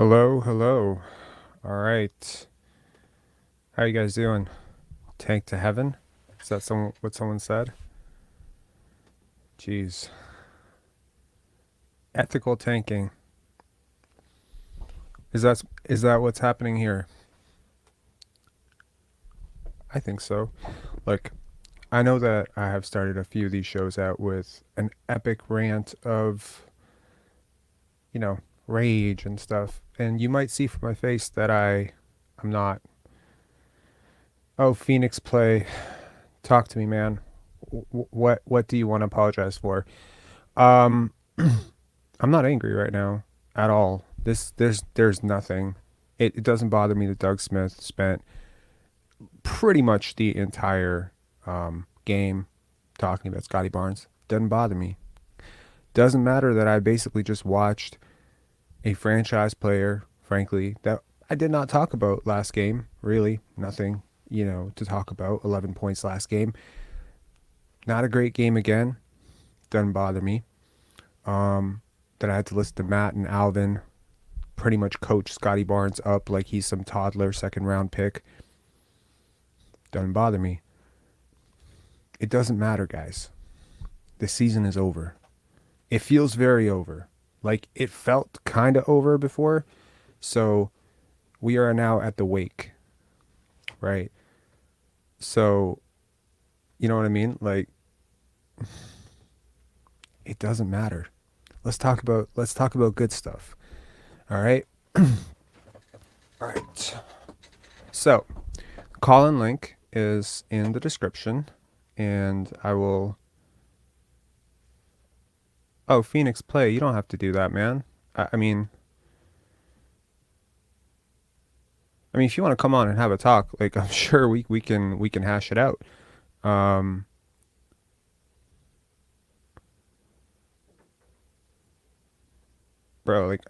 Hello, hello. All right. How you guys doing? Tank to heaven? Is that what someone said? Jeez. Ethical tanking. Is that what's happening here? I think so. Like, I know that I have started a few of these shows out with an epic rant of, you know, rage and stuff. And you might see from my face that I'm not. Oh, Phoenix play. Talk to me, man. What do you want to apologize for? Um I'm not angry right now at all. There's nothing. It doesn't bother me that Doug Smith spent pretty much the entire game talking about Scottie Barnes. Doesn't bother me. Doesn't matter that I basically just watched a franchise player, frankly, that I did not talk about last game. Really, nothing, to talk about. 11 points last game. Not a great game again. Doesn't bother me. That I had to listen to Matt and Alvin pretty much coach Scottie Barnes up like he's some toddler second round pick. Doesn't bother me. It doesn't matter, guys. The season is over. It feels very over. Like it felt kind of over before. So we are now at the wake, right? So, you know what I mean? Like it doesn't matter. Let's talk about good stuff. All right? All right. So, call-in link is in the description, and I will. Oh, Phoenix play. You don't have to do that, man. I mean, if you want to come on and have a talk, like I'm sure we can hash it out. Um, bro, like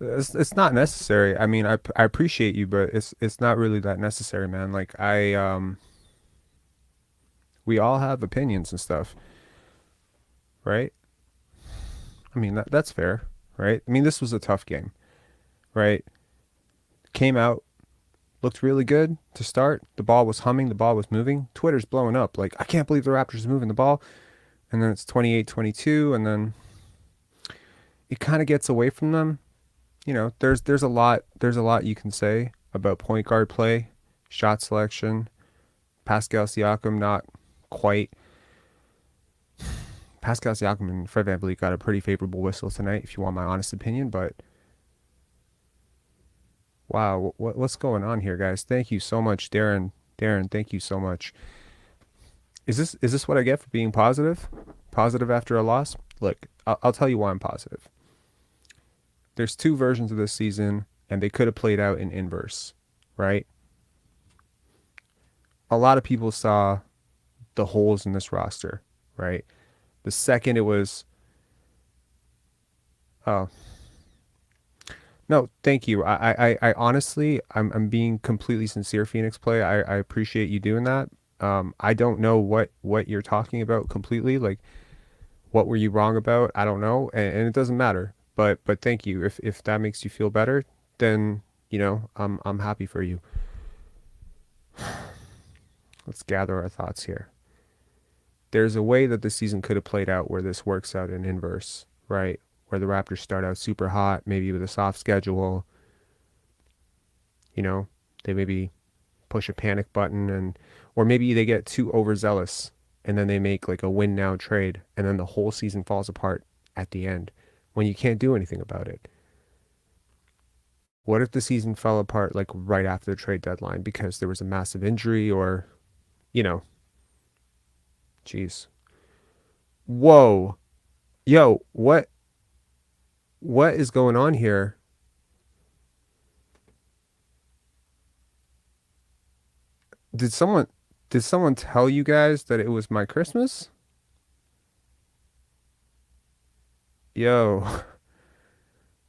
it's not necessary. I mean, I appreciate you, but it's not really that necessary, man. Like we all have opinions and stuff, right? I mean, that's fair, right? I mean, this was a tough game, right? Came out, looked really good to start. The ball was humming, the ball was moving. Twitter's blowing up. Like, I can't believe the Raptors are moving the ball. And then it's 28-22, and then it kind of gets away from them. There's a lot you can say about point guard play, shot selection. Pascal Siakam not quite. Pascal Siakam and Fred VanVleet got a pretty favorable whistle tonight, if you want my honest opinion. But wow, what's going on here, guys? Thank you so much, Darren. Darren, thank you so much. Is this what I get for being positive? Positive after a loss? Look, I'll tell you why I'm positive. There's two versions of this season, and they could have played out in inverse, right? A lot of people saw the holes in this roster, right? The second it was, oh, no, thank you. I honestly, I'm being completely sincere, Phoenix play. I appreciate you doing that. I don't know what you're talking about completely. Like, what were you wrong about? I don't know, and it doesn't matter. But thank you. If that makes you feel better, then I'm happy for you. Let's gather our thoughts here. There's a way that the season could have played out where this works out in inverse, right? Where the Raptors start out super hot, maybe with a soft schedule. You know, they maybe push a panic button or maybe they get too overzealous and then they make like a win now trade and then the whole season falls apart at the end when you can't do anything about it. What if the season fell apart like right after the trade deadline because there was a massive injury or, you know, geez. Whoa. Yo, what is going on here? Did someone did someone tell you guys that it was my Christmas? Yo.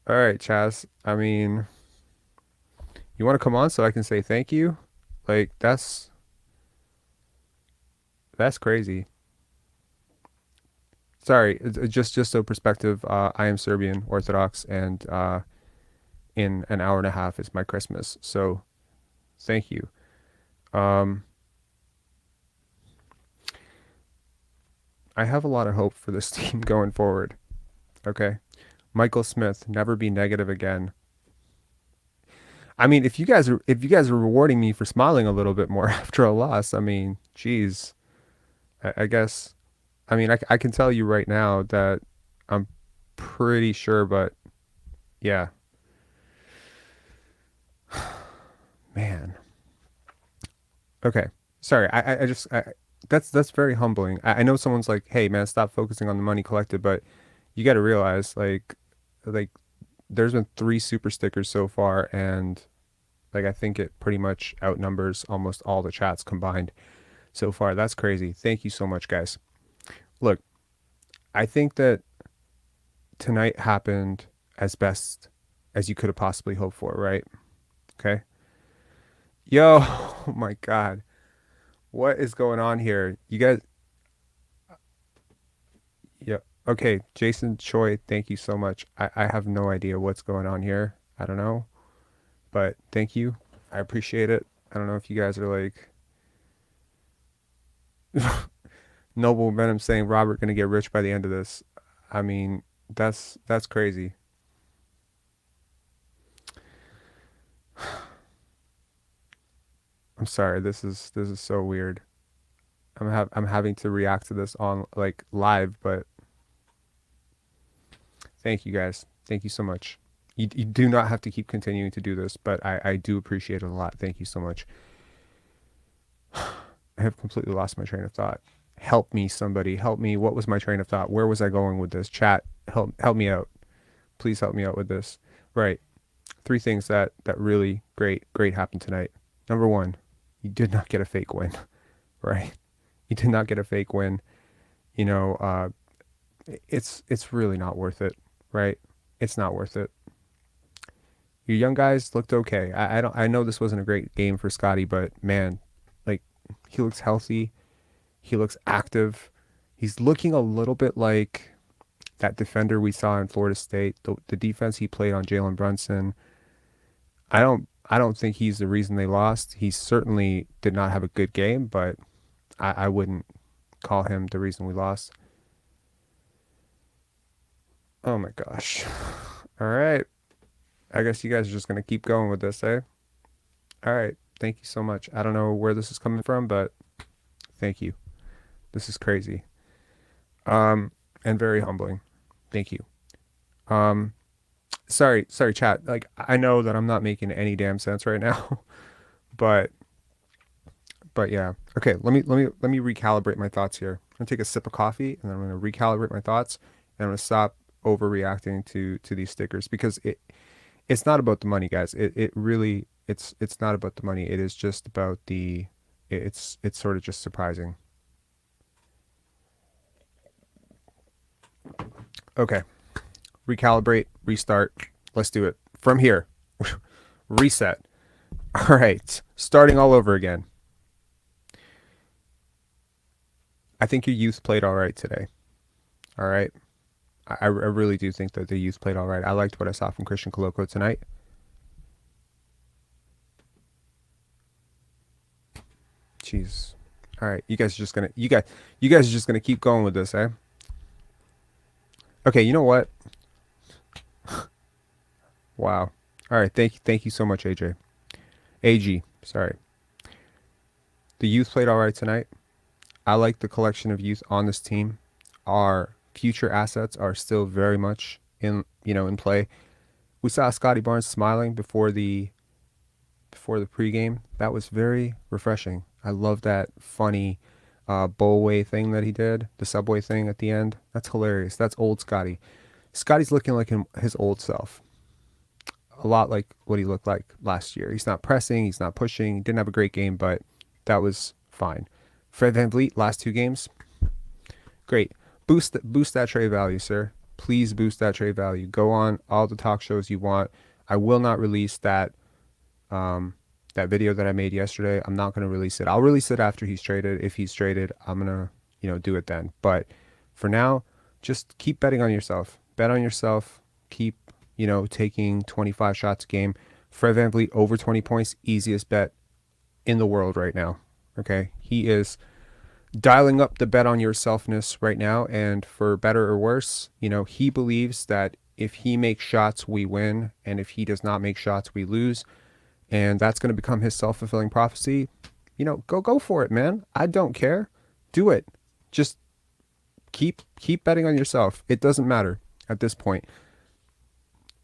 All right, Chaz. I mean, you want to come on so I can say thank you? Like that's crazy. Sorry, just so perspective. I am Serbian Orthodox, and in an hour and a half is my Christmas. So thank you. Um, I have a lot of hope for this team going forward. Okay, Michael Smith, never be negative again. I mean, if you guys are rewarding me for smiling a little bit more after a loss, I mean, geez, I guess. I mean, I can tell you right now that I'm pretty sure, but yeah, man. Okay, sorry. That's very humbling. I know someone's like, hey man, stop focusing on the money collected, but you got to realize like there's been three super stickers so far, and like I think it pretty much outnumbers almost all the chats combined so far. That's crazy. Thank you so much, guys. Look, I think that tonight happened as best as you could have possibly hoped for, right? Okay. Yo, oh my God. What is going on here? You guys, yeah. Okay, Jason Choi, thank you so much. I have no idea what's going on here. I don't know, but thank you. I appreciate it. I don't know if you guys are like Noble Venom saying Robert gonna get rich by the end of this. I mean, that's crazy. I'm sorry. This is so weird. I'm having to react to this on like live, but thank you guys. Thank you so much. You do not have to keep continuing to do this, but I do appreciate it a lot. Thank you so much. I have completely lost my train of thought. Help me, somebody. Help me. What was my train of thought? Where was I going with this? Chat, help me out. Please help me out with this. Right. Three things that really great happened tonight. Number one, you did not get a fake win. Right. You did not get a fake win. You know, it's really not worth it. Right. It's not worth it. Your young guys looked okay. I know this wasn't a great game for Scottie, but man, like he looks healthy. He looks active. He's looking a little bit like that defender we saw in Florida State. The defense he played on Jalen Brunson. I don't think he's the reason they lost. He certainly did not have a good game, but I wouldn't call him the reason we lost. Oh my gosh. All right. I guess you guys are just gonna keep going with this, eh? All right. Thank you so much. I don't know where this is coming from, but thank you. This is crazy. And very humbling. Thank you. Um, sorry, chat. Like I know that I'm not making any damn sense right now, but yeah. Okay, let me recalibrate my thoughts here. I'm gonna take a sip of coffee and then I'm gonna recalibrate my thoughts and I'm gonna stop overreacting to these stickers because it's not about the money, guys. It really it's not about the money. It is just about it's sort of just surprising. Okay. Recalibrate, restart. Let's do it. From here. Reset. All right. Starting all over again. I think your youth played all right today. All right. I really do think that the youth played all right. I liked what I saw from Christian Koloko tonight. Jeez. All right. You guys are just gonna keep going with this, eh? Okay, you know what? Wow. All right, thank you so much, AJ. AG, sorry. The youth played all right tonight. I like the collection of youth on this team. Our future assets are still very much in play. We saw Scottie Barnes smiling before the pregame. That was very refreshing. I love that funny bowlway thing that he did, the subway thing at the end. That's hilarious. That's old Scottie. Scotty's looking like his old self, a lot like what he looked like last year. He's not pressing, he's not pushing. He didn't have a great game, but that was fine. Fred VanVleet, last two games, great. Boost that trade value, sir. Please boost that trade value. Go on all the talk shows you want. I will not release that video that I made yesterday. I'm not going to release it. I'll release it after he's traded. If he's traded, I'm going to, do it then. But for now, just keep betting on yourself. Bet on yourself. Keep, taking 25 shots a game. Fred VanVleet over 20 points, easiest bet in the world right now. Okay. He is dialing up the bet on yourselfness right now. And for better or worse, he believes that if he makes shots, we win. And if he does not make shots, we lose. And that's going to become his self-fulfilling prophecy. Go for it, man. I don't care. Do it. Just keep betting on yourself. It doesn't matter at this point.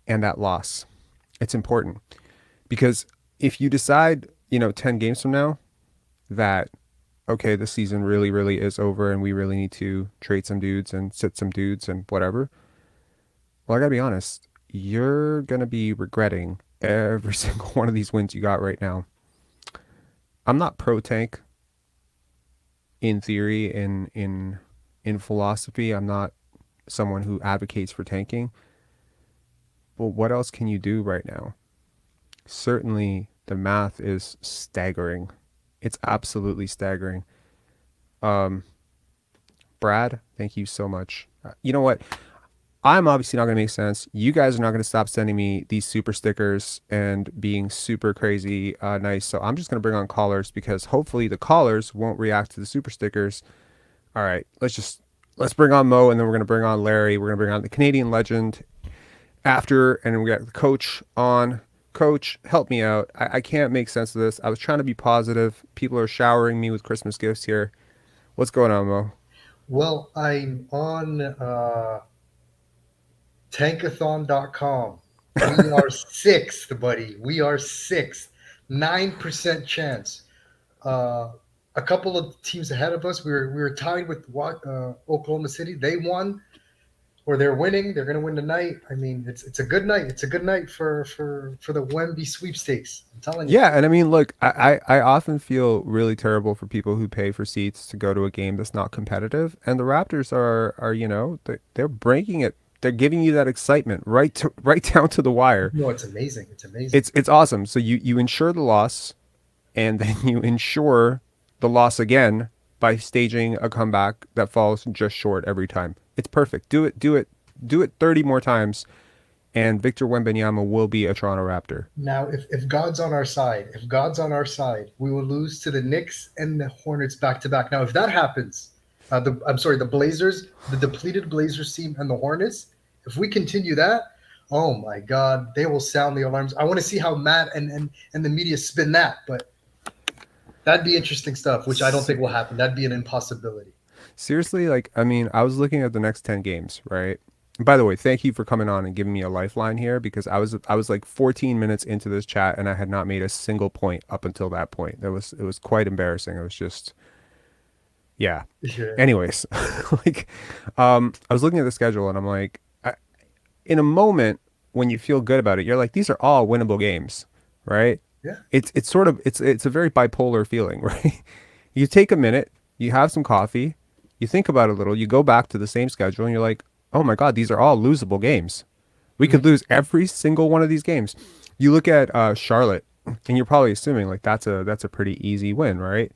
And that loss, it's important, because if you decide, 10 games from now that, okay, the season really, really is over and we really need to trade some dudes and sit some dudes and whatever. Well, I gotta be honest, you're going to be regretting every single one of these wins you got right now. I'm not pro tank in theory, in philosophy. I'm not someone who advocates for tanking. But what else can you do right now? Certainly the math is staggering. It's absolutely staggering. Brad, thank you so much. You know what? I'm obviously not going to make sense. You guys are not going to stop sending me these super stickers and being super crazy nice. So I'm just going to bring on callers, because hopefully the callers won't react to the super stickers. All right, let's bring on Mo, and then we're going to bring on Larry. We're going to bring on the Canadian legend after, and we got the coach on. Coach, help me out. I can't make sense of this. I was trying to be positive. People are showering me with Christmas gifts here. What's going on, Mo? Well, I'm on Tankathon.com. We are sixth, buddy. We are sixth. 9% chance. A couple of teams ahead of us. We were tied with Oklahoma City. They won, or they're winning. They're going to win tonight. I mean, it's a good night. It's a good night for the Wemby sweepstakes. I'm telling you. Yeah, and I mean, look, I often feel really terrible for people who pay for seats to go to a game that's not competitive, and the Raptors are they're breaking it. They're giving you that excitement right down to the wire. No, it's amazing. It's amazing. It's awesome. So you ensure the loss, and then you ensure the loss again by staging a comeback that falls just short every time. It's perfect. Do it 30 more times, and Victor Wembanyama will be a Toronto Raptor. Now, if God's on our side, we will lose to the Knicks and the Hornets back to back. Now, if that happens, the Blazers, the depleted Blazers team, and the Hornets, if we continue that, oh my God, they will sound the alarms. I want to see how Matt and the media spin that, but that'd be interesting stuff, which I don't think will happen. That'd be an impossibility. Seriously, I mean, I was looking at the next 10 games, right? By the way, thank you for coming on and giving me a lifeline here, because I was like 14 minutes into this chat and I had not made a single point up until that point. It was quite embarrassing. It was just, yeah. Yeah. Anyways, I was looking at the schedule and I'm like, in a moment when you feel good about it, you're like, these are all winnable games, right? Yeah. It's sort of it's a very bipolar feeling, right? You take a minute, you have some coffee, you think about it a little, you go back to the same schedule, and you're like, oh my God, these are all losable games. We could lose every single one of these games. You look at Charlotte, and you're probably assuming like that's a pretty easy win, right?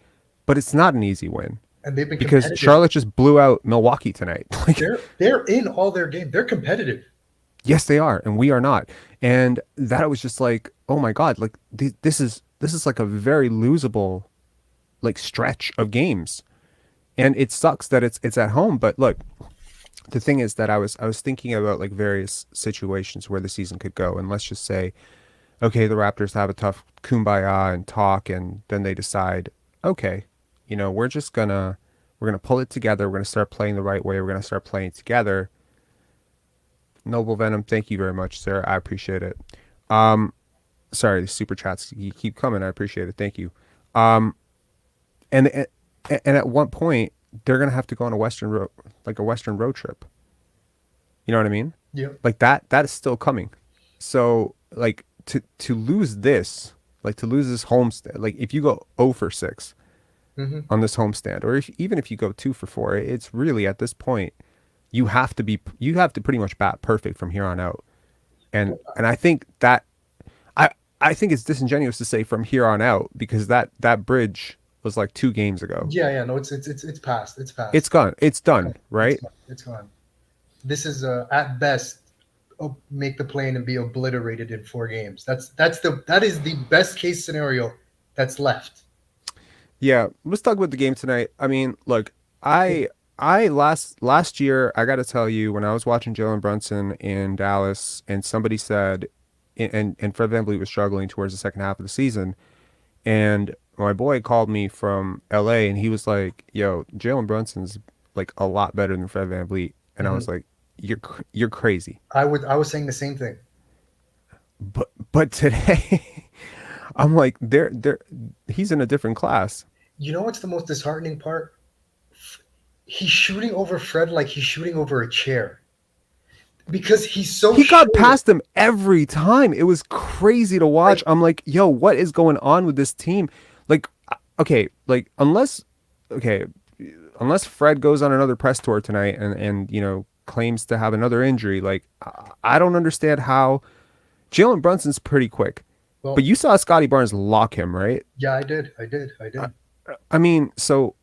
But it's not an easy win, And they've been because competitive. Charlotte just blew out Milwaukee tonight. They're in all their games. They're competitive. Yes, they are, and we are not. And that was just like, oh my God, like this is like a very losable like stretch of games. And it sucks that it's at home, but look, the thing is that I was thinking about like various situations where the season could go, and let's just say, okay, the Raptors have a tough kumbaya and talk, and then they decide, okay, we're gonna pull it together, we're gonna start playing the right way, we're gonna start playing together. Noble Venom, thank you very much, sir. I appreciate it. Sorry, the super chats you keep coming. I appreciate it. Thank you. And at one point they're gonna have to go on a Western road trip. You know what I mean? Yeah. Like that is still coming. So like to lose this, like to lose this homestand, like if you go 0 for 6 on this homestand, or even if you go 2 for 4, it's really at this point you have to pretty much bat perfect from here on out. And I think that I think it's disingenuous to say from here on out, because that bridge was like 2 games ago. Yeah. No, it's past. It's past. It's gone. It's done, right? It's gone. This is at best make the play in and be obliterated in 4 games. That is the best case scenario that's left. Yeah, let's talk about the game tonight. I mean, look, I I last year I got to tell you when I was watching Jalen Brunson in Dallas and somebody said and Fred VanVleet was struggling towards the second half of the season and my boy called me from LA and he was like, "Yo, Jalen Brunson's like a lot better than Fred VanVleet." And I Mhm. was like, You're crazy." I was saying the same thing. But today I'm like they're he's in a different class. You know what's the most disheartening part? He's shooting over Fred like he's shooting over a chair because he's so He got short. past him every time. It was crazy to watch. Like I'm like, yo, what is going on with this team? Like, okay, like okay, unless Fred goes on another press tour tonight and claims to have another injury, like I don't understand how Jalen Brunson's pretty quick, but well, you saw Scottie Barnes lock him, right? yeah, I I, did. I mean, so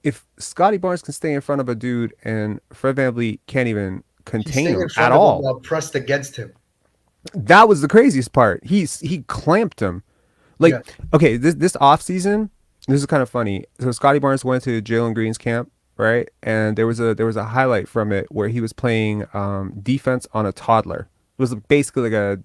if Scottie Barnes can stay in front of a dude and Fred VanVleet can't even He's contain staying in him at front of him all, while pressed against him. that was the craziest part. He clamped him. Like, Yeah. okay, this off season, this is kind of funny. So Scottie Barnes went to Jalen Green's camp, right? And there was a highlight from it where he was playing defense on a toddler. It was basically like a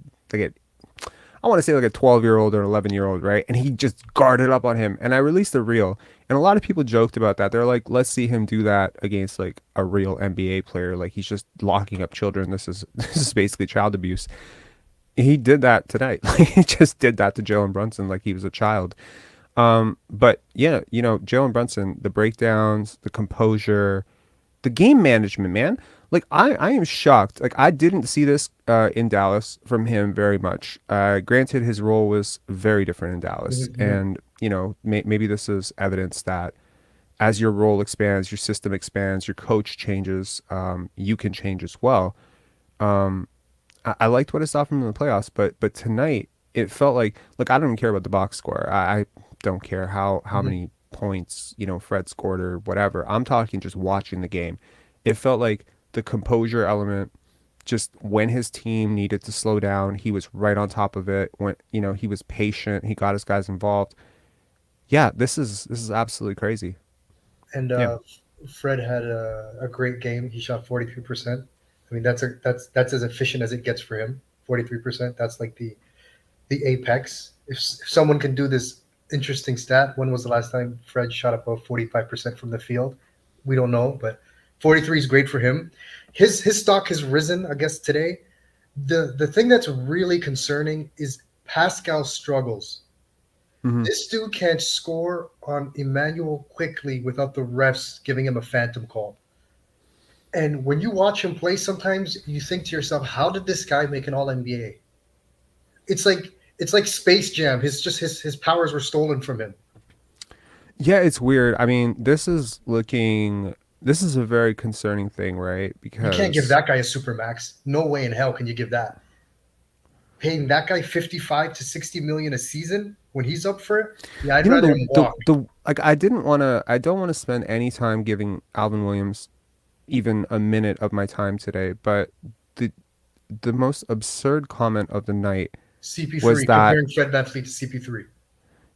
I want to say like a 12-year-old or 11-year-old, right? And he just guarded up on him. And I released a reel, and a lot of people joked about that. They're like, let's see him do that against like a real NBA player. Like he's just locking up children. This is basically child abuse. He did that tonight. Like he just did that to Jalen Brunson like he was a child. But yeah, Jalen Brunson, the breakdowns, the composure, the game management, man. Like I am shocked. Like I didn't see this in Dallas from him very much. Granted, his role was very different in Dallas, Mhm. and maybe this is evidence that as your role expands, your system expands, your coach changes, you can change as well. Um, I liked what I saw from him in the playoffs, but tonight it felt like look, I don't even care about the box score. I don't care how Mhm. many points Fred scored or whatever. I'm talking just watching the game. It felt like the composure element. Just when his team needed to slow down, he was right on top of it. When he was patient, he got his guys involved. Yeah, this is absolutely crazy. And Yeah. Fred had a great game. He shot 43%. I mean, that's as efficient as it gets for him. 43%. That's like the apex. If someone can do this interesting stat, when was the last time Fred shot above 45% from the field? We don't know, but 43 is great for him. His stock has risen, I guess, today. The thing that's really concerning is Pascal struggles. Hmm. This dude can't score on Emmanuel quickly without the refs giving him a phantom call. And when you watch him play, sometimes you think to yourself, how did this guy make an all NBA? It's like Space Jam. His powers were stolen from him. Yeah, it's weird. I mean, this is a very concerning thing, right? You can't give Because that guy a super max. No way in hell can you give that. Paying that guy 55 to 60 million a season when he's up for it? Yeah, I'd rather him walk. the like I don't want to spend any time giving Alvin Williams even a minute of my time today, but the the most absurd comment of the night was CP3, that comparing Fred VanVleet to CP3.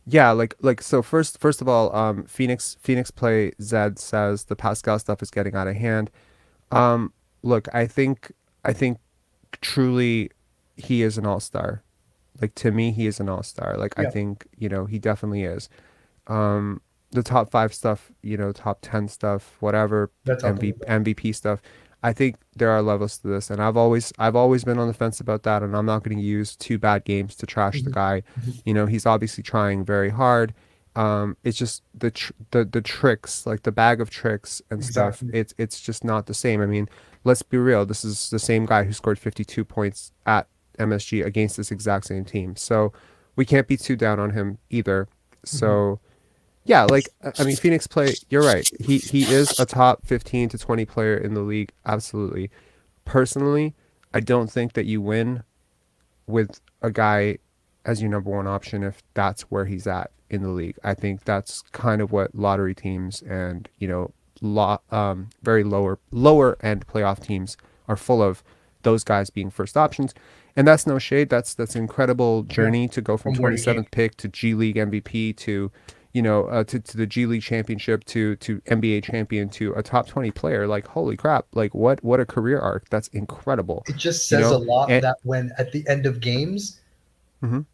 yeah, like so first of all, Phoenix play Zed says the Pascal stuff is getting out of hand. Look, I think truly he is an all-star. Like to me, he is an all-star. Like I Yeah, think, he definitely is. The top five stuff, top 10 stuff, whatever, that's talking about. MVP stuff. I think there are levels to this, and I've always been on the fence about that, and I'm not going to use two bad games to trash the Mhm, guy. mhm, He's obviously trying very hard. It's just the tricks, like the bag of tricks and stuff. exactly. It's just not the same. I mean, let's be real. This is the same guy who scored 52 points at MSG against this exact same team. So we can't be too down on him either. Mhm. So yeah, like I mean, Phoenix play. You're right. He is a top 15 to 20 player in the league. Absolutely. Personally, I don't think that you win with a guy as your number one option if that's where he's at in the league. I think that's kind of what lottery teams and very lower end playoff teams are full of those guys being first options. And that's no shade. That's an incredible Yeah, journey to go from from where he came. 27th pick to G League MVP to, to the G League championship to NBA champion to a top 20 player. Like, holy crap! Like, what a career arc. That's incredible. It just You says a know, lot and that when at the end of games, mhm.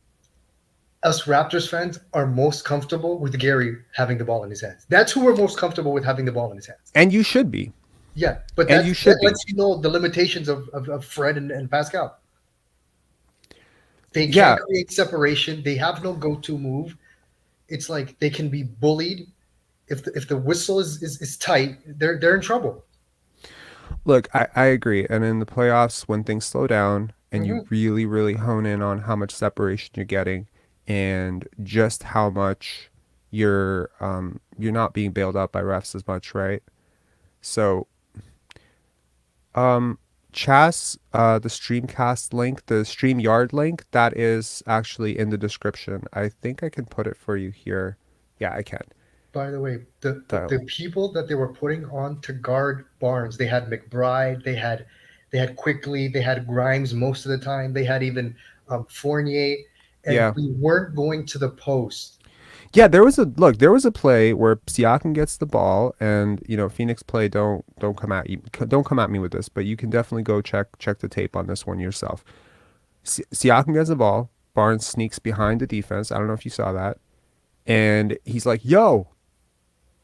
us Raptors fans are most comfortable with Gary having the ball in his hands. That's who we're most comfortable with having the ball in his hands. And you should be, Yeah, but and you that should be. lets you know the limitations of Fred and Pascal. They can't Yeah, create separation. They have no go-to move. It's like they can be bullied. If the whistle is tight, they're in trouble. look, I agree. And in the playoffs, when things slow down and you Hmm. really, really hone in on how much separation you're getting and just how much you're not being bailed out by refs as much, right? So, um, Chas, the Streamcast link, the StreamYard link, that is actually in the description. I think I can put it for you here. Yeah, I can. By the way, The, the people that they were putting on to guard Barnes, they had McBride, they had Quickly, they had Grimes most of the time, they had even Fournier, and yeah. we weren't going to the post. Yeah, there was a play where Siakam gets the ball, and Phoenix play. Don't come at you. Don't come at me with this, but you can definitely go check the tape on this one yourself. Siakam gets the ball. Barnes sneaks behind the defense. I don't know if you saw that, and he's like, "Yo!"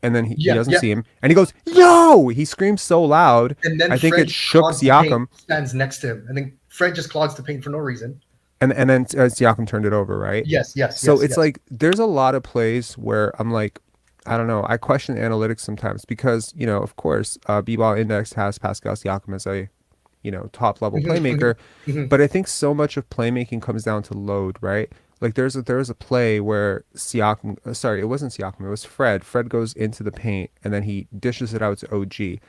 And then he Yeah, doesn't yeah. see him, and he goes, "Yo!" He screams so loud, And then I think it Fred shook clogs the paint, Siakam, stands next to him, and then Fred just clogs the paint for no reason. and then Siakam turned it over, right? Yes, yes, So yes, it's yes. like there's a lot of plays where I'm like, I don't know. I question analytics sometimes because of course, B-Ball Index has Pascal Siakam as a top level Hmm, hmm, playmaker, hmm. but I think so much of playmaking comes down to load, right? Like there was a play where Siakam, sorry, it wasn't Siakam, it was Fred. Fred goes into the paint and then he dishes it out to OG.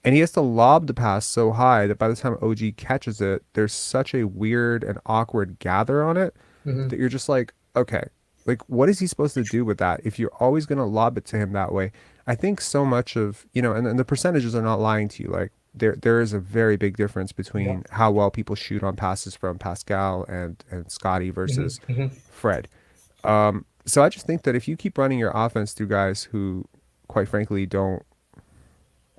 And he has to lob the pass so high that by the time OG catches it, there's such a weird and awkward gather on it Hmm. that you're just like, okay, like what is he supposed to do with that if you're always going to lob it to him that way? I think so much of, and the percentages are not lying to you. Like there is a very big difference Yeah. between how well people shoot on passes from Pascal and Scottie Hmm, versus hmm. Fred. So I just think that if you keep running your offense through guys who, quite frankly, don't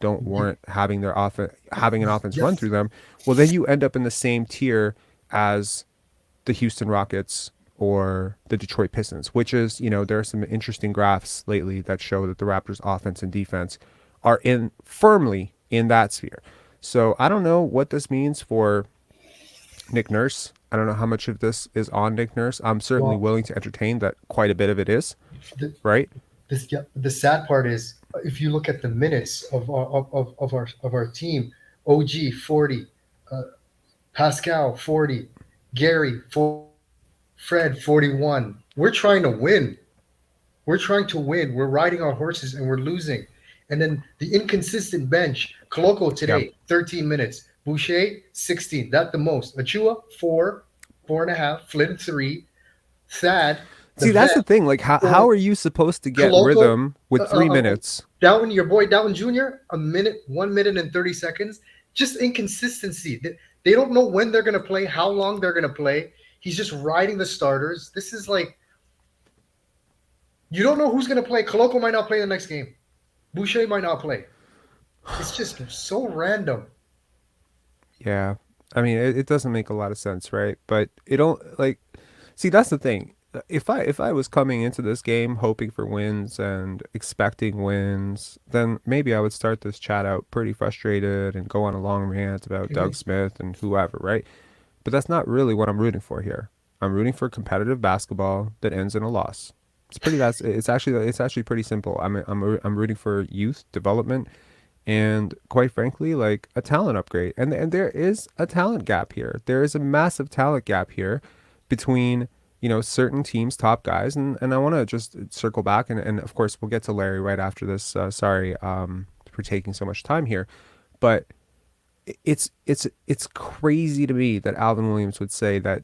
warrant having an offense run Yes. through them, well then you end up in the same tier as the Houston Rockets or the Detroit Pistons, which is, there are some interesting graphs lately that show that the Raptors offense and defense are in firmly in that sphere. So I don't know what this means for Nick Nurse. I don't know how much of this is on Nick Nurse. I'm certainly Well, willing to entertain that quite a bit of it is, the, right? yeah, the sad part is if you look at the minutes of our team, OG 40, uh, Pascal 40, Gary 40, Fred 41. We're trying to win. We're trying to win. We're riding our horses and we're losing. And then the inconsistent bench. Koloko Yeah. today, 13 minutes. Boucher, 16. That the most. Achua, 4, 4.5. Flynn, 3. Thad, the See, that's vet, the thing. Like, how 4. are you supposed to get Koloko, rhythm with 3 minutes? Down, your boy Down Jr., a minute, 1 minute and 30 seconds. Just inconsistency. They don't know when they're going to play, how long they're going to play. He's just riding the starters. This is like, you don't know who's going to play. Koloko might not play the next game. Boucher might not play. It's just so random. Yeah. I mean, it doesn't make a lot of sense, right? But it don't like see, that's the thing. If I was coming into this game hoping for wins and expecting wins, then maybe I would start this chat out pretty frustrated and go on a long rant about Doug Mhm. Smith and whoever, right? But that's not really what I'm rooting for here. I'm rooting for competitive basketball that ends in a loss. It's actually pretty simple. I'm rooting for youth development and quite frankly like a talent upgrade, and there is a talent gap here. There is a massive talent gap here between certain teams top guys, and I want to just circle back, and of course we'll get to Larry right after this. Sorry for taking so much time here, but it's crazy to me that Alvin Williams would say that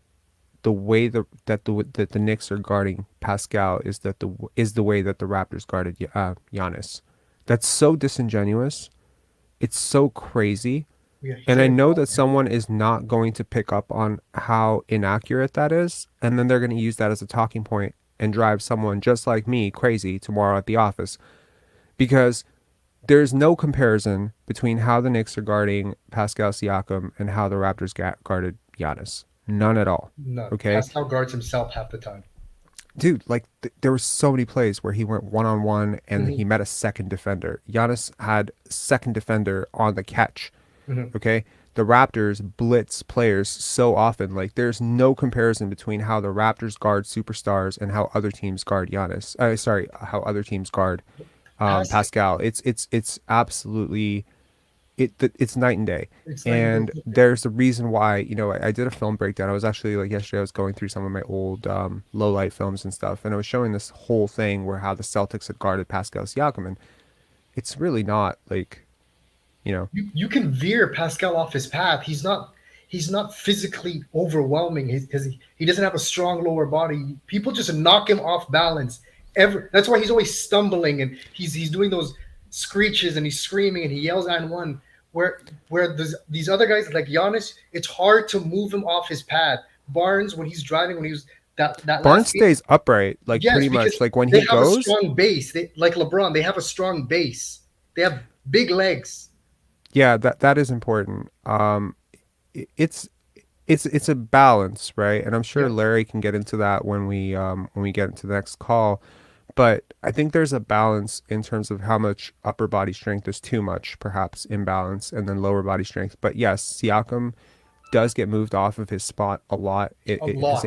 the way that the Knicks are guarding Pascal is the way that the Raptors guarded Giannis. That's so disingenuous. It's so crazy. Yeah, he's And I getting know caught, that man. someone is not going to pick up on how inaccurate that is. And then they're going to use that as a talking point and drive someone just like me crazy tomorrow at the office. Because there's no comparison between how the Knicks are guarding Pascal Siakam and how the Raptors guarded Giannis. None at all. No, Okay. Pascal guards himself half the time. Dude, like there were so many plays where he went one on one and Hmm. he met a second defender. Giannis had second defender on the catch. Hmm. Okay. The Raptors blitz players so often. Like there's no comparison between how the Raptors guard superstars and how other teams guard Giannis. Sorry, how other teams guard Pascal, Pascal. It's absolutely it's night and day. it's night and day And different. there's a reason why, I did a film breakdown. I was actually like yesterday I was going through some of my old low light films and stuff, and I was showing this whole thing where how the Celtics had guarded Pascal Siakam, and it's really not like, you know, You can veer Pascal off his path. He's not physically overwhelming because he doesn't have a strong lower body. People just knock him off balance. That's why he's always stumbling and he's doing those screeches and he's screaming and he yells and one. Where these other guys like Giannis, it's hard to move him off his path. Barnes when he's driving when he was that Barnes last game. stays upright like Yes, pretty because much like when they he have a goes. strong base. They like LeBron. They have a strong base. They have big legs. Yeah, that is important. It's it's a balance, right? And I'm sure Yeah, Larry can get into that when we get into the next call. But I think there's a balance in terms of how much upper body strength is too much, perhaps imbalance, and then lower body strength. But yes, Siakam does get moved off of his spot a lot. a lot.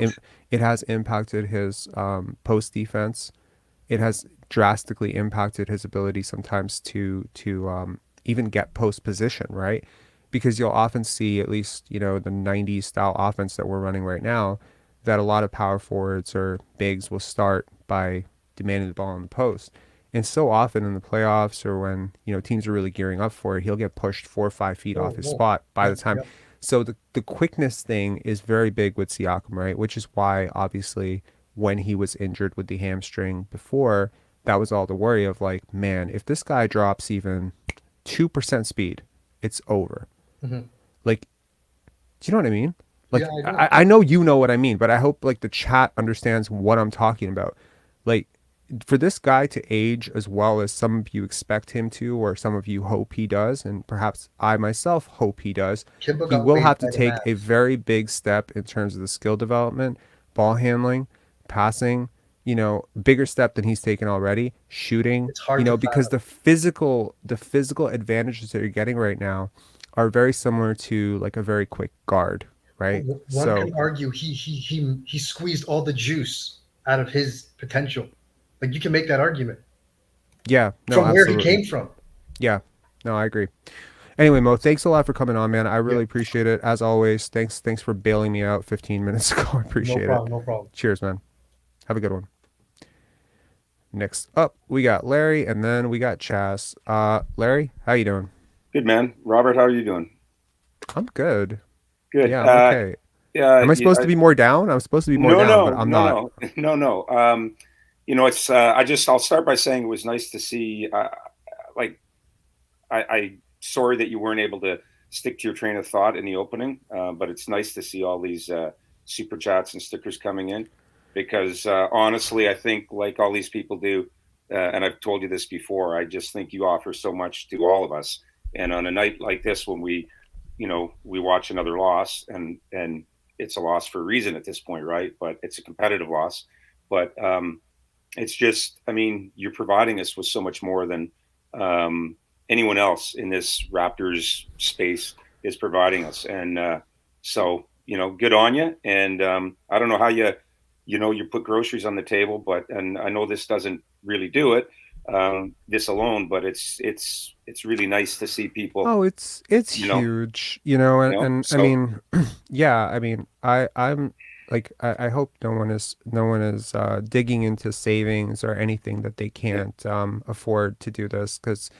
It has impacted his post defense. It has drastically impacted his ability sometimes to even get post position, right? Because you'll often see, at least the '90s style offense that we're running right now, that a lot of power forwards or bigs will start by demanding the ball in the post. And so often in the playoffs or when teams are really gearing up for it, he'll get pushed 4 or 5 feet Oh, off his whoa. spot by the Yep, time. yep. So the quickness thing is very big with Siakam, right? Which is why obviously when he was injured with the hamstring before, that was all the worry of like, man, if this guy drops even 2% speed, it's over. Hmm. Like, do you know what I mean? Yeah, Like, I know. I know you know what I mean, but I hope like the chat understands what I'm talking about. Like, for this guy to age as well as some of you expect him to, or some of you hope he does, and perhaps I myself hope he does, Kimba he got will weighed have to by the take a Mavs. very big step in terms of the skill development, ball handling, passing, bigger step than he's taken already, shooting, It's hard to because fathom. the physical advantages that you're getting right now are very similar to like a very quick guard, right? One So, can argue he squeezed all the juice out of his potential. Like you can make that argument yeah, no, from where he absolutely. came from. Yeah. No, I agree. Anyway, Mo, thanks a lot for coming on, man. I Yeah, really appreciate it. As always, thanks for bailing me out 15 minutes ago. I no appreciate it. problem, no problem. Cheers, man. Have a good one. Next up, we got Larry, and then we got Chaz. Larry, how you doing? Good man, Robert. How are you doing? I'm good. Good. Yeah, I'm okay. Yeah. Am I supposed to be more down? I'm supposed to be more No, down, but no, I'm no, not. no, no, no. It's. I'll start by saying it was nice to see. Like, I sorry that you weren't able to stick to your train of thought in the opening, but it's nice to see all these super chats and stickers coming in, because honestly, I think like all these people do, and I've told you this before. I just think you offer so much to all of us, and on a night like this when we watch another loss, and it's a loss for a reason at this point, right? But it's a competitive loss. But it's just, I mean, you're providing us with so much more than um, anyone else in this Raptors space is providing us, and so good on you. And I don't know how you put groceries on the table, but and I know this doesn't really do it, this alone, but it's really nice to see people, Oh, it's you know, huge, and I So mean, yeah, I mean, I'm like I hope no one is digging into savings or anything that they yeah, can't afford to do this because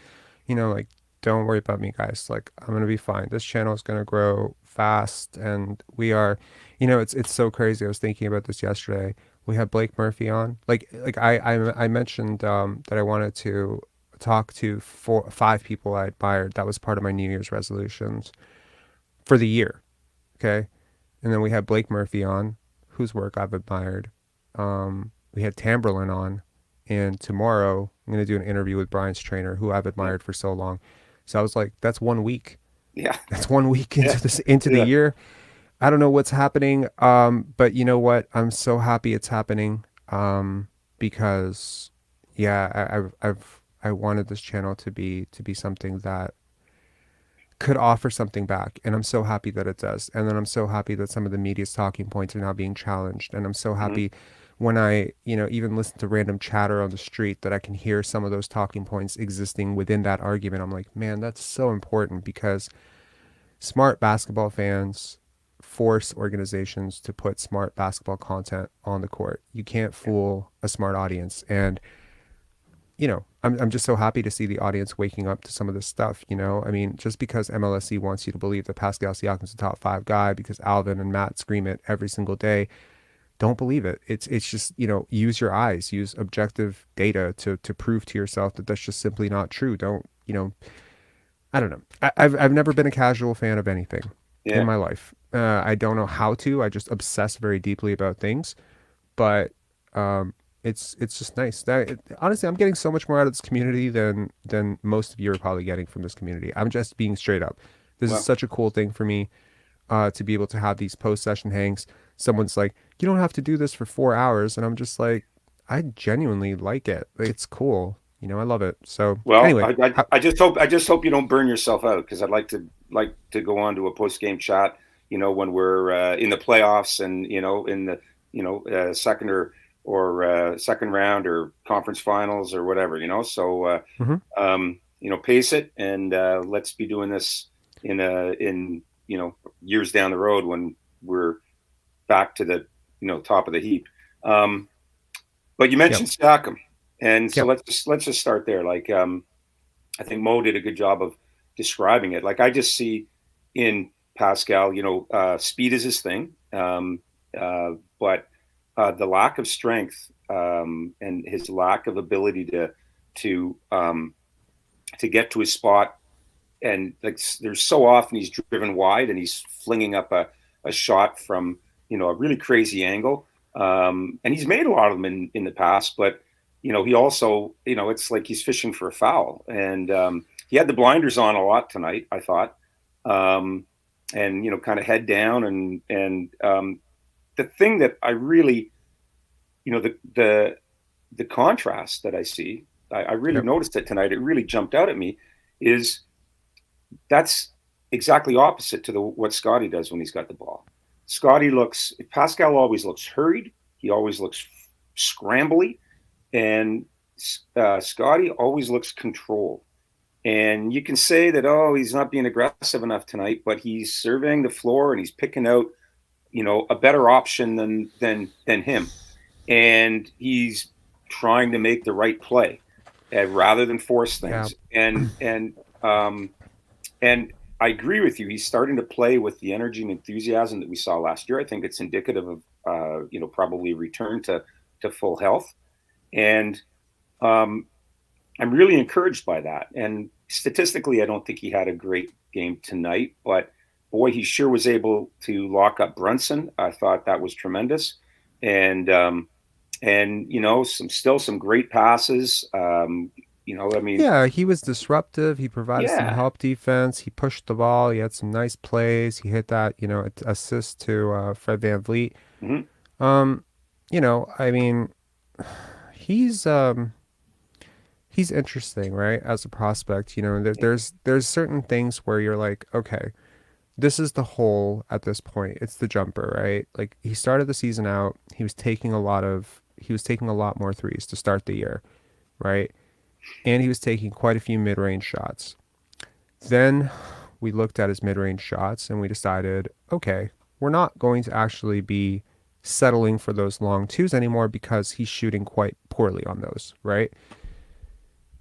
like don't worry about me, guys. Like I'm gonna be fine. This channel is gonna grow fast, and we are, it's so crazy. I was thinking about this yesterday. We had Blake Murphy on. Like I mentioned that I wanted talk to 5 people I admired. That was part of my New Year's resolutions for the year. Okay. And then we had Blake Murphy on, whose work I've admired. We had Tamberlin on, and tomorrow I'm going to do an interview with Brian's trainer, who I've Yeah. admired for so long. So I was like, that's 1 week. Yeah. That's 1 week Yeah. into the Yeah. year. I don't know what's happening. But you know what? I'm so happy it's happening. Because yeah, I wanted this channel to be something that could offer something back, and I'm so happy that it does. And then I'm so happy that some of the media's talking points are now being challenged, and I'm so Mhm. happy when I, even listen to random chatter on the street, that I can hear some of those talking points existing within that argument. I'm like, man, that's so important, because smart basketball fans force organizations to put smart basketball content on the court. You can't fool a smart audience. And I'm just so happy to see the audience waking up to some of this stuff. I mean, just because MLSE wants you to believe that Pascal Siakam's a top 5 guy because Alvin and Matt scream it every single day, don't believe it. It's just, use your eyes, use objective data to prove to yourself that that's just simply not true. Don't, I don't know. I've never been a casual fan of anything in Yeah. my life. I don't know how to. I just obsess very deeply about things. But it's just nice. Honestly, I'm getting so much more out of this community than most of you are probably getting from this community. I'm just being straight up. This is Well, such a cool thing for me, to be able to have these post-session hangs. Someone's like, you don't have to do this for 4 hours, and I'm just like, I genuinely like it. It's cool. I love it. So well, anyway, I just hope you don't burn yourself out, because I'd like to go on to a post game chat. When we're in the playoffs, and in the second or second round or conference finals or whatever. So mhm. pace it, and let's be doing this in years down the road when we're back to the top of the heap. But you Yep. mentioned Siakam, and so Yep. let's just start there. Like, I think Mo did a good job of describing it. Like, I just see in Pascal, speed is his thing, but the lack of strength, and his lack of ability to get to his spot, and like, there's so often he's driven wide and he's flinging up a shot from a really crazy angle, and he's made a lot of them in the past, but he also, it's like he's fishing for a foul, and he had the blinders on a lot tonight, I thought, and kind of head down, and the thing that I really, the contrast that I see, I really Yep. noticed it tonight. It really jumped out at me, is that's exactly opposite to what Scottie does when he's got the ball. Pascal always looks hurried. He always looks scrambly, and Scottie always looks controlled. And you can say that, oh, he's not being aggressive enough tonight, but he's surveying the floor and he's picking out, a better option than him, and he's trying to make the right play, rather than force Yeah. things. And I agree with you. He's starting to play with the energy and enthusiasm that we saw last year. I think it's indicative of probably return to full health, and I'm really encouraged by that. And statistically, I don't think he had a great game tonight, but boy, he sure was able to lock up Brunson. I thought that was tremendous, and some great passes. I mean, Yeah, he was disruptive. He provided some yeah, help defense. He pushed the ball. He had some nice plays. He hit that, assist to Fred VanVleet. hmm Um, I mean, he's he's interesting, right? As a prospect, there's certain things where you're like, okay, this is the hole at this point. It's the jumper, right? Like, he started the season out, he was taking a lot more threes to start the year, right? And he was taking quite a few mid-range shots. Then we looked at his mid-range shots and we decided, okay, we're not going to actually be settling for those long twos anymore because he's shooting quite poorly on those, right?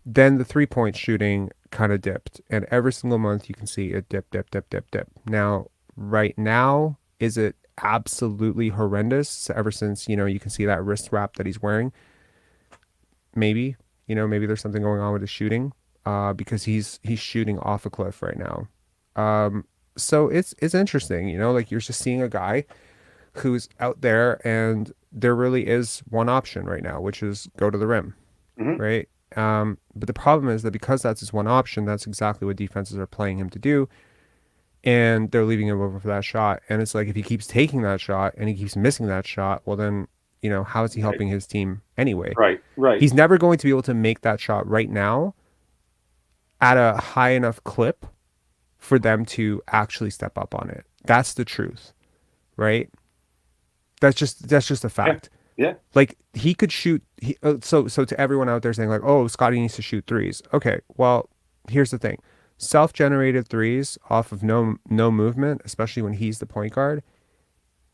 Then the three-point shooting kind of dipped, and every single month you can see it dip, dip, dip, dip, dip. Now, right now, is it absolutely horrendous ever since, you can see that wrist wrap that he's wearing? Maybe, You know, maybe there's something going on with his shooting, because he's shooting off a cliff right now. So it's interesting, you know, like you're just seeing a guy who's out there, and there really is one option right now, which is go to the rim, Mhm. right? But the problem is that because that's his one option, that's exactly what defenses are playing him to do, and they're leaving him over for that shot. And it's like if he keeps taking that shot and he keeps missing that shot, well then, you know, how is he Right. helping his team anyway? Right. Right. He's never going to be able to make that shot right now at a high enough clip for them to actually step up on it. That's the truth, right? That's just a Yeah. fact. Yeah. Like he could shoot. So to everyone out there saying like, oh, Scottie needs to shoot threes. Okay, well, here's the thing: self-generated threes off of no movement, especially when he's the point guard.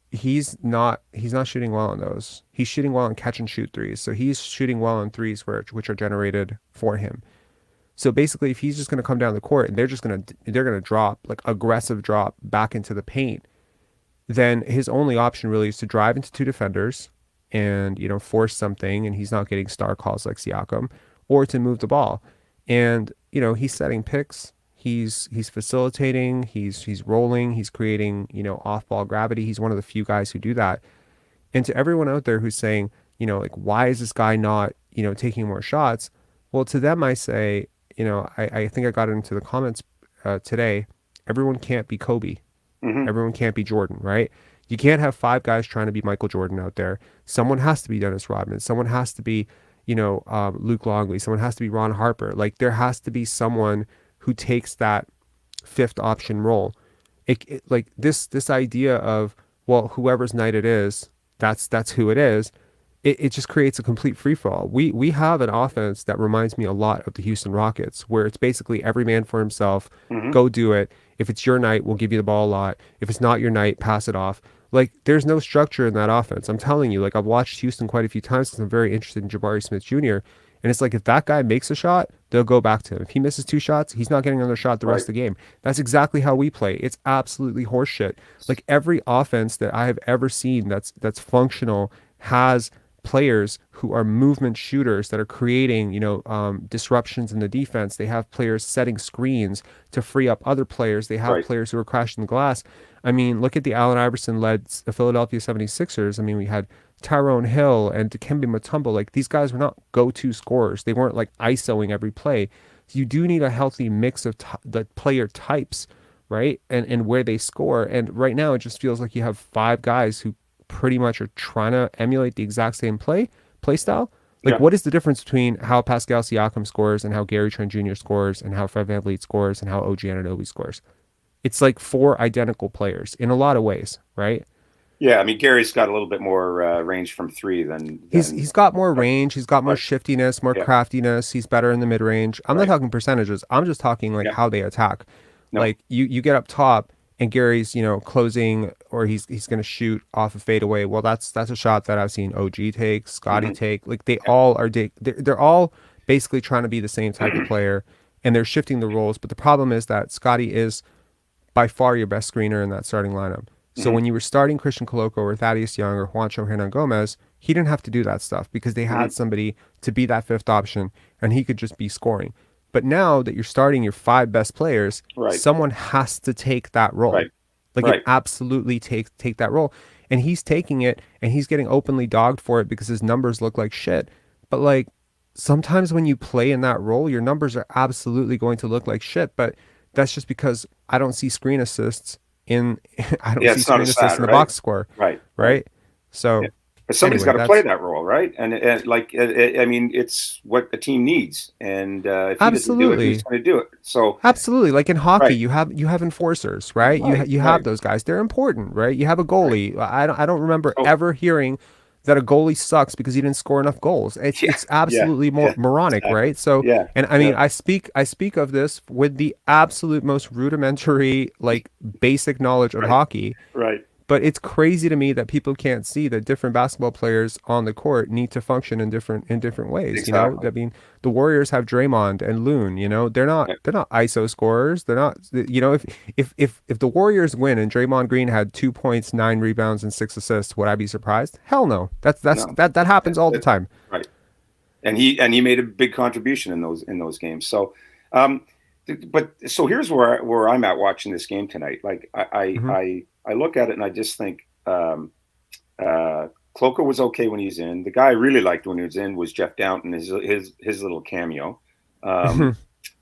He's not shooting well on those. He's shooting well on catch and shoot threes. So he's shooting well on threes which are generated for him. So basically, if he's just going to come down the court and they're gonna drop like aggressive drop back into the paint, then his only option really is to drive into two defenders and, you know, force something, and he's not getting star calls like Siakam, or to move the ball. And, you know, he's setting picks, he's facilitating, he's rolling, he's creating, you know, off-ball gravity. He's one of the few guys who do that. And to everyone out there who's saying, you know, like, why is this guy not, you know, taking more shots? Well, to them, I say, you know, I think I got into the comments today. Everyone can't be Kobe. Mhm. Everyone can't be Jordan, right? You can't have five guys trying to be Michael Jordan out there. Someone has to be Dennis Rodman. Someone has to be, you know, Luke Longley. Someone has to be Ron Harper. Like there has to be someone who takes that fifth option role. Like this idea of, well, whoever's night it is, that's who it is. It just creates a complete free for all. We have an offense that reminds me a lot of the Houston Rockets, where it's basically every man for himself. Mhm. Go do it. If it's your night, we'll give you the ball a lot. If it's not your night, pass it off. Like there's no structure in that offense. I'm telling you, like I've watched Houston quite a few times because I'm very interested in Jabari Smith Jr. And it's like if that guy makes a shot, they'll go back to him. If he misses two shots, he's not getting another shot the rest of the game. That's exactly how we play. It's absolutely horseshit. Like every offense that I have ever seen that's functional has players who are movement shooters that are creating, you know, disruptions in the defense. They have players setting screens to free up other players. They have Right. players who are crashing the glass. I mean, look at the Allen Iverson-led Philadelphia 76ers. I mean, we had Tyrone Hill and Dikembe Mutombo. Like, these guys were not go-to scorers. They weren't, like, ISOing every play. You do need a healthy mix of the player types, right? And where they score. And right now, it just feels like you have five guys who pretty much are trying to emulate the exact same play style. Like, Yeah. what is the difference between how Pascal Siakam scores and how Gary Trent Jr. scores and how Fred VanVleet scores and how OG Anunoby scores? It's like four identical players in a lot of ways, right? Yeah. I mean, Gary's got a little bit more range from three than He's got more range, he's got more Right. shiftiness, more Yeah. craftiness, he's better in the mid range. I'm not Right. talking percentages. I'm just talking like Yeah. how they attack. No. Like you get up top and Gary's, you know, closing, or he's going to shoot off a fadeaway. Well, that's a shot that I've seen OG take, Scottie Mhm. take. Like they all are they're all basically trying to be the same type of player, and they're shifting the roles. But the problem is that Scottie is by far your best screener in that starting lineup. So Mhm. when you were starting Christian Coloco or Thaddeus Young or Juancho Hernan Gomez, he didn't have to do that stuff because they had Mhm. somebody to be that fifth option, and he could just be scoring. But now that you're starting your five best players, Right. someone has to take that role. Right. Like Right. it absolutely take that role. And he's taking it, and he's getting openly dogged for it because his numbers look like shit. But like sometimes when you play in that role, your numbers are absolutely going to look like shit. But that's just because I don't see screen assists in I don't Yeah, see it's not screen as assists sad, in the right? box score. Right. Right. So Yeah. But somebody's anyway, got to play that's that role, right? And like, I mean, it's what the team needs. And if he doesn't do it, absolutely. who's going to do it? So, Absolutely. Like in hockey, right. you have enforcers, right? Right. You have Right. those guys. They're important, right? You have a Right. goalie. I don't remember So, ever hearing that a goalie sucks because he didn't score enough goals. yeah. It's Yeah. absolutely Yeah. moronic, Exactly. right? So, Yeah. and I mean, Yeah. I speak of this with the absolute most rudimentary, like basic knowledge of Right. hockey. Right. But it's crazy to me that people can't see that different basketball players on the court need to function in different ways. You know, Exactly. I mean, the Warriors have Draymond and Loon. You know, they're not Yeah. ISO scorers. They're not. You know, if the Warriors win and Draymond Green had 2 points, 9 rebounds, and 6 assists, would I be surprised? Hell no. No. That happens all the It- time. Right. and he made a big contribution in those games. So, but so here's where I'm at watching this game tonight. Like Mm-hmm. I look at it and I just think Cloco was okay when he's in. The guy I really liked when he was in was Jeff Downton, his little cameo.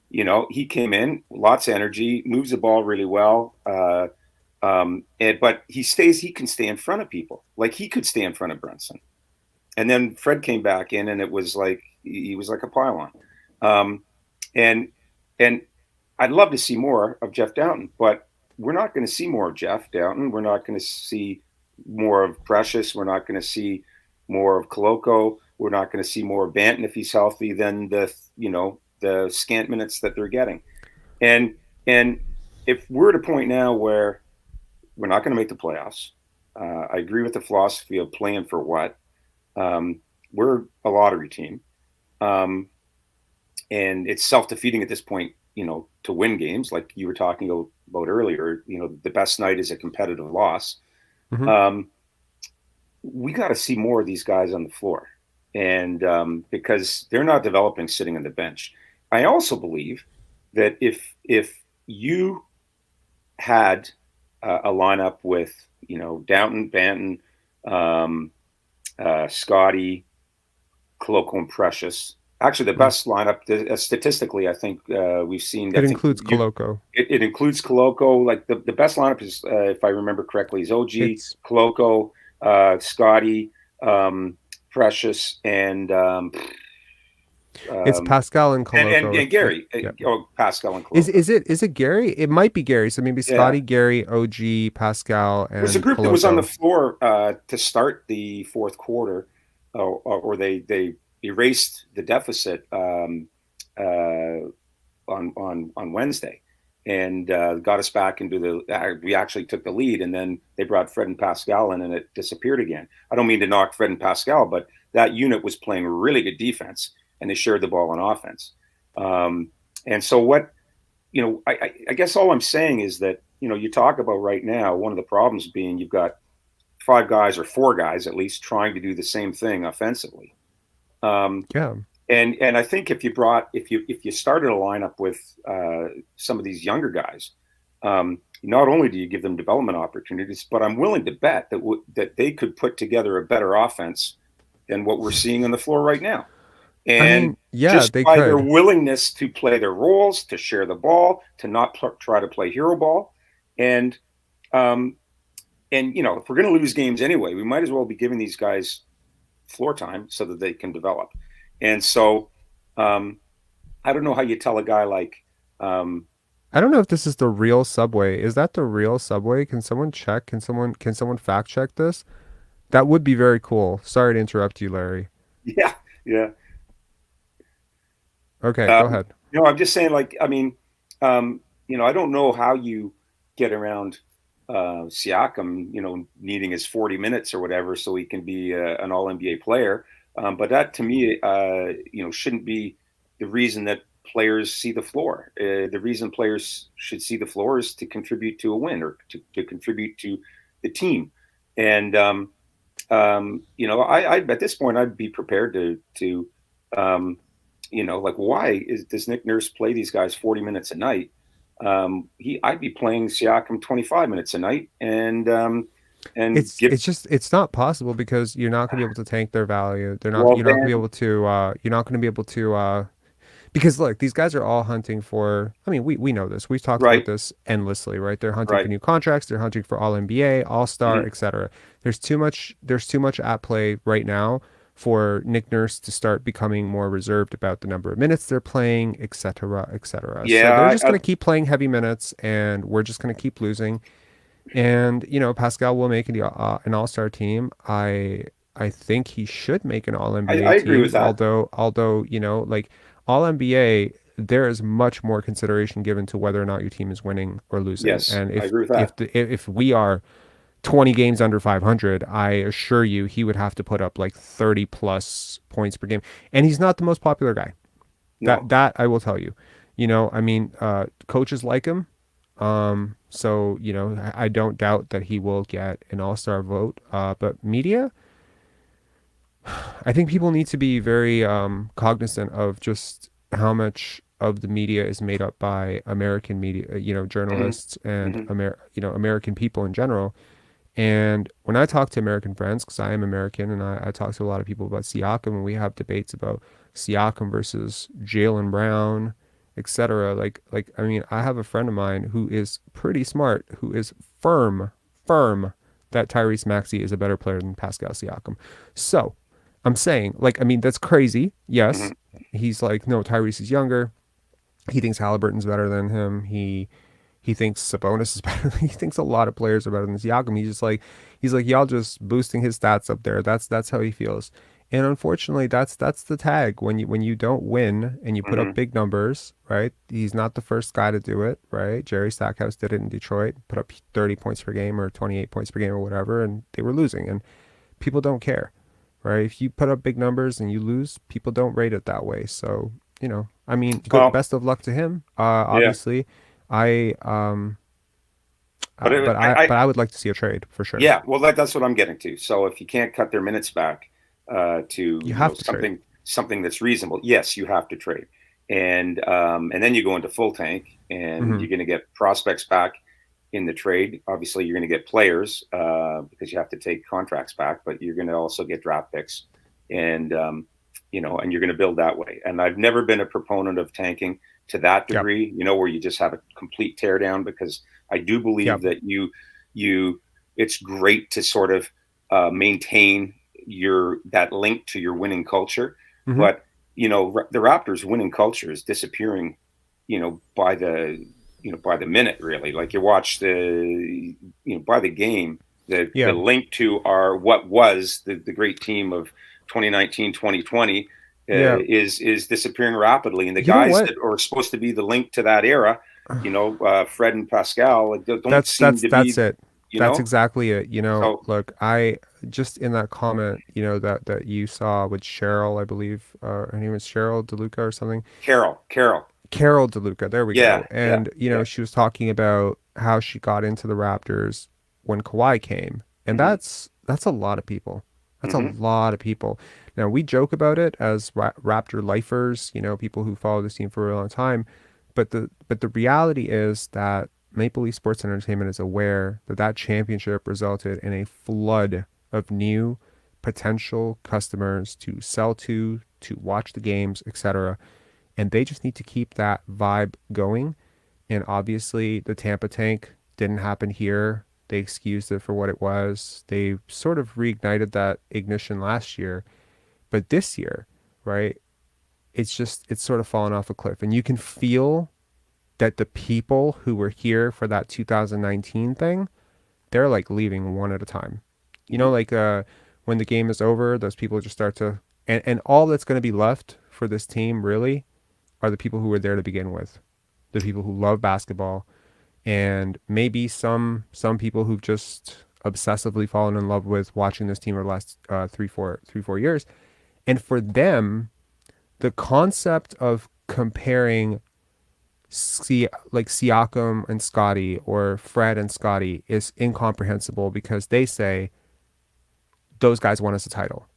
He came in, lots of energy, moves the ball really well. But he can stay in front of people. Like he could stay in front of Brunson. And then Fred came back in, and it was like he was like a pylon. And I'd love to see more of Jeff Downton, but we're not going to see more of Jeff Downton. We're not going to see more of Precious. We're not going to see more of Coloco. We're not going to see more of Banton if he's healthy than the scant minutes that they're getting. And if we're at a point now where we're not going to make the playoffs, I agree with the philosophy of playing for what. We're a lottery team. And it's self-defeating at this point, to win games like you were talking about earlier. The best night is a competitive loss. Mm-hmm. We got to see more of these guys on the floor, and because they're not developing sitting on the bench. I also believe that if you had a lineup with Downton, Banton, Scottie, Coloco, and Precious. Actually, the best lineup statistically, I think we've seen. It includes Coloco. It includes Coloco. Like the best lineup is, if I remember correctly, is OG, Coloco, Scottie, Precious, and it's Pascal and Coloco and Gary. Pascal and Coloco. Is it Gary? It might be Gary. So maybe Scottie, Gary, OG, Pascal, and it was a group Coloco. that was on the floor to start the fourth quarter, or they erased the deficit on Wednesday, and got us back into we actually took the lead, and then they brought Fred and Pascal in, and it disappeared again. I don't mean to knock Fred and Pascal, but that unit was playing really good defense, and they shared the ball on offense. And so what, I guess all I'm saying is that, you talk about right now, one of the problems being you've got 5 guys or 4 guys at least trying to do the same thing offensively. And I think if you started a lineup with some of these younger guys, not only do you give them development opportunities, but I'm willing to bet that they could put together a better offense than what we're seeing on the floor right now. And just by their willingness to play their roles, to share the ball, to not try to play hero ball, and if we're going to lose games anyway, we might as well be giving these guys floor time so that they can develop. And so, I don't know how you tell a guy like. I don't know if this is the real Subway. Is that the real Subway? Can someone check? Can someone fact check this? That would be very cool. Sorry to interrupt you, Larry. Yeah. Okay, go ahead. I'm just saying, I don't know how you get around Siakam, needing his 40 minutes or whatever so he can be an All-NBA player. But that, to me, shouldn't be the reason that players see the floor. The reason players should see the floor is to contribute to a win or to contribute to the team. And, I at this point, I'd be prepared to why does Nick Nurse play these guys 40 minutes a night? I'd be playing Siakam 25 minutes a night, and it's not possible because you're not going to be able to tank their value. You're not going to be able to because look, these guys are all hunting for. I mean, we know this. We've talked about this endlessly, right? They're hunting for new contracts. They're hunting for All NBA, All Star, etc. There's too much at play right now for Nick Nurse to start becoming more reserved about the number of minutes they're playing, etc., etc. Yeah, so they're just going to keep playing heavy minutes, and we're just going to keep losing. And Pascal will make an All-Star team. I think he should make an All-NBA team. I agree with that. Although All-NBA, there is much more consideration given to whether or not your team is winning or losing. Yes, and I agree with that. If we are 20 games under 500, I assure you he would have to put up like 30 plus points per game. And he's not the most popular guy. No. That I will tell you. Coaches like him. So, I don't doubt that he will get an all-star vote. But media, I think people need to be very cognizant of just how much of the media is made up by American media, Hmm. journalists and Hmm. American people in general. And when I talk to American friends, because I am American, and I talk to a lot of people about Siakam, and we have debates about Siakam versus Jalen Brown, etc. Like I mean, I have a friend of mine who is pretty smart, who is firm that Tyrese Maxey is a better player than Pascal Siakam. So I'm saying, like, I mean, that's crazy. Hmm. Yes, he's like, no, Tyrese is younger. He thinks Halliburton's better than him. He thinks Sabonis is better. He thinks a lot of players are better than Siakam. He's like y'all just boosting his stats up there. That's how he feels. And unfortunately, that's the tag when you don't win and you put up Hmm. big numbers, right? He's not the first guy to do it, right? Jerry Stackhouse did it in Detroit, put up 30 points per game or 28 points per game or whatever, and they were losing. And people don't care, right? If you put up big numbers and you lose, people don't rate it that way. So, I mean, good, Well, best of luck to him. yeah, Obviously, I but but I would like to see a trade for sure. yeah, well, that's what I'm getting to. So if you can't cut their minutes back to You have to trade. something that's reasonable, yes, you have to trade, and then you go into full tank, and Hmm. you're going to get prospects back in the trade. Obviously, you're going to get players because you have to take contracts back, but you're going to also get draft picks, and and you're going to build that way. And I've never been a proponent of tanking to that Yep. degree, where you just have a complete teardown, because I do believe Yep. that you it's great to sort of maintain your that link to your winning culture, Hmm. but the Raptors winning culture is disappearing, by the minute, really. Like, you watch by the game, the Yeah. link to our what was the great team of 2019, 2020 Yeah. is disappearing rapidly, and the You know guys what? that are supposed to be the link to that era, Fred and Pascal, don't seem to That's be, it. That's exactly it. so Look, I just in that comment, that you saw with Cheryl, I believe, her name is Cheryl DeLuca or something. Carol, Carol DeLuca, there we yeah, go. yeah, And yeah. she was talking about how she got into the Raptors when Kawhi came. And Hmm. that's a lot of people. That's a Hmm. lot of people. Now we joke about it as Raptor lifers, people who follow this team for a long time, but the reality is that Maple Leaf Sports Entertainment is aware that that championship resulted in a flood of new potential customers to sell to watch the games, etc. And they just need to keep that vibe going. And obviously, the Tampa tank didn't happen here. They excused it for what it was. They sort of reignited that ignition last year. But this year, right, it's sort of fallen off a cliff. And you can feel that the people who were here for that 2019 thing, they're like leaving one at a time. Hmm. Like when the game is over, those people just start to, and all that's going to be left for this team really are the people who were there to begin with, the people who love basketball, and maybe some people who've just obsessively fallen in love with watching this team over the last 3 4 years. And for them, the concept of comparing like Siakam and Scottie or Fred and Scottie is incomprehensible because they say those guys won us a title.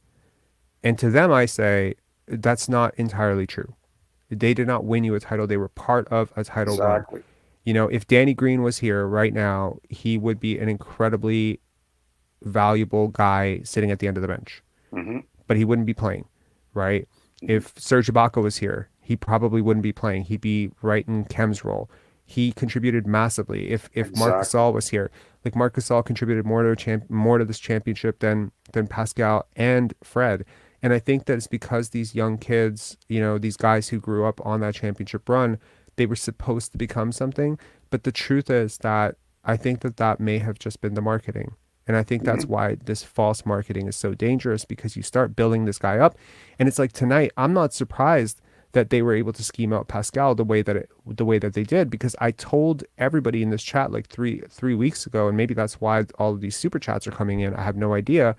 And to them, I say that's not entirely true. They did not win you a title. They were part of a title run. Exactly. If Danny Green was here right now, he would be an incredibly valuable guy sitting at the end of the bench, Hmm. but he wouldn't be playing, right? Hmm. If Serge Ibaka was here, he probably wouldn't be playing. He'd be right in Kem's role. He contributed massively. If Marc Exactly. Gasol was here, like Marc Gasol contributed more to this championship than Pascal and Fred. And I think that it's because these young kids, these guys who grew up on that championship run, they were supposed to become something. But the truth is that I think that may have just been the marketing. And I think that's Hmm. why this false marketing is so dangerous because you start building this guy up. And it's like tonight, I'm not surprised that they were able to scheme out Pascal the way that they did because I told everybody in this chat like three weeks ago, and maybe that's why all of these super chats are coming in. I have no idea.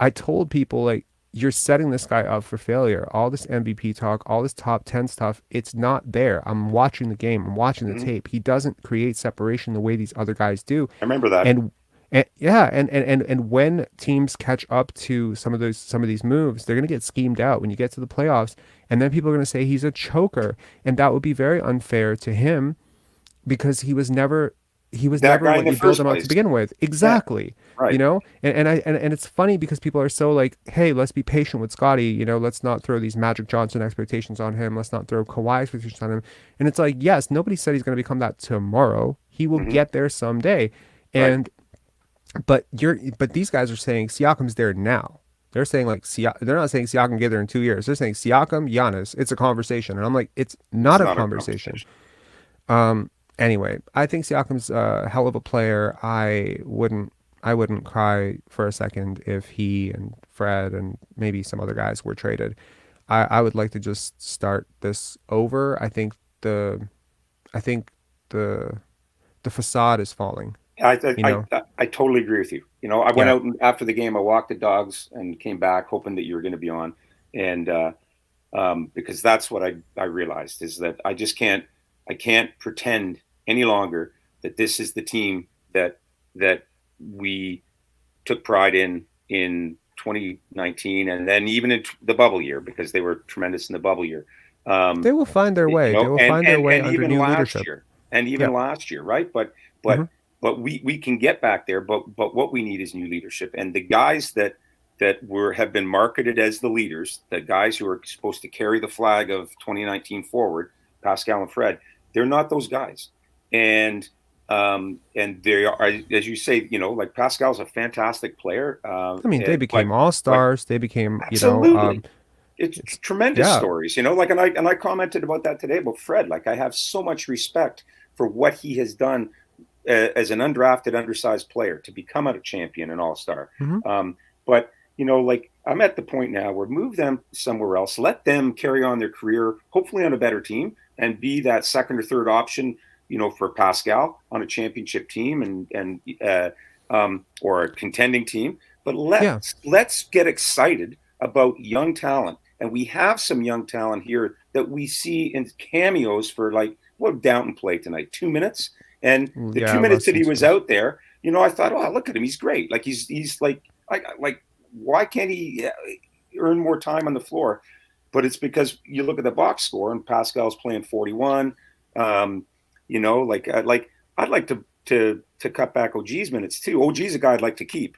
I told people like you're setting this guy up for failure. All this MVP talk, all this top 10 stuff, it's not there. I'm watching the game. I'm watching the Hmm. tape. He doesn't create separation the way these other guys do. I remember that. And And when teams catch up to some of these moves, they're going to get schemed out when you get to the playoffs, and then people are going to say he's a choker, and that would be very unfair to him because he was That never guy in what the you build first him out to place. begin with. Yeah, Exactly. You right. know, and it's funny because people are so like, hey, let's be patient with Scottie. You know, let's not throw these Magic Johnson expectations on him. Let's not throw Kawhi expectations on him. And it's like, yes, nobody said he's going to become that tomorrow. He will Hmm. get there someday. Right. And but these guys are saying Siakam's there now. They're saying like they're not saying Siakam get there in 2 years. They're saying Siakam, Giannis. It's a conversation, and I'm like, it's It's not a not a conversation. conversation. Anyway, I think Siakam's a hell of a player. I wouldn't cry for a second if he and Fred and maybe some other guys were traded. I would like to just start this over. I think the the facade is falling. I, You I, know? I, I totally agree with you. I went Yeah. out and after the game, I walked the dogs and came back hoping that you were going to be on. And because that's what I realized is that I can't pretend any longer that this is the team that we took pride in 2019 and then even in the bubble year because they were tremendous in the bubble year. Um, They will find their way. They will and find their and way and under even new last leadership. year, and even Yeah. last year, right? But Hmm. but but we can get back there. But what we need is new leadership, and the guys that were have been marketed as the leaders, the guys who are supposed to carry the flag of 2019 forward, Pascal and Fred, they're not those guys, and they are, as you say, like Pascal's a fantastic player, I mean, they but became all but stars. They became, absolutely. It's it's tremendous yeah. stories, like, and I commented about that today about Fred. Like, I have so much respect for what he has done as an undrafted, undersized player to become a champion and all star. Hmm. But like, I'm at the point now where move them somewhere else, let them carry on their career, hopefully on a better team, and be that second or third option, for Pascal on a championship team or a contending team. But Yeah. let's get excited about young talent, and we have some young talent here that we see in cameos for, like, what Downton played tonight, 2 minutes, and the two Yeah. minutes Less that than he was two. out there, I thought, oh, look at him, he's great. Like, he's like, why can't he earn more time on the floor? But it's because you look at the box score and Pascal's playing 41. Like I'd like to cut back OG's minutes too. OG's a guy I'd like to keep,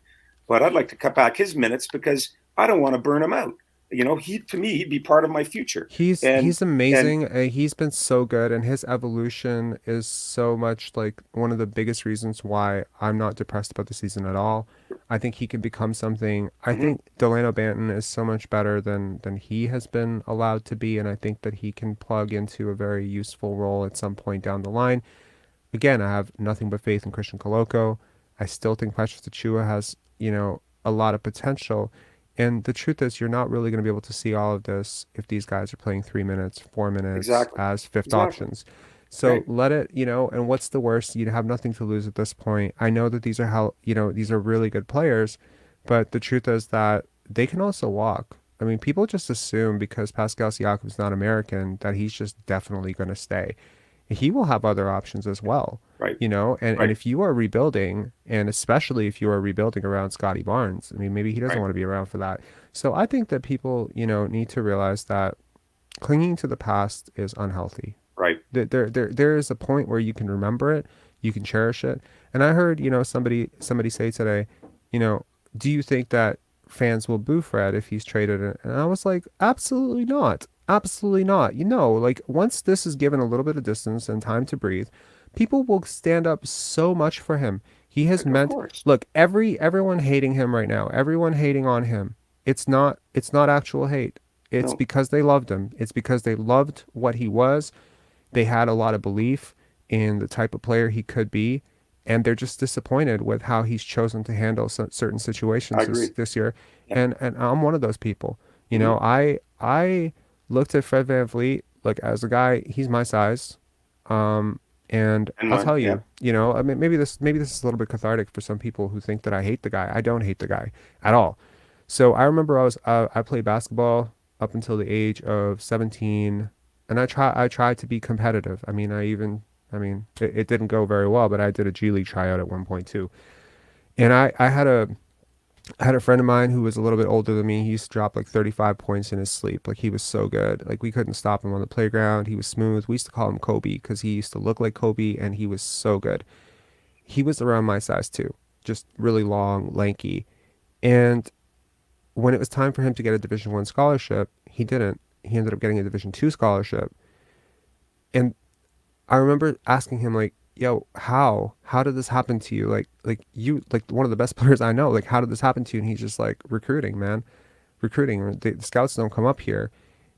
but I'd like to cut back his minutes because I don't want to burn him out. To me, he'd be part of my future. And He's and amazing. He's been so good, and his evolution is so much like one of the biggest reasons why I'm not depressed about the season at all. I think he can become something. I mhm, think Delano Banton is so much better than he has been allowed to be, and I think that he can plug into a very useful role at some point down the line. Again, I have nothing but faith in Christian Coloco. I still think Precious Achua has, a lot of potential. And the truth is, you're not really going to be able to see all of this if these guys are playing 3 minutes, 4 minutes exactly, as fifth exactly, options. So right. let it, and what's the worst? You have nothing to lose at this point. I know that these are really good players, but the truth is that they can also walk. I mean, people just assume because Pascal Siakam's not American that he's just definitely going to stay. He will have other options as well, Right, and right, if you are rebuilding, and especially if you are rebuilding around Scottie Barnes, I mean, maybe he doesn't right, want to be around for that. So I think that people, need to realize that clinging to the past is unhealthy. right. There is a point where you can remember it, you can cherish it. And I heard, somebody say today, you know, do you think that fans will boo Fred if he's traded? And I was like, absolutely not. Absolutely not. Like once this is given a little bit of distance and time to breathe, people will stand up so much for him. He has Of meant, course. look, everyone hating him right now, everyone hating on him. It's not actual hate. It's No, because they loved him. It's because they loved what he was. They had a lot of belief in the type of player he could be, and they're just disappointed with how he's chosen to handle certain I situations agree. this year. Yeah. And I'm one of those people. Hmm. I looked at Fred VanVleet like as a guy, he's my size. Um, and And I'll mine, tell yeah. you, I mean, maybe this is a little bit cathartic for some people who think that I hate the guy. I don't hate the guy at all. So I remember I played basketball up until the age of 17, and I tried to be competitive. I mean, it didn't go very well, but I did a G League tryout at one point too. And I had a friend of mine who was a little bit older than me. He used to drop like 35 points in his sleep. Like he was so good. Like we couldn't stop him on the playground. He was smooth. We used to call him Kobe because he used to look like Kobe and he was so good. He was around my size too, just really long, lanky. And when it was time for him to get a Division One scholarship, he didn't. He ended up getting a Division Two scholarship. And I remember asking him like, "Yo, how did this happen to you? Like you like one of the best players I know. Like how did this happen to you?" And he's just like, "Recruiting, man. Recruiting. The scouts don't come up here."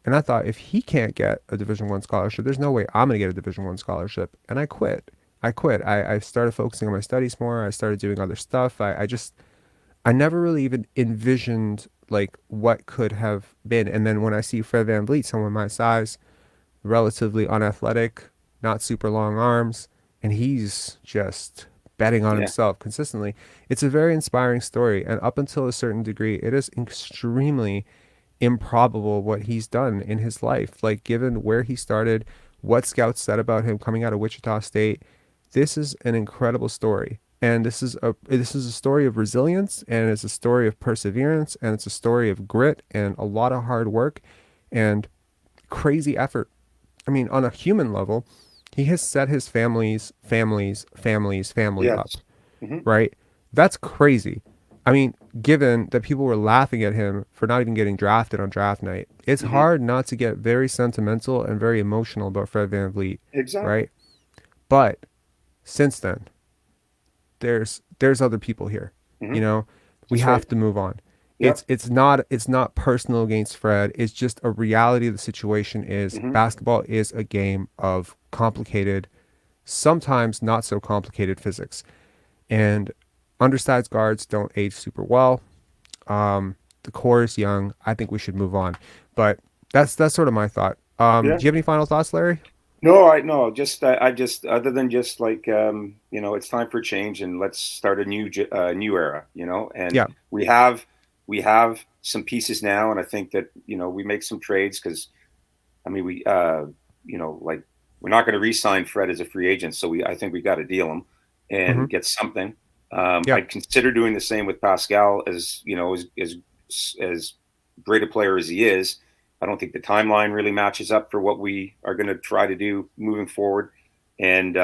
And I thought if he can't get a Division One scholarship, there's no way I'm gonna get a Division One scholarship. And I quit. I quit. I started focusing on my studies more. I started doing other stuff. I never really even envisioned like what could have been. And then when I see Fred VanVleet, someone my size, relatively unathletic, not super long arms, and he's just betting on Yeah. himself consistently. It's a very inspiring story, and up until a certain degree, it is extremely improbable what he's done in his life. Like given where he started, what scouts said about him coming out of Wichita State, this is an incredible story. And this is a story of resilience, and it's a story of perseverance, and it's a story of grit and a lot of hard work and crazy effort. I mean, on a human level, he has set his family up, Yes. Hmm. right? That's crazy. I mean, given that people were laughing at him for not even getting drafted on draft night, it's Hmm. hard not to get very sentimental and very emotional about Fred VanVleet, Exactly. right? But since then, there's other people here. You Hmm. know, we That's right. have to move on. Yep. It's not personal against Fred. It's just a reality of the situation is Hmm. basketball is a game of complicated, sometimes not so complicated physics. And undersized guards don't age super well. The core is young. I think we should move on. But that's sort of my thought. Yeah. Do you have any final thoughts, Larry? No, I no, just I just other than just like it's time for change and let's start a new era, and Yeah. we have some pieces now, and I think that we make some trades because I mean like we're not going to re-sign Fred as a free agent, so I think we got to deal him Mm-hmm. and get something. Yeah. I'd consider doing the same with Pascal, as great a player as he is. I don't think the timeline really matches up for what we are going to try to do moving forward, and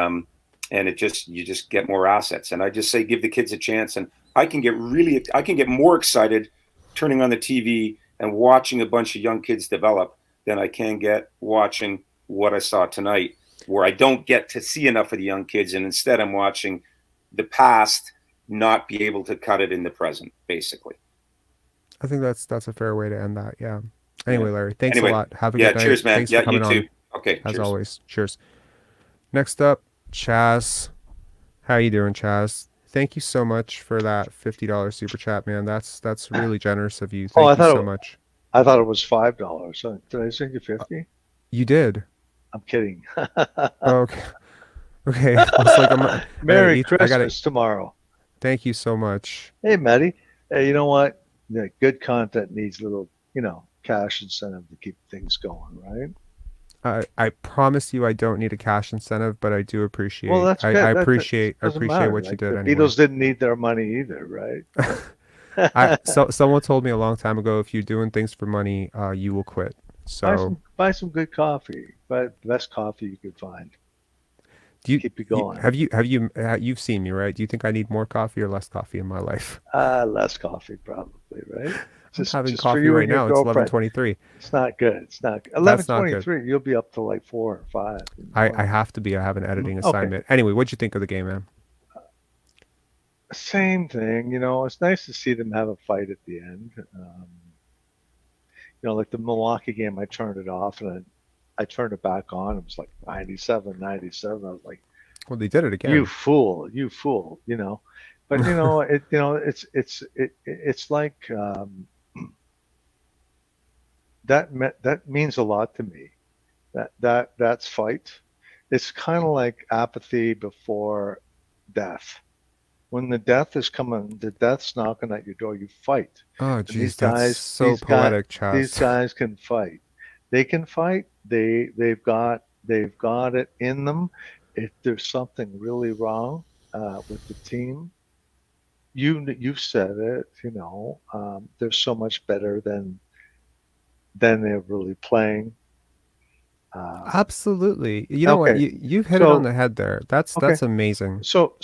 you just get more assets. And I just say give the kids a chance, and I can get more excited turning on the TV and watching a bunch of young kids develop than I can get watching what I saw tonight, where I don't get to see enough of the young kids, and instead I'm watching the past not be able to cut it in the present, basically. I think that's a fair way to end that. Yeah. Yeah. Anyway, Larry, thanks a Anyway, lot. Have a yeah. good night. Cheers, man. Thanks for Yeah, you coming too. on, Okay. as Cheers. always. Cheers. Next up, Chaz. How you doing, Chaz? Thank you so much for that $50 super chat, man. That's really generous of you. Oh, Thank you so much. I thought it was $5. So did I send you 50? You did. I'm kidding. Okay. Okay. I was like, Merry I gotta. Christmas tomorrow. Thank you so much. Hey, Maddie. Hey, you know what? Yeah, good content needs a little, cash incentive to keep things going, right? I promise you, I don't need a cash incentive, but I do Well, appreciate. that's good. That I doesn't appreciate matter. what you Like did the anyway. Beatles didn't need their money either, right? Someone told me a long time ago, if you're doing things for money, you will quit. So Buy some good coffee. Buy the best coffee you could find. Keep you going. you've seen me, right? Do you think I need more coffee or less coffee in my life? Less coffee probably, right? I'm having Just for coffee you right and your now. It's girlfriend. 11:23. It's not good. It's not good. That's not good. 11:23. You'll be up to like 4 or 5. I have to be. I have an editing Okay. assignment. Anyway, what'd you think of the game, man? Same thing. It's nice to see them have a fight at the end. Like the Milwaukee game, I turned it off and I turned it back on. It was like 97, 97. I was like, Well, they did it again. "You fool, you fool!" But it's like that means a lot to me. That's fight. It's kind of like apathy before death. When the death is coming, the death's knocking at your door. You fight. Oh, And geez, that's so poetic, Chaz. these guys can fight. They can fight. They've got it in them. If there's something really wrong with the team, you've said it. They're so much better than they're really playing. Um, Absolutely. You know what? okay, You've hit it on so the head there. okay, That's amazing. so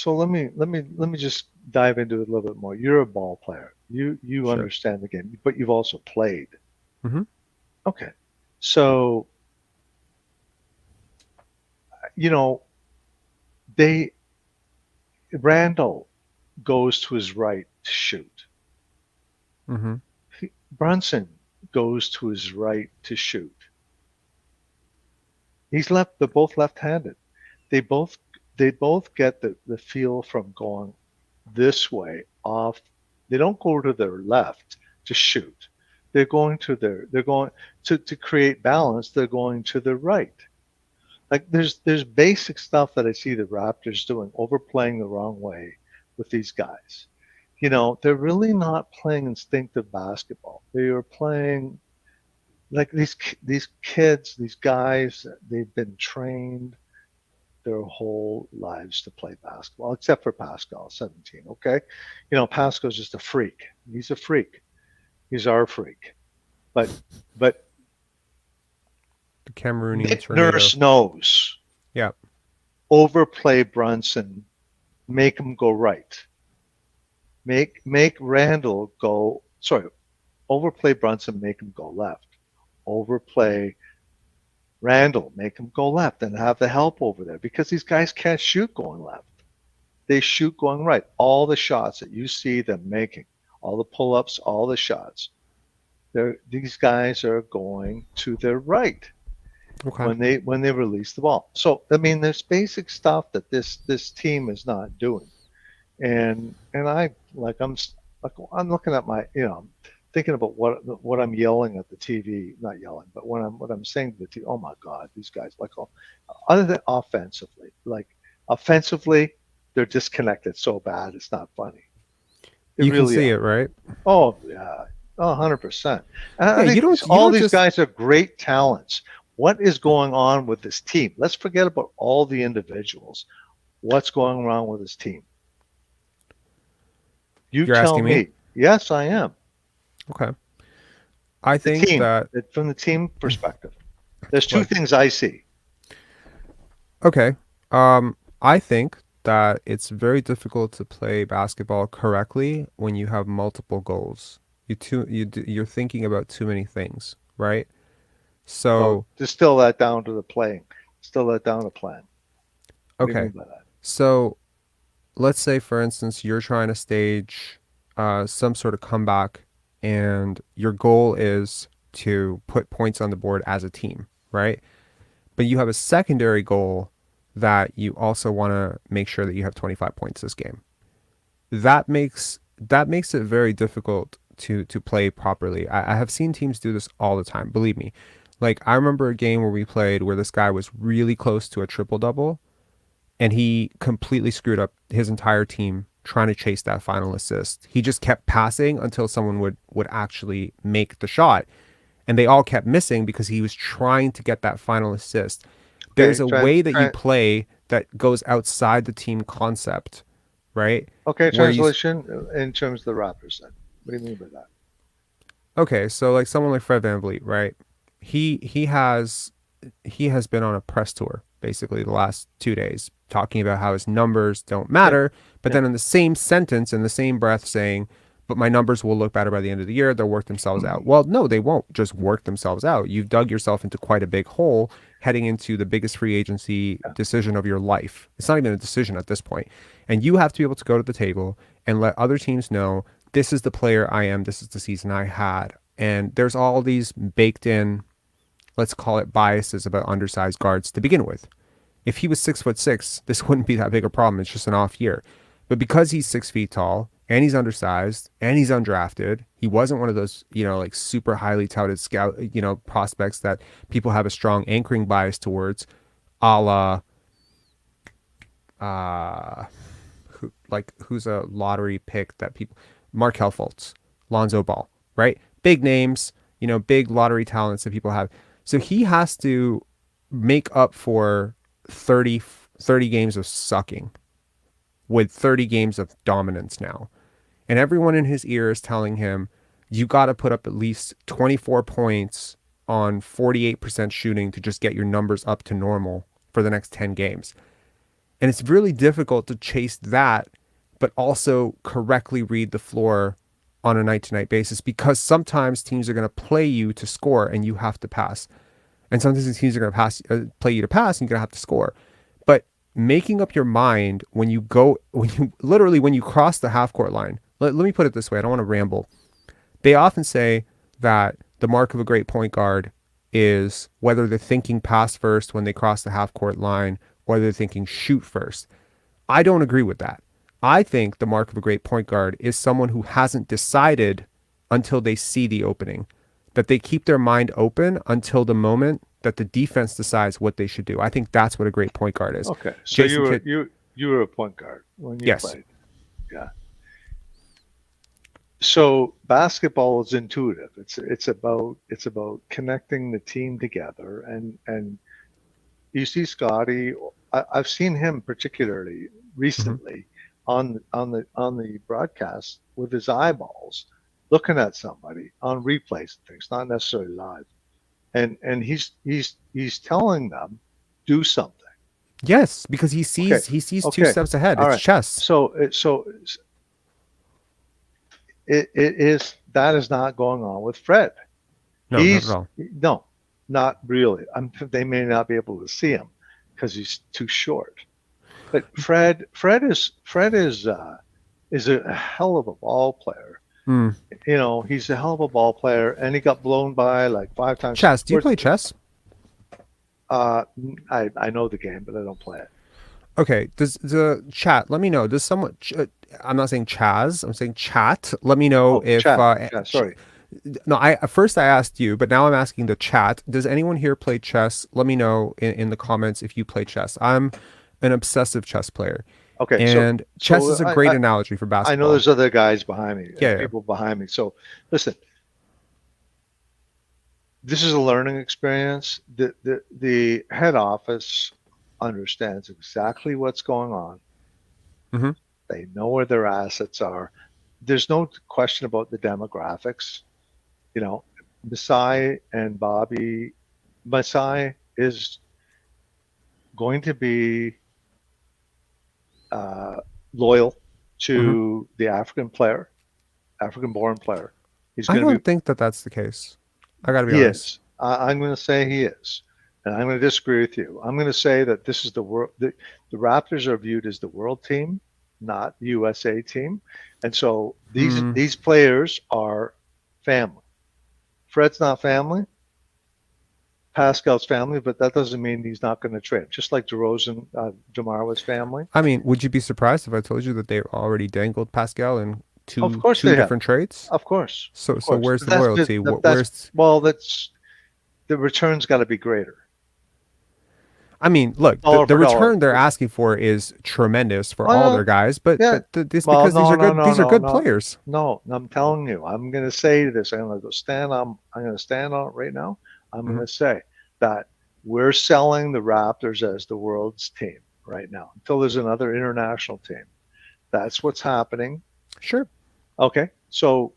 let me just dive into it a little bit more. You're a ball player. You Sure. understand the game, but you've also played. Hmm. Okay, so you know they Randall goes to his right to shoot. Hmm. Brunson goes to his right to shoot. He's left. They're both left-handed. They both they both get the feel from going this way off. They don't go to their left to shoot. They're going to create balance. They're going to the right. Like there's basic stuff that I see the Raptors doing, overplaying the wrong way with these guys. They're really not playing instinctive basketball. They are playing like these kids, these guys. They've been trained their whole lives to play basketball, except for Pascal, 17. Okay, Pascal's just a freak. He's a freak. He's our freak. But The Cameroonian Nick tornado. Nurse knows. Yeah. Overplay Brunson, make him go right. Make Randall go. Sorry, overplay Brunson, make him go left. Overplay Randall, make him go left, and have the help over there because these guys can't shoot going left. They shoot going right. All the shots that you see them making, all the pull-ups, all the shots, these guys are going to their right Okay. when they release the ball. So I mean, there's basic stuff that this team is not doing, and I'm looking at my thinking about what I'm yelling at the TV, not yelling, but what I'm saying to the TV. Oh my God, these guys other than offensively, they're disconnected so bad it's not funny. They You can really see are. it, right? Oh yeah, 100%. And Yeah, I think you all don't these just guys are great talents. What is going on with this team? Let's forget about all the individuals. What's going wrong with this team? You you're tell asking me? me. Yes, I am. Okay. I The think team, that from the team perspective. There's two look, things I see. okay. I think that it's very difficult to play basketball correctly when you have multiple goals. You're thinking about too many things, right? Well, So, distill that down to the playing. Distill that down to plan. What do you mean okay. by that? So, let's say for instance you're trying to stage some sort of comeback and your goal is to put points on the board as a team, right? But you have a secondary goal that you also want to make sure that you have 25 points this game. That makes it very difficult to play properly. I have seen teams do this all the time, believe me. Like I remember a game where we played where this guy was really close to a triple double and he completely screwed up his entire team trying to chase that final assist. He just kept passing until someone would actually make the shot, and they all kept missing because he was trying to get that final assist. There's Okay, a way that you play that goes outside the team concept, right? okay, Where you translation in terms of the Raptors then. What do you mean by that? Okay, so like someone like Fred VanVleet, right? He has been on a press tour basically the last 2 days talking about how his numbers don't Yeah, matter, but yeah. then in the same sentence, in the same breath saying, but my numbers will look better by the end of the year. They'll work themselves out. Well, no, they won't just work themselves out. You've dug yourself into quite a big hole heading into the biggest free agency decision of your life. It's not even a decision at this point. And you have to be able to go to the table and let other teams know this is the player I am, this is the season I had. And there's all these baked in, let's call it biases about undersized guards to begin with. If he was 6'6", this wouldn't be that big a problem. It's just an off year. But because he's 6 feet tall and he's undersized and he's undrafted, he wasn't one of those, like super highly touted scout, prospects that people have a strong anchoring bias towards, a la, who's a lottery pick that people, Markelle Fultz, Lonzo Ball, right? Big names, big lottery talents that people have. So he has to make up for 30 games of sucking. with 30 games of dominance now. And everyone in his ear is telling him, you got to put up at least 24 points on 48% shooting to just get your numbers up to normal for the next 10 games. And it's really difficult to chase that, but also correctly read the floor on a night-to-night basis, because sometimes teams are going to play you to score and you have to pass. And sometimes teams are going to play you to pass and you're going to have to score. But making up your mind when you cross the half-court line, let me put it this way, I don't want to ramble. They often say that the mark of a great point guard is whether they're thinking pass first when they cross the half-court line or they're thinking shoot first. I don't agree with that. I think the mark of a great point guard is someone who hasn't decided until they see the opening, that they keep their mind open until the moment that the defense decides what they should do. I think that's what a great point guard is. Okay, so you were a point guard when you Yes. played. Yeah. So basketball is intuitive. It's about connecting the team together, and you see Scottie. I've seen him particularly recently on the broadcast with his eyeballs, looking at somebody on replays and things, not necessarily live, and he's telling them do something. Yes, because he sees two steps ahead. It's chess. So it is that is not going on with Fred. No, not at all. No, not really. They may not be able to see him because he's too short. But Fred is a hell of a ball player. Mm. You know, he's a hell of a ball player, and he got blown by like 5 times. Chess. Do you play chess? I know the game, but I don't play it. Okay. Does the chat? Let me know. Does someone? I'm not saying Chaz. I'm saying chat. Let me know if. Chat, sorry. No, I asked you, but now I'm asking the chat. Does anyone here play chess? Let me know in the comments if you play chess. I'm an obsessive chess player. Okay, and chess is a great analogy for basketball. I know there's other guys behind me. Yeah, people behind me. So listen, this is a learning experience. The head office understands exactly what's going on. Mm-hmm. They know where their assets are. There's no question about the demographics. You know, Masai and Bobby. Masai is going to be loyal to the African-born player. I don't think that's the case. I got to be honest. I'm going to say he is, and I'm going to disagree with you. I'm going to say that this is the world. The Raptors are viewed as the world team, not the USA team, and so these players are family. Fred's not family. Pascal's family, but that doesn't mean he's not going to trade. Just like DeRozan, DeMar was family. I mean, would you be surprised if I told you that they already dangled Pascal in two different trades? Of course. So where's the loyalty? That's the return's got to be greater. I mean, look, the return they're asking for is tremendous for all their guys, but these are good players. No, I'm telling you, I'm going to say this. I'm going to stand on it right now. I'm going to say that we're selling the Raptors as the world's team right now until there's another international team. That's what's happening. Sure. Okay. So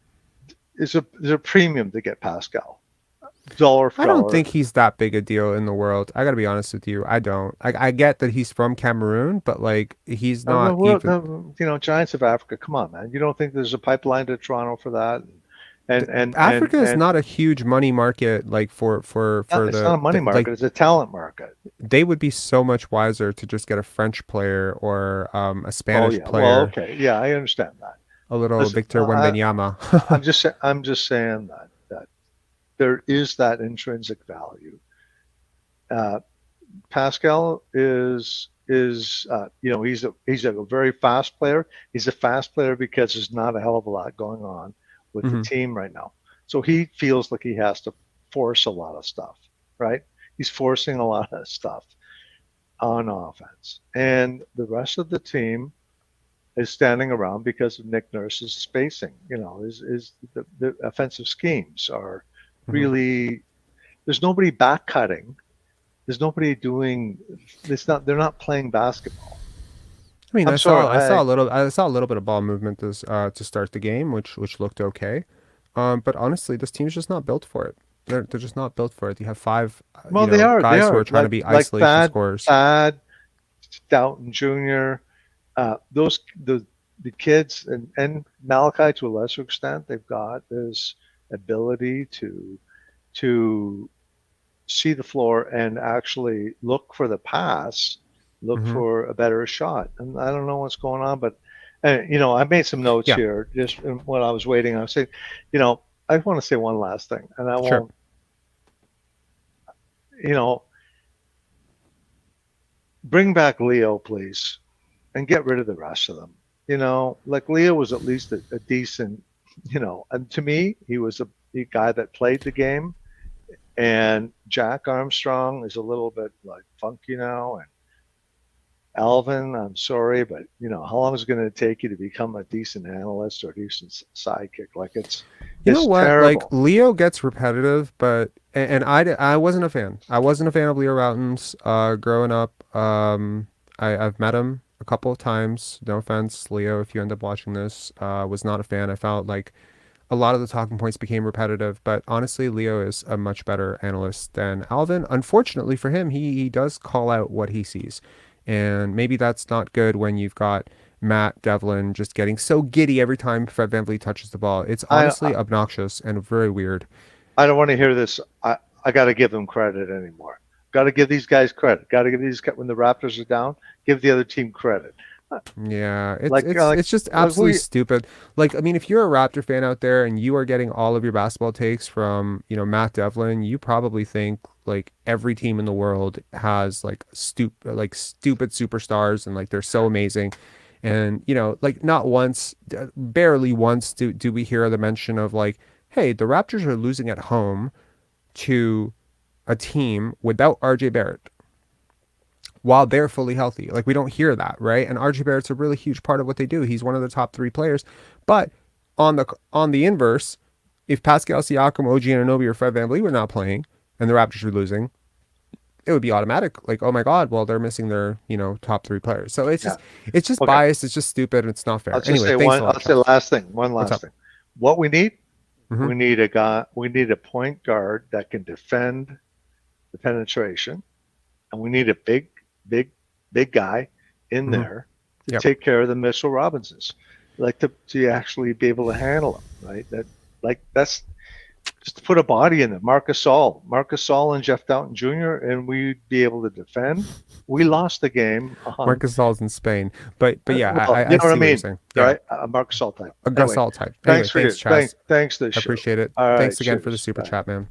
there's a premium to get Pascal. Dollar for I don't dollar. think he's that big a deal in the world. I got to be honest with you. I don't. I get that he's from Cameroon, but like he's not Giants of Africa. Come on, man. You don't think there's a pipeline to Toronto for that? And Africa is not a huge money market, like for it's not a money market. It's a talent market. They would be so much wiser to just get a French player or a Spanish player. Well, okay, yeah, I understand that. A little Victor Wembanyama. I'm just saying that there is that intrinsic value. Pascal is he's a very fast player. He's a fast player because there's not a hell of a lot going on with the team right now. So he feels like he has to force a lot of stuff, right? He's forcing a lot of stuff on offense. And the rest of the team is standing around because of Nick Nurse's spacing. Is the offensive schemes are really, there's nobody back cutting. There's nobody doing, they're not playing basketball. I mean, I'm sorry. I saw a little bit of ball movement this to start the game, which looked okay. But honestly, this team's just not built for it. They're just not built for it. You have five, Well, they are. They guys who are are trying to be like isolation scorers. Thad, Stoughton Jr. Those the kids and Malachi to a lesser extent, they've got this ability to see the floor and actually look for the pass, look Hmm. for a better shot. And I don't know what's going on, but I made some notes Yeah, here just when I was waiting. I was saying, you know, I want to say one last thing, and I sure. won't, you know, bring back Leo, please, and get rid of the rest of them. Like Leo was at least a decent, and to me, he was a guy that played the game. And Jack Armstrong is a little bit like funky now. And Alvin, I'm sorry, but how long is it going to take you to become a decent analyst or a decent sidekick? Like You know it's what? Like terrible. Leo gets repetitive, but I wasn't a fan. I wasn't a fan of Leo Routens growing up. I've met him a couple of times. No offense, Leo, if you end up watching this, was not a fan. I felt like a lot of the talking points became repetitive, but honestly, Leo is a much better analyst than Alvin. Unfortunately for him, he does call out what he sees. And maybe that's not good when you've got Matt Devlin just getting so giddy every time Fred VanVleet touches the ball. It's I honestly obnoxious and very weird. I don't want to hear this. I got to give them credit anymore. Got to give these guys credit. Got to give these when the Raptors are down, give the other team credit. Yeah, Like like it's just like absolutely we stupid. Like, I mean, if you're a Raptor fan out there and you are getting all of your basketball takes from, Matt Devlin, you probably think like every team in the world has like stupid superstars and like they're so amazing. And, like not once, barely once do we hear the mention of like, hey, the Raptors are losing at home to a team without R.J. Barrett while they're fully healthy. Like we don't hear that, right? And R.J. Barrett's a really huge part of what they do. He's one of the top three players. But on the inverse, if Pascal Siakam, OG Anunoby, or Fred VanVleet were not playing and the Raptors were losing, it would be automatic. Like, oh my God, well they're missing their top three players. So yeah. it's just Okay. biased. It's just stupid. And it's not I'll fair. just Anyway, say thanks one. a I'll lot, say Chess. last thing. One What's last up? thing. What we need, Hmm. we need a guy. We need a point guard that can defend the penetration, and we need a big, big guy in Hmm. there to Yep. take care of the Mitchell Robinsons, like to actually be able to handle them. Right. That's just to put a body in there. Marcus Saul, and Jeff Downton Jr., and we'd be able to defend. We lost the game on. Marcus Gasol's in Spain, but yeah, Well, I you know what I see what you're mean, saying. Yeah, right? A Marcus Saul type. a Anyway, Gasol type. Anyway, thanks for thanks, your Chaz. thanks for the I show. appreciate it. All right, Thanks again for the cheers. super Bye. chat, man.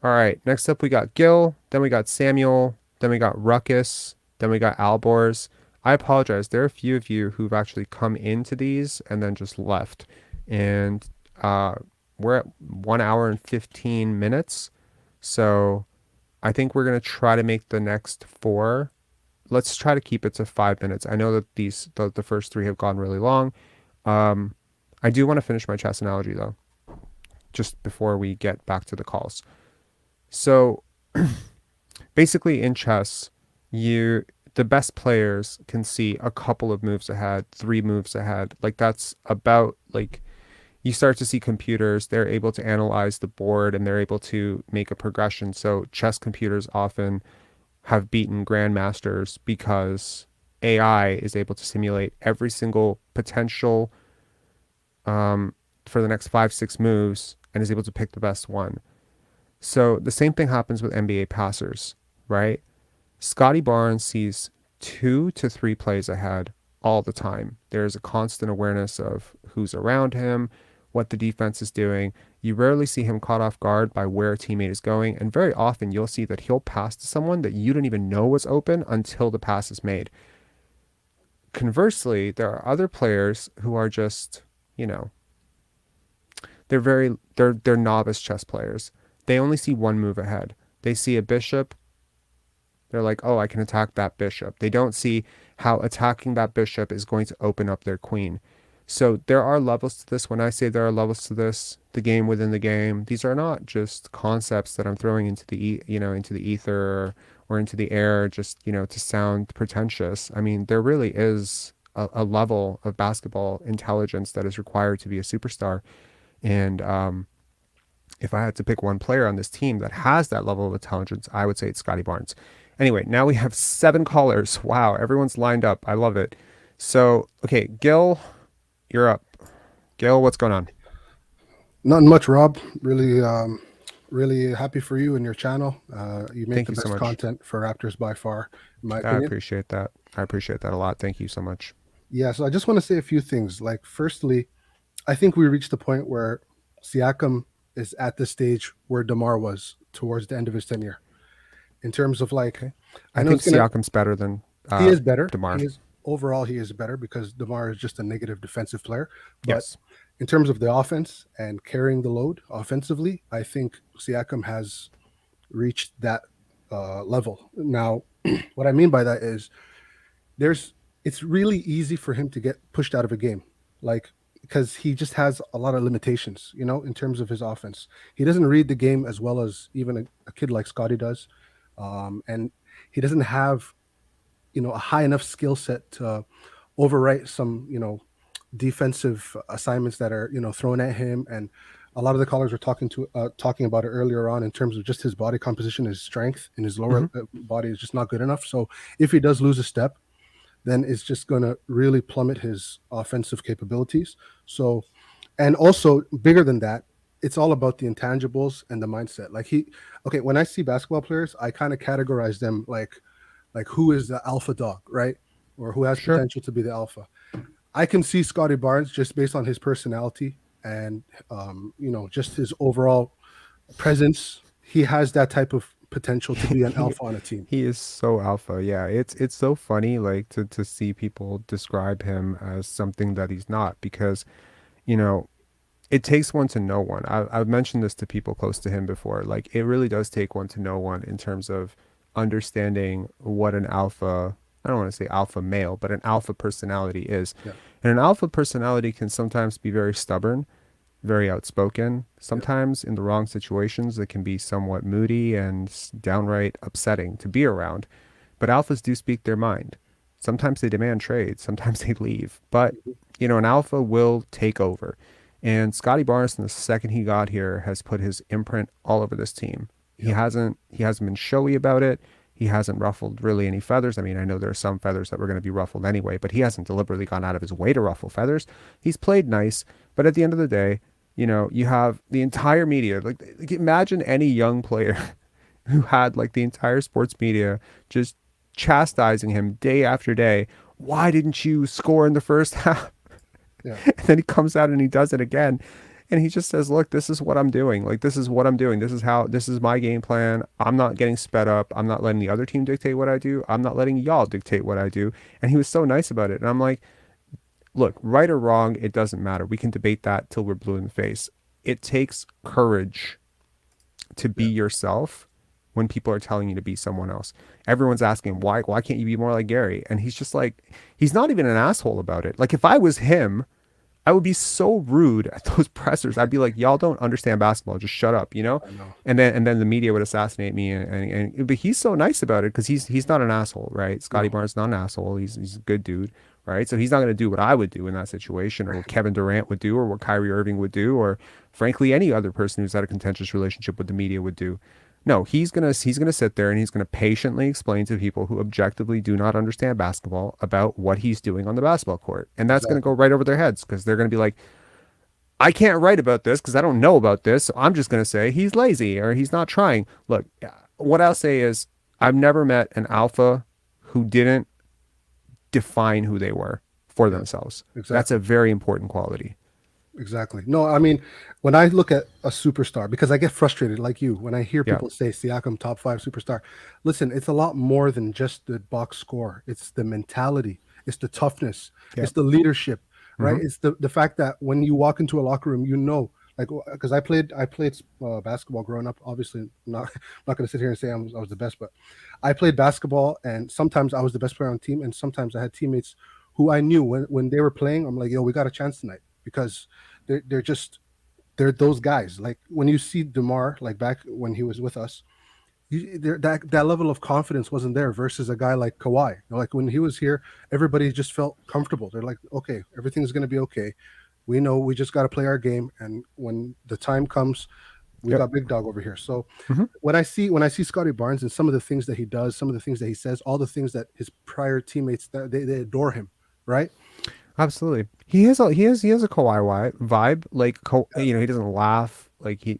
All right, next up we got Gil, then we got Samuel, then we got Ruckus, then we got Albors. I apologize. There are a few of you who've actually come into these and then just left. And we're at 1 hour and 15 minutes. So I think we're going to try to make the next four. Let's try to keep it to 5 minutes. I know that the first three have gone really long. I do want to finish my chess analogy though, just before we get back to the calls. So basically in chess, the best players can see a couple of moves ahead, 3 moves ahead. Like that's about like you start to see computers, they're able to analyze the board and they're able to make a progression. So chess computers often have beaten grandmasters because AI is able to simulate every single potential for the next 5, 6 moves and is able to pick the best one. So the same thing happens with NBA passers, right? Scottie Barnes sees 2 to 3 plays ahead all the time. There's a constant awareness of who's around him, what the defense is doing. You rarely see him caught off guard by where a teammate is going, and very often you'll see that he'll pass to someone that you don't even know was open until the pass is made. Conversely, there are other players who are just, they're novice chess players. They only see 1 move ahead. They see a bishop. They're like, oh, I can attack that bishop. They don't see how attacking that bishop is going to open up their queen. So there are levels to this. When I say there are levels to this, the game within the game, these are not just concepts that I'm throwing into the into the ether or into the air just, to sound pretentious. I mean, there really is a level of basketball intelligence that is required to be a superstar. And if I had to pick one player on this team that has that level of intelligence, I would say it's Scottie Barnes. Anyway, now we have 7 callers. Wow, everyone's lined up. I love it. So, okay, Gil, you're up. Gil, what's going on? Nothing much, Rob. Really, really happy for you and your channel. You make Thank the you so best much. content for Raptors by far, in my I opinion. appreciate that. I appreciate that a lot. Thank you so much. Yeah, so I just want to say a few things. Like, firstly, I think we reached the point where Siakam is at the stage where DeMar was towards the end of his tenure. In terms of like, Okay. I I know think it's gonna. Siakam's better than He is better. DeMar. He is overall. He is better because DeMar is just a negative defensive player. But Yes. in terms of the offense and carrying the load offensively, I think Siakam has reached that level. Now, what I mean by that is it's really easy for him to get pushed out of a game, like because he just has a lot of limitations, in terms of his offense. He doesn't read the game as well as even a kid like Scottie does, and he doesn't have a high enough skill set to overwrite some defensive assignments that are thrown at him. And a lot of the callers were talking about it earlier on in terms of just his body composition, his strength in his lower body is just not good enough. So if he does lose a step, then it's just going to really plummet his offensive capabilities. So, and also bigger than that, it's all about the intangibles and the mindset. Okay, when I see basketball players, I kind of categorize them like who is the alpha dog, right? Or who has Sure. potential to be the alpha. I can see Scottie Barnes just based on his personality and just his overall presence. He has that type of potential to be an alpha on a team. He is so alpha. Yeah, it's so funny like to see people describe him as something that he's not, because it takes one to know one. I've mentioned this to people close to him before. Like, it really does take one to know one in terms of understanding what an alpha, I don't want to say alpha male, but an alpha personality is. Yeah. And an alpha personality can sometimes be very stubborn, very outspoken. Sometimes in the wrong situations, it can be somewhat moody and downright upsetting to be around. But alphas do speak their mind. Sometimes they demand trades, sometimes they leave. But, an alpha will take over. And Scottie Barnes, from the second he got here, has put his imprint all over this team. He hasn't been showy about it. He hasn't ruffled really any feathers. I mean, I know there are some feathers that were going to be ruffled anyway, but he hasn't deliberately gone out of his way to ruffle feathers. He's played nice, but at the end of the day, you have the entire media. Like imagine any young player who had like the entire sports media just chastising him day after day. Why didn't you score in the first half? Yeah. And then he comes out and he does it again. And he just says, look, this is what I'm doing. Like, this is what I'm doing. This is my game plan. I'm not getting sped up. I'm not letting the other team dictate what I do. I'm not letting y'all dictate what I do. And he was so nice about it. And I'm like, look, right or wrong, it doesn't matter. We can debate that till we're blue in the face. It takes courage to be yourself when people are telling you to be someone else. Everyone's asking, why can't you be more like Gary? And he's just like, he's not even an asshole about it. Like, if I was him, I would be so rude at those pressers. I'd be like, y'all don't understand basketball. Just shut up, I know. And then the media would assassinate me. But he's so nice about it because he's not an asshole, right? Scottie Barnes is not an asshole. He's a good dude, right? So he's not going to do what I would do in that situation, or what Kevin Durant would do, or what Kyrie Irving would do, or frankly any other person who's had a contentious relationship with the media would do. No, he's gonna sit there and he's gonna patiently explain to people who objectively do not understand basketball about what he's doing on the basketball court, and that's gonna go right over their heads because they're gonna be like, I can't write about this because I don't know about this, so I'm just gonna say he's lazy or he's not trying. Look, what I'll say is I've never met an alpha who didn't define who they were for themselves. Exactly. That's a very important quality. Exactly. No, I mean, when I look at a superstar, because I get frustrated like you, when I hear people say Siakam top 5 superstar, listen, it's a lot more than just the box score. It's the mentality, it's the toughness, it's the leadership, right? It's the fact that when you walk into a locker room, like, because I played basketball growing up. Obviously, not going to sit here and say I was the best, but I played basketball, and sometimes I was the best player on the team, and sometimes I had teammates who I knew when they were playing, I'm like, yo, we got a chance tonight, because they're those guys. Like when you see DeMar, like back when he was with us, that level of confidence wasn't there versus a guy like Kawhi. You know, like when he was here, everybody just felt comfortable. They're like, okay, everything's going to be okay. We know we just got to play our game, and when the time comes, we Yep. got big dog over here. So Mhm. when I see Scottie Barnes and some of the things that he does, some of the things that he says, all the things that his prior teammates they adore him, right? Absolutely. He has a Kawhi vibe. Like, you know, he doesn't laugh. Like he,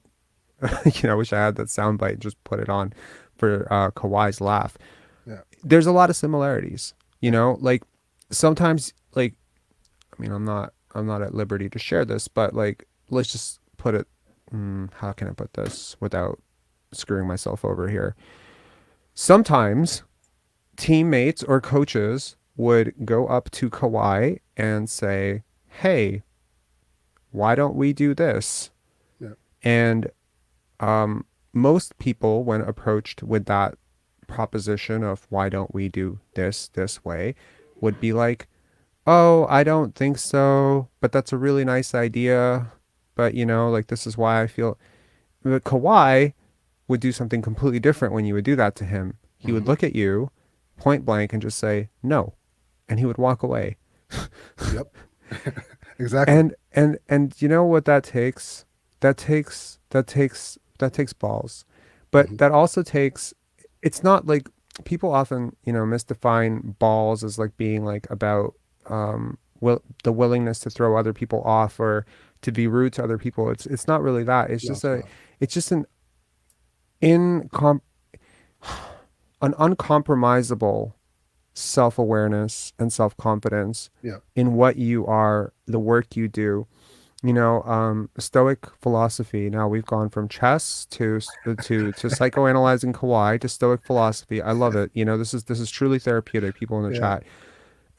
you know, I wish I had that soundbite and just put it on for Kawhi's laugh. Yeah, There's a lot of similarities. You yeah. know, like sometimes, like, I mean, I'm not at liberty to share this, but like, let's just put it. How can I put this without screwing myself over here? Sometimes teammates or coaches would go up to Kawhi and say, "Hey, why don't we do this?" Yeah. And most people, when approached with that proposition of why don't we do this way, would be like, "Oh, I don't think so, but that's a really nice idea. But you know, like this is why I feel." But Kawhi would do something completely different when you would do that to him. He would Hmm. look at you point blank and just say no, and he would walk away. Yep. Exactly. And you know what that takes? That takes balls. But Hmm. that also takes, it's not like people often, you know, misdefine balls as like being like about the willingness to throw other people off or to be rude to other people. It's not really that. No, it's not. It's just incom an uncompromisable self-awareness and self-confidence Yeah. in what you are, the work you do. You know, Stoic philosophy. Now we've gone from chess to psychoanalyzing Kawhi to Stoic philosophy. I love it. You know, this is truly therapeutic. People in the Yeah. chat.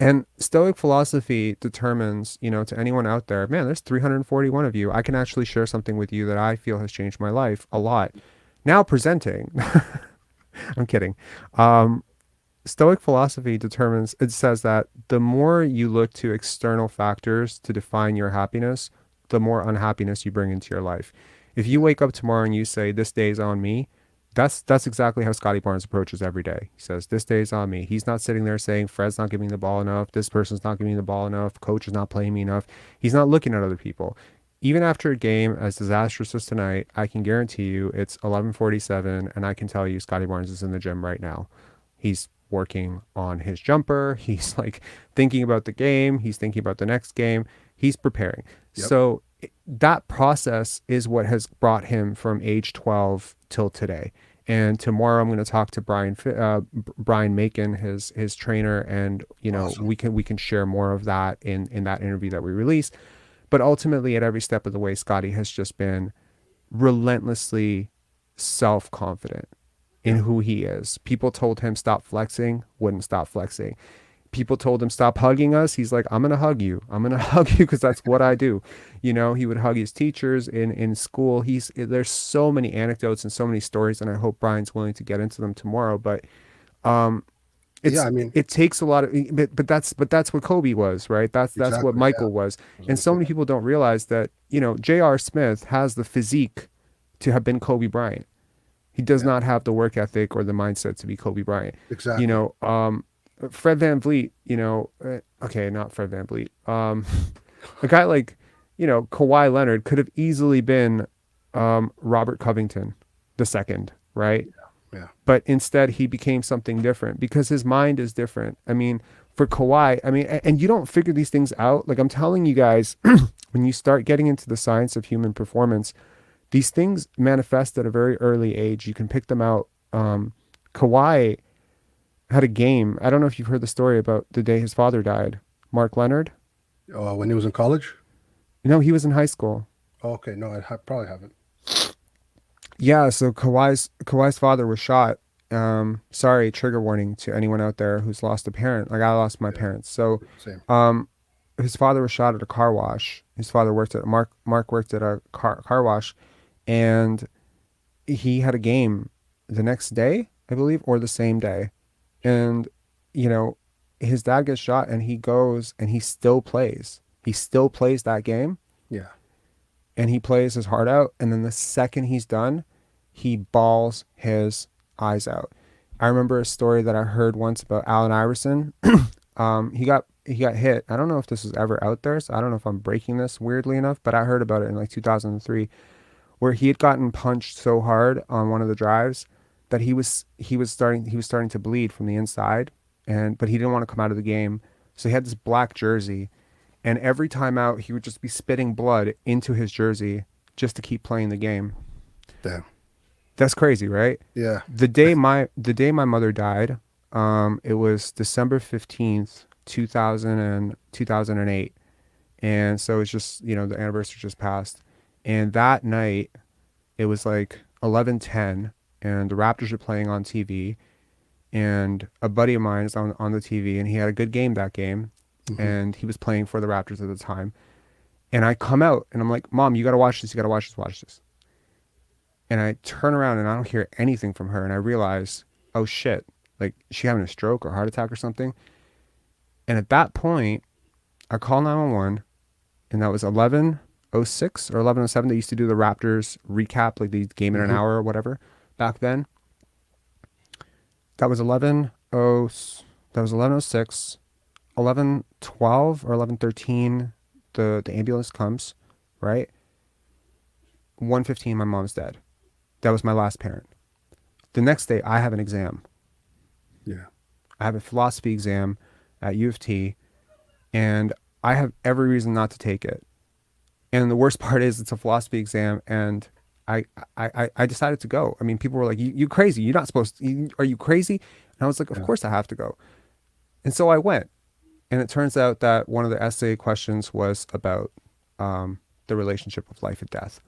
And Stoic philosophy determines, you know, to anyone out there, man, there's 341 of you. I can actually share something with you that I feel has changed my life a lot. Now presenting, I'm kidding. Um, Stoic philosophy determines, it says that the more you look to external factors to define your happiness, the more unhappiness you bring into your life. If you wake up tomorrow and you say, this day's on me, that's exactly how Scottie Barnes approaches every day. He says, this day's on me. He's not sitting there saying, Fred's not giving me the ball enough. This person's not giving me the ball enough. Coach is not playing me enough. He's not looking at other people. Even after a game as disastrous as tonight, I can guarantee you it's 11:47, and I can tell you Scottie Barnes is in the gym right now. He's working on his jumper. He's like thinking about the game. He's thinking about the next game. He's preparing. Yep. So that process is what has brought him from age 12 till today. And tomorrow I'm going to talk to Brian Macon, his trainer, and you know Awesome. we can share more of that in that interview that we release. But ultimately, at every step of the way, Scottie has just been relentlessly self-confident in Yeah. who he is. People told him stop flexing, wouldn't stop flexing. People told him stop hugging us. He's like, I'm gonna hug you. I'm gonna hug you because that's what I do. You know, he would hug his teachers in school. There's so many anecdotes and so many stories, and I hope Brian's willing to get into them tomorrow. But um, Yeah. I mean, it takes a lot of, but that's what Kobe was, right? That's what exactly. Yeah. Michael was, I was and gonna so say many that. people don't realize that, you know, J.R. Smith has the physique to have been Kobe Bryant. He does Yeah. not have the work ethic or the mindset to be Kobe Bryant. You Exactly. know, Fred VanVleet, you know, okay, not Fred VanVleet. A guy like, you know, Kawhi Leonard could have easily been Robert Covington the second, right? Yeah. But instead he became something different because his mind is different. I mean, for Kawhi, I mean, and you don't figure these things out. Like I'm telling you guys, when you start getting into the science of human performance, these things manifest at a very early age. You can pick them out. Kawhi had a game. I don't know if you've heard the story about the day his father died. Mark Leonard. When he was in college. No, he was in high school. Oh, okay. No, probably haven't. Yeah, so Kawhi's father was shot. Sorry, trigger warning to anyone out there who's lost a parent. Like I lost my Yeah. parents. So, Same. his father was shot at a car wash. His father worked at Mark worked at a car wash, and he had a game the next day, I believe, or the same day. And you know, his dad gets shot, and he goes and he still plays. He still plays that game, Yeah. and he plays his heart out. And then the second he's done, he balls his eyes out. I remember a story that I heard once about Allen Iverson. He got hit. I don't know if this was ever out there, so I don't know if I'm breaking this weirdly enough, but I heard about it in like 2003, where he had gotten punched so hard on one of the drives that he was starting to bleed from the inside, but he didn't want to come out of the game, so he had this black jersey, and every time out he would just be spitting blood into his jersey just to keep playing the game. Damn. That's crazy, right? Yeah. The day my mother died, it was December 15th, 2008. And so it's just, the anniversary just passed. And that night, it was like 11:10, and the Raptors were playing on TV. And a buddy of mine is on the TV, and he had a good game that game. Mm-hmm. And he was playing for the Raptors at the time. And I come out, and I'm like, Mom, you got to watch this. You got to watch this. And I turn around, and I don't hear anything from her. And I realize, oh, shit, like, is she having a stroke or heart attack or something? And at that point, I call 911, and that was 11:06 or 11:07. They used to do the Raptors recap, like the game in an hour or whatever back then. That was 11:06, 11:12 or 11:13. The ambulance comes, right? 1:15, my mom's dead. That was my last parent. The next day, I have an exam. Yeah. I have a philosophy exam at U of T, and I have every reason not to take it. And the worst part is it's a philosophy exam, and I decided to go. I mean, people were like, you crazy. You're not supposed to. Are you crazy? And I was like, of course I have to go. And so I went. And it turns out that one of the essay questions was about the relationship of life and death.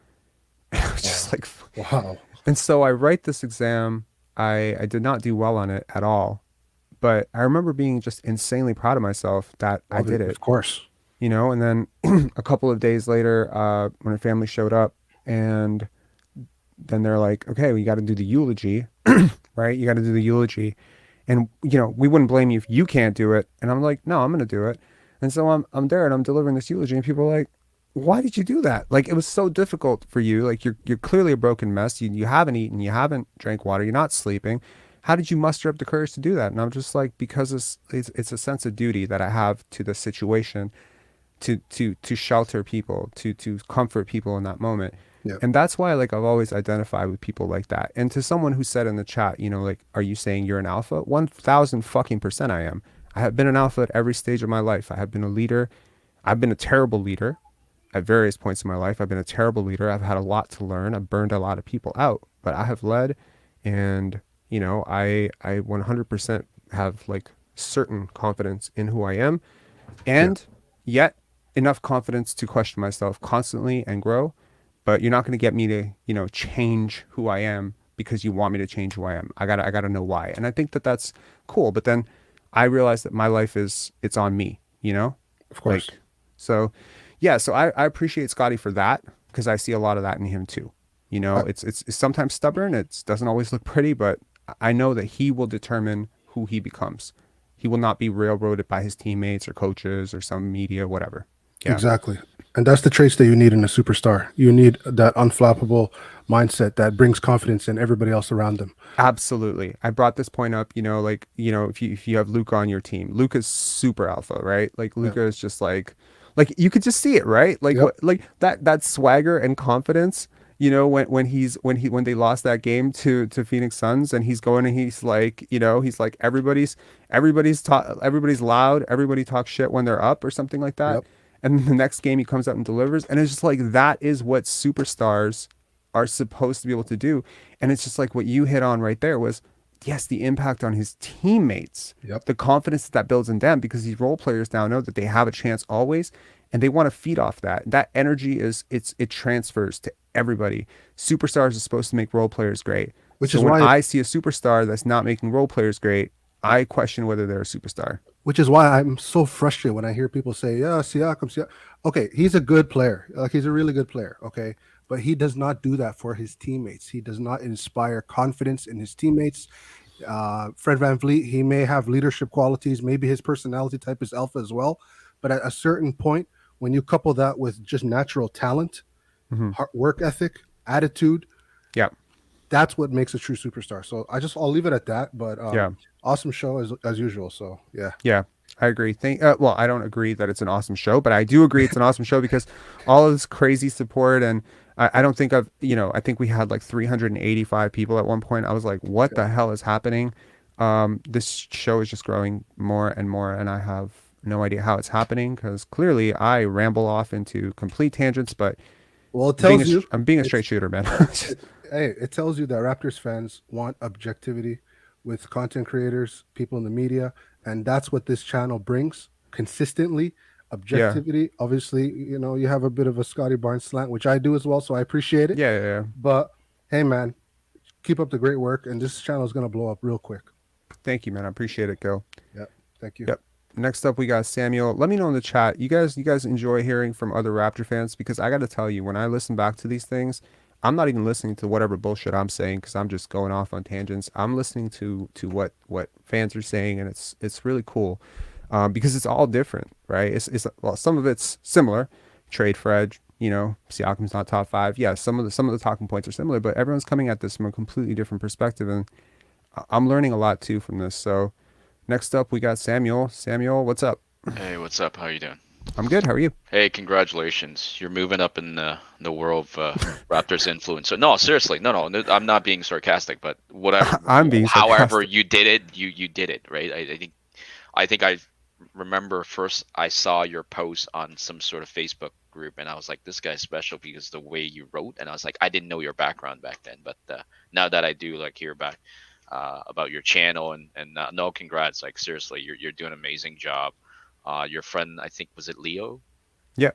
And I was just like, wow. And so I write this exam. I did not do well on it at all. But I remember being just insanely proud of myself that I did it. Of course. And then a couple of days later, when her family showed up, and then they're like, okay, well, you got to do the eulogy, right? You got to do the eulogy. And, we wouldn't blame you if you can't do it. And I'm like, no, I'm going to do it. And so I'm there and I'm delivering this eulogy, and people are like, why did you do that? Like, it was so difficult for you. Like, you're clearly a broken mess. You haven't eaten, you haven't drank water, you're not sleeping. How did you muster up the courage to do that? And I'm just like, because it's a sense of duty that I have to the situation, to shelter people, to comfort people in that moment. Yeah. And that's why, like, I've always identified with people like that. And to someone who said in the chat, like, are you saying you're an alpha? 1000% I am. I have been an alpha at every stage of my life. I have been a leader. I've been a terrible leader at various points in my life. I've been a terrible leader. I've had a lot to learn. I've burned a lot of people out, but I have led, and I 100% have like certain confidence in who I am, and yet enough confidence to question myself constantly and grow. But you're not going to get me to, change who I am because you want me to change who I am. I gotta know why. And I think that that's cool. But then I realized that my life it's on me, Of course. So I appreciate Scottie for that, because I see a lot of that in him too. It's sometimes stubborn. It doesn't always look pretty, but I know that he will determine who he becomes. He will not be railroaded by his teammates or coaches or some media, whatever. Yeah. Exactly. And that's the traits that you need in a superstar. You need that unflappable mindset that brings confidence in everybody else around them. Absolutely. I brought this point up, if you have Luka on your team, Luka's super alpha, right? Like, Luka is just like you could just see it, right? Like, like that swagger and confidence, when they lost that game to Phoenix Suns, and he's going and he's like, everybody's loud, everybody talks shit when they're up or something like that. Yep. And then the next game he comes out and delivers, and it's just like, that is what superstars are supposed to be able to do. And it's just like what you hit on right there was, yes, the impact on his teammates, the confidence that builds in them, because these role players now know that they have a chance always, and they want to feed off that. That energy it transfers to everybody. Superstars are supposed to make role players great. Which is why I see a superstar that's not making role players great, I question whether they're a superstar. Which is why I'm so frustrated when I hear people say, yeah, Siakam. Okay, he's a good player. Like, he's a really good player, okay? But he does not do that for his teammates. He does not inspire confidence in his teammates. Fred VanVleet, he may have leadership qualities. Maybe his personality type is alpha as well. But at a certain point, when you couple that with just natural talent, hard work ethic, attitude, That's what makes a true superstar. So I'll leave it at that. But Yeah. awesome show as usual. So yeah. Yeah, I agree. Well, I don't agree that it's an awesome show, but I do agree it's an awesome show because all of this crazy support and I don't think I think we had like 385 people at one point. I was like, what the hell is happening? This show is just growing more and more, and I have no idea how it's happening because clearly I ramble off into complete tangents, but Well, it tells you I'm being a straight shooter, man. hey, it tells you that Raptors fans want objectivity with content creators, people in the media, and that's what this channel brings consistently. Objectivity. Obviously, you have a bit of a Scottie Barnes slant, which I do as well, so I appreciate it. Yeah. But hey, man, keep up the great work, and this channel is gonna blow up real quick. Thank you, man. I appreciate it, Gil. Yeah, thank you. Yep. Next up, we got Samuel. Let me know in the chat. You guys enjoy hearing from other Raptor fans because I got to tell you, when I listen back to these things, I'm not even listening to whatever bullshit I'm saying because I'm just going off on tangents. I'm listening to what fans are saying, and it's really cool because it's all different, right? Well, some of it's similar. Trade Fred, Siakam's not top 5. Yeah, some of the talking points are similar, but everyone's coming at this from a completely different perspective, and I'm learning a lot too from this. So next up, we got Samuel. Samuel, what's up? Hey, what's up? How you doing? I'm good. How are you? Hey, congratulations. You're moving up in the world of Raptors influence. So, no, seriously, no, I'm not being sarcastic, but whatever. I'm being sarcastic. However you did it, you did it, right? I think I remember first I saw your post on some sort of Facebook group, and I was like, this guy's special because the way you wrote, and I was like, I didn't know your background back then, but now that I do hear back about your channel and no, congrats. Like seriously, you're doing an amazing job. Your friend, I think, was it Leo? Yeah.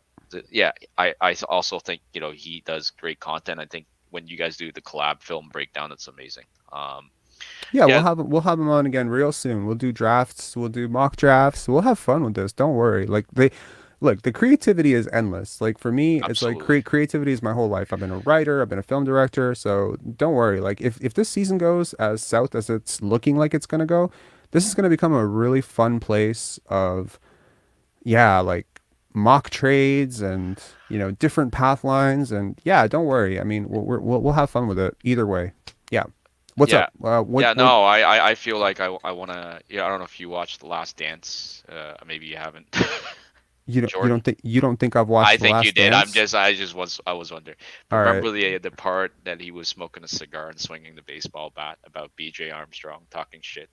Yeah. I also think, he does great content. I think when you guys do the collab film breakdown, it's amazing. Yeah, we'll have him on again real soon. We'll do drafts, we'll do mock drafts. We'll have fun with this. Don't worry. Like the creativity is endless. Like for me, Absolutely. it's like creativity is my whole life. I've been a writer, I've been a film director, so don't worry. Like if this season goes as south as it's looking like it's gonna go, this is gonna become a really fun place of like mock trades and different path lines, and don't worry. I mean, we'll have fun with it either way. Yeah. What's up? I feel like I want to. Yeah, I don't know if you watched The Last Dance. Maybe you haven't. You don't think I've watched? I think you did. Dance? I was wondering. All Remember right. the part that he was smoking a cigar and swinging the baseball bat about B.J. Armstrong talking shit.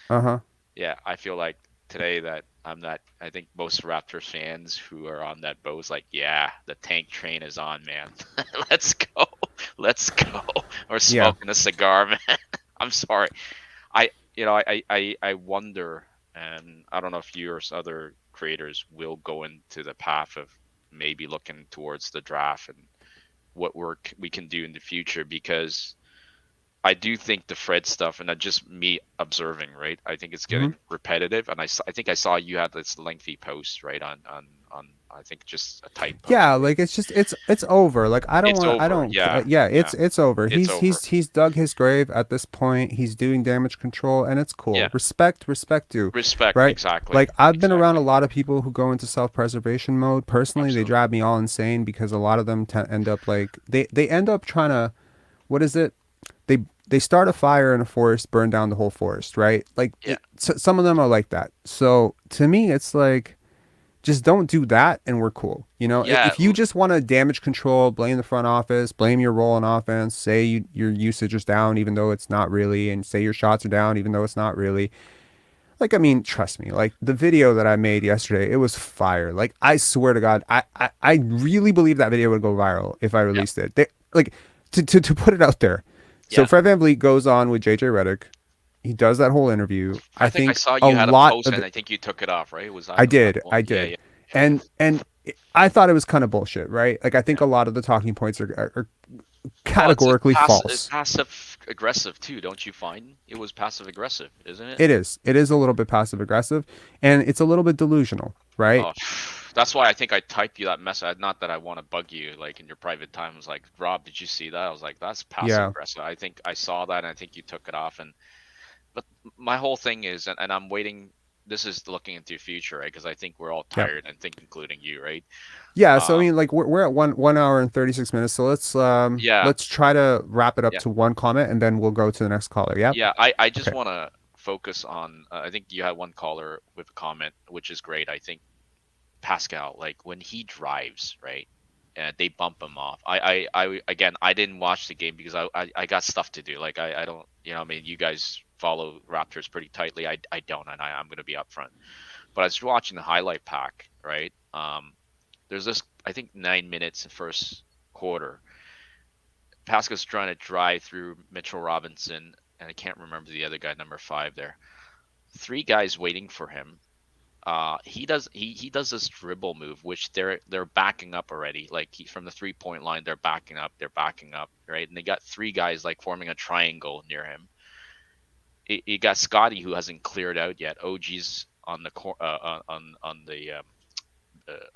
Uh-huh. Yeah, I feel like today that I think most Raptors fans who are on that boat is like, yeah, the tank train is on, man. Let's go. Or smoking a cigar, man. I'm sorry. I wonder, and I don't know if you or other creators will go into the path of maybe looking towards the draft and what work we can do in the future, because I do think the Fred stuff, and not just me observing, right? I think it's getting repetitive, and I think I saw you had this lengthy post, right, on I think just a tight post. Yeah, like it's over. Like it's over. He's dug his grave at this point. He's doing damage control, and it's cool. Yeah. Respect due. Respect, right? Exactly. Like I've been around a lot of people who go into self-preservation mode. Personally, Absolutely. They drive me all insane because a lot of them end up like they end up trying to, what is it? They start a fire in a forest, burn down the whole forest, right? Like some of them are like that. So to me, it's like, just don't do that and we're cool. If you just want to damage control, blame the front office, blame your role in offense, say your usage is down even though it's not really, and say your shots are down even though it's not really. Like, I mean, trust me, like the video that I made yesterday, it was fire. Like, I swear to God, I really believe that video would go viral if I released it. To put it out there. So Fred VanVleet goes on with JJ Redick. He does that whole interview. I think I saw you had a post and I think you took it off, right? I did. Yeah. And I thought it was kind of bullshit, right? Like I think a lot of the talking points are categorically false. It's passive aggressive too, don't you find? It was passive aggressive, isn't it? It is. It is a little bit passive aggressive, and it's a little bit delusional, right? Oh, that's why I think I typed you that message. Not that I want to bug you, like in your private time. I was like, Rob, did you see that? I was like, that's passive aggressive. I think I saw that, and I think you took it off. But my whole thing is, and I'm waiting this is looking into the future, right? Because I think we're all Yep. tired, I think including you, right? Yeah, so I Um, mean, like we're at 1 hour and 36 minutes. So yeah, let's try to wrap it up yeah, to one comment, and then we'll go to the next caller. Yep. yeah. I just Okay. want to focus on. I think you had one caller with a comment, which is great. I think Pascal, like when he drives, right? And they bump him off. Again, I didn't watch the game because I got stuff to do. Like I don't, I mean, you guys follow Raptors pretty tightly. I don't, and I'm gonna be upfront. But I was watching the highlight pack, right? There's this, I think 9 minutes in first quarter. Pascal's trying to drive through Mitchell Robinson, and I can't remember the other guy, number 5 there. 3 guys waiting for him. He does this dribble move, which they're backing up already. Like from the 3-point line, they're backing up, right? And they got 3 guys like forming a triangle near him. You got Scottie who hasn't cleared out yet. OG's on the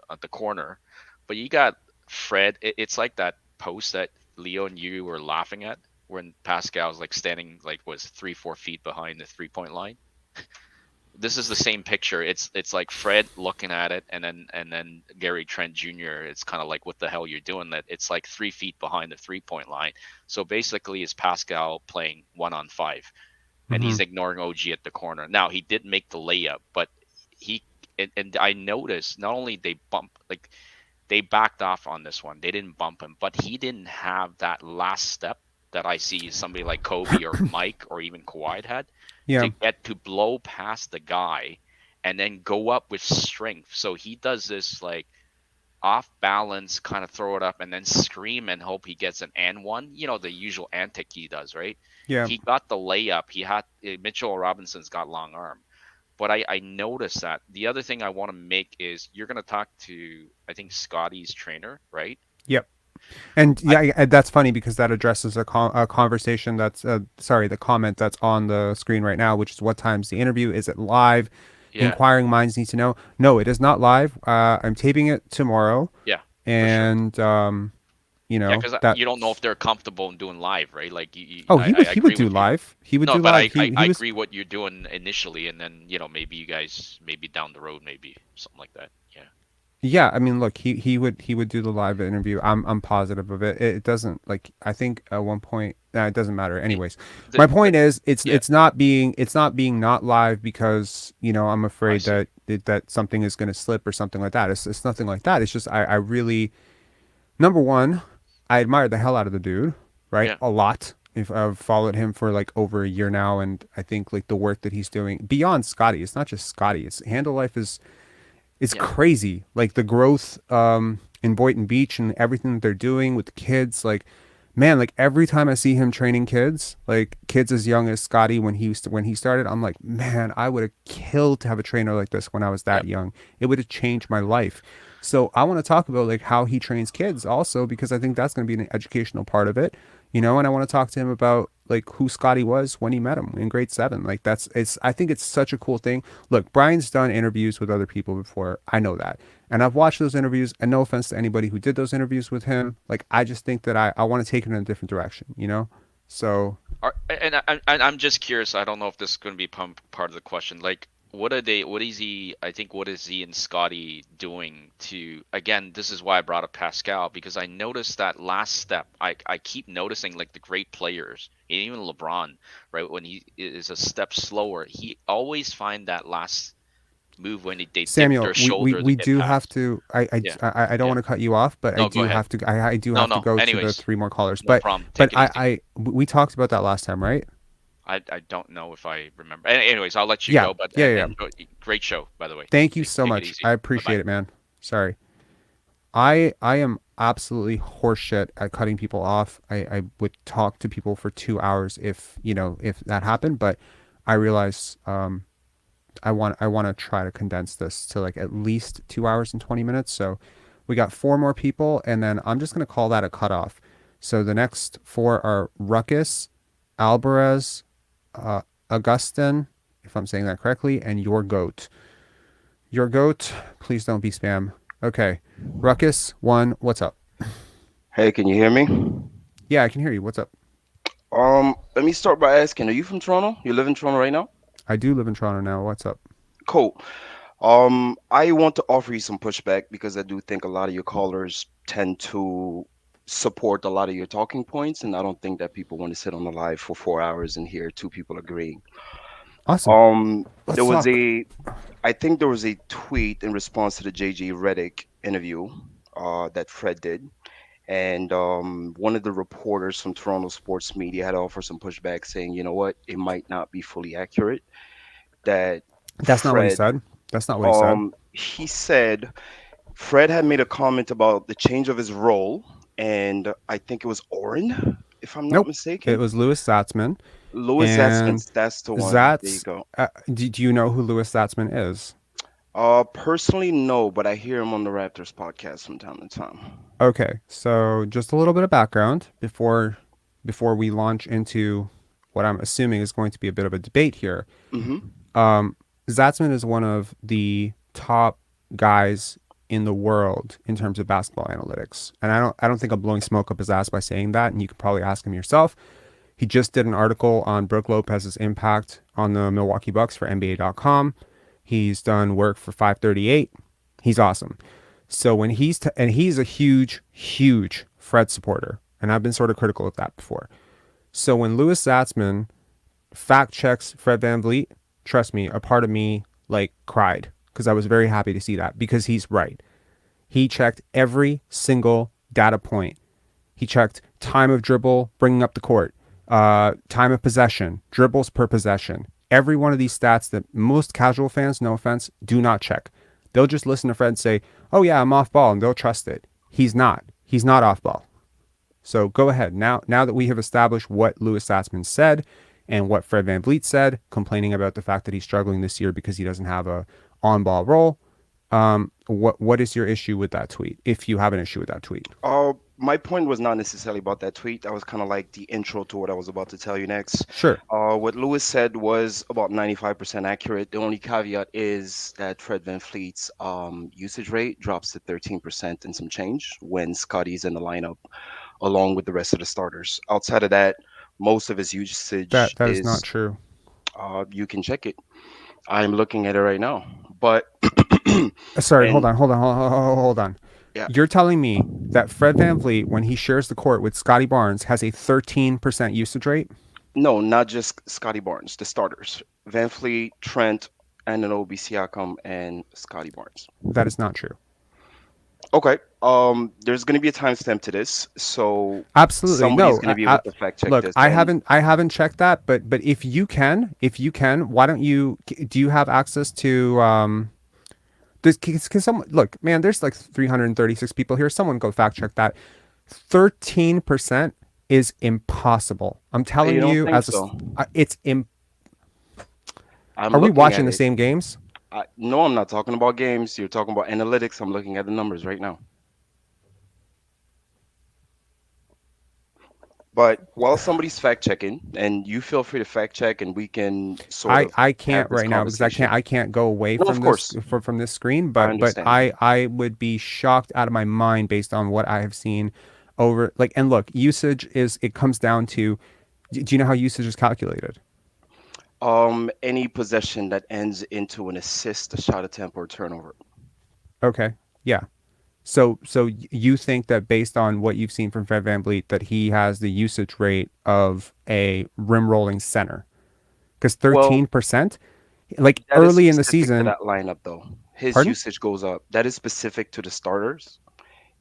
on the corner, but you got Fred. It's like that post that Leo and you were laughing at when Pascal's like standing like was 3-4 feet behind the 3-point line. This is the same picture. It's like Fred looking at it, and then Gary Trent Jr. It's kind of like, what the hell you're doing? That it's like 3 feet behind the 3-point line. So basically, it's Pascal playing 1-on-5, and he's ignoring OG at the corner. Now he did make the layup, but he and I noticed not only they backed off on this one, they didn't bump him, but he didn't have that last step that I see somebody like Kobe or Mike or even Kawhi had Yeah. to get to blow past the guy and then go up with strength. So he does this like off balance, kind of throw it up and then scream and hope he gets an and one. The usual antic he does, right? Yeah. He got the layup. Mitchell Robinson's got long arm. But I noticed that. The other thing I want to make is you're going to talk to, I think, Scottie's trainer, right? Yep. And yeah, that's funny because that addresses a conversation that's the comment that's on the screen right now, which is what time's the interview? Is it live? Yeah. Inquiring minds need to know. No, it is not live. I'm taping it tomorrow. Yeah. And Yeah, because that. you don't know if they're comfortable in doing live, right? Like, He I would agree do with you. live. He would No, do but live. I He was. agree what you're doing initially, and then maybe you guys maybe down the road, maybe something like that. Yeah. Yeah, I mean, look, he would do the live interview. I'm positive of it. It doesn't, like, I think at one point, it doesn't matter. Anyways, my point is it's not being not live because I'm afraid that something is going to slip or something like that. It's nothing like that. It's just I really, number one, I admire the hell out of the dude, right? Yeah. A lot. If I've followed him for like over a year now, and I think like the work that he's doing beyond Scottie, it's not just Scottie. It's Handle Life is. It's crazy, like the growth in Boynton Beach and everything that they're doing with the kids. Like, man, like every time I see him training kids, like kids as young as Scottie when he started, I'm like, man, I would have killed to have a trainer like this when I was that young. It would have changed my life. So I want to talk about like how he trains kids also, because I think that's going to be an educational part of it, and I want to talk to him about like who Scottie was when he met him in grade 7. Like I think it's such a cool thing. Look, Brian's done interviews with other people before. I know that. And I've watched those interviews, and no offense to anybody who did those interviews with him. Like, I just think that I want to take it in a different direction, So And I'm just curious. I don't know if this is going to be part of the question. Like, what is he? I think what is he and Scottie doing to? Again, this is why I brought up Pascal, because I noticed that last step. I keep noticing like the great players, and even LeBron, right? When he is a step slower, he always find that last move when they dip Samuel, their shoulder. we to get do past. have to. I don't want to cut you off, but No, I go do ahead. have to. I do No, have to no. go to the Anyways, 3 more callers. no But problem. but Take it easy. we talked about that last time, right? I don't know if I remember. Anyways, I'll let you Yeah, go. But yeah. great show, by the way. Thank you so Take it much. easy. I appreciate Bye-bye. it, man. Sorry. I am absolutely horseshit at cutting people off. I would talk to people for 2 hours if that happened, but I realize I want to try to condense this to like at least 2 hours and 20 minutes. So we got 4 more people, and then I'm just gonna call that a cutoff. So the next 4 are Ruckus, Alvarez, Augustin, if I'm saying that correctly, and Your Goat. Your Goat, please don't be spam. Okay. Ruckus, 1, what's up? Hey, can you hear me? Yeah, I can hear you. What's up? Let me start by asking, are you from Toronto? You live in Toronto right now? I do live in Toronto now. What's up? Cool. I want to offer you some pushback because I do think a lot of your callers tend to support a lot of your talking points, and I don't think that people want to sit on the live for 4 hours and hear two people agreeing. Awesome. There Let's was talk. I think there was a tweet in response to the JJ Redick interview that Fred did, and one of the reporters from Toronto sports media had offered some pushback, saying, you know what, it might not be fully accurate. That That's not what he Fred, said. That's not what he said. he said Fred had made a comment about the change of his role, and I think it was Oren, if I'm not Nope. It mistaken. was Louis Zatzman. Louis And Zatzman, that's the one. There you Zatz, go. do you know who Louis Zatzman is? Personally, no, but I hear him on the Raptors podcast from time to time. Okay, so just a little bit of background before we launch into what I'm assuming is going to be a bit of a debate here. Hmm. Zatzman is one of the top guys in the world in terms of basketball analytics, and I don't think I'm blowing smoke up his ass by saying that. And you could probably ask him yourself. He just did an article on Brook Lopez's impact on the Milwaukee Bucks for NBA.com. He's done work for 538. He's awesome. So when and he's a huge, huge Fred supporter, and I've been sort of critical of that before. So when Louis Zatzman fact checks Fred VanVleet, trust me, a part of me like cried because I was very happy to see that because he's right. He checked every single data point. He checked time of dribble, bringing up the court, time of possession, dribbles per possession. Every one of these stats that most casual fans, no offense, do not check. They'll just listen to Fred and say, "Oh yeah, I'm off ball," and they'll trust it. He's not. He's not off ball. So go ahead. Now that we have established what Louis Zatzman said and what Fred VanVleet said, complaining about the fact that he's struggling this year because he doesn't have a on-ball role, what is your issue with that tweet? If you have an issue with that tweet. My point was not necessarily about that tweet. That was kind of like the intro to what I was about to tell you next. Sure. What Lewis said was about 95% accurate. The only caveat is that Fred VanVleet's usage rate drops to 13% and some change when Scottie's in the lineup, along with the rest of the starters. Outside of that, most of his usage That is not is, true. you can check it. I'm looking at it right now. But, Sorry, and hold on. yeah, You're telling me that Fred VanVleet, when he shares the court with Scottie Barnes, has a 13% usage rate? no, not just Scottie Barnes, the starters. VanVleet, Trent, Anunoby, Siakam, and Scottie Barnes. That is not true. Okay. There's gonna be a timestamp to this, so Absolutely somebody's no. gonna be able to fact check Look, this. I And haven't checked that, but if you can, why don't you? Do you have access to can someone look, man? There's like 336 people here. Someone go fact check that. 13% is impossible. I'm you telling don't you, think so? it's I'm Are we looking at watching the it. same games? No, I'm not talking about games. You're talking about analytics. I'm looking at the numbers right now. But while somebody's fact checking, and you feel free to fact check, and we can sort of I have can't this right now because conversation. I can't go away No, of from this course, from this screen. I But understand. I would be shocked out of my mind based on what I have seen over like and look, usage is it comes down to do you know how usage is calculated? Any possession that ends into an assist, a shot attempt, or turnover. Okay, yeah. So you think that based on what you've seen from Fred VanVleet that he has the usage rate of a rim rolling center? Because Well, 13%, like that is early in the specific to season, that lineup, though. His pardon? usage goes up. That is specific to the starters.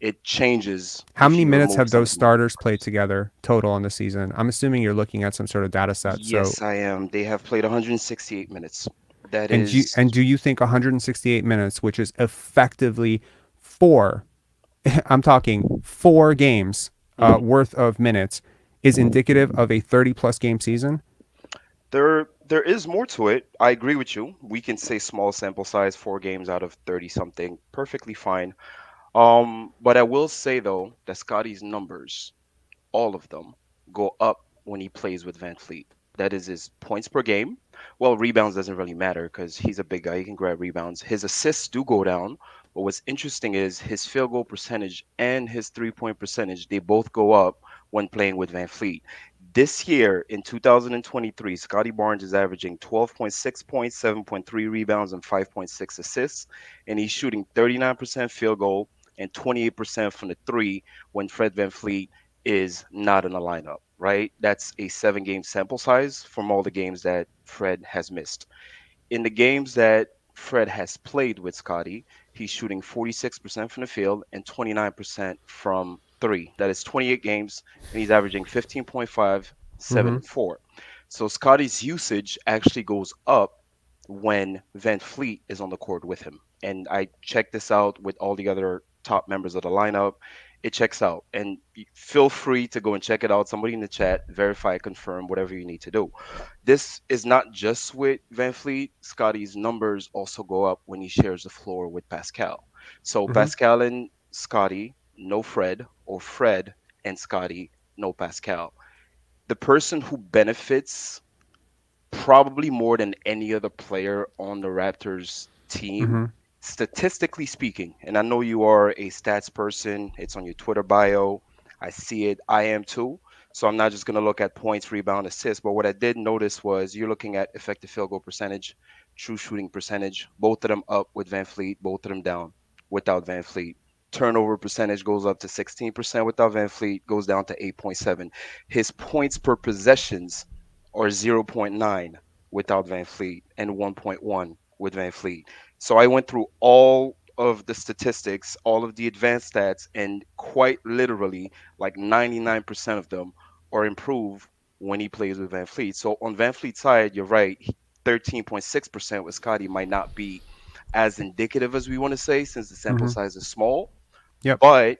It changes How if many you minutes remove have some those of the other starters played starters. together total in the season? I'm assuming you're looking at some sort of data set. So, Yes, I am. They have played 168 minutes. That and is, do you think 168 minutes, which is effectively four, I'm talking 4 games mhm. worth of minutes, is indicative of a 30 plus game season? There is more to it. I agree with you. We can say small sample size, 4 games out of 30 something, perfectly fine. But I will say though that Scottie's numbers, all of them, go up when he plays with Van Fleet. That is his points per game. Well, rebounds doesn't really matter because he's a big guy. He can grab rebounds. His assists do go down. But what's interesting is his field goal percentage and his 3-point percentage, they both go up when playing with Van Fleet. This year in 2023, Scottie Barnes is averaging 12.6 points, 7.3 rebounds, and 5.6 assists, and he's shooting 39% field goal and 28% from the three when Fred VanVleet is not in the lineup, right? That's a 7 game sample size from all the games that Fred has missed. In the games that Fred has played with Scotty, he's shooting 46% from the field and 29% from three. That is 28 games, and he's averaging 15.5, 7, Mm-hmm. and 4. So Scotty's usage actually goes up when Van Fleet is on the court with him. And I checked this out with all the other top members of the lineup. It checks out. And feel free to go and check it out. Somebody in the chat, verify, confirm, whatever you need to do. This is not just with Van Fleet. Scotty's numbers also go up when he shares the floor with Pascal. So Mm-hmm. Pascal and Scotty, no Fred, or Fred and Scotty, no Pascal. The person who benefits probably more than any other player on the Raptors team, Mm-hmm. statistically speaking. And I know you are a stats person, it's on your Twitter bio. I see it. I am too. So I'm not just going to look at points, rebound, assists. But what I did notice was you're looking at effective field goal percentage, true shooting percentage, both of them up with Van Fleet, both of them down without Van Fleet. Turnover percentage goes up to 16% without Van Fleet, goes down to 8.7. His points per possessions or zero point 0.9 without Van Fleet and 1.1 with Van Fleet. So I went through all of the statistics, all of the advanced stats, and quite literally, like 99% of them are improved when he plays with Van Fleet. So on Van Fleet's side, you're right, 13.6% with Scotty might not be as indicative as we want to say since the sample Mm-hmm. size is small. Yep. But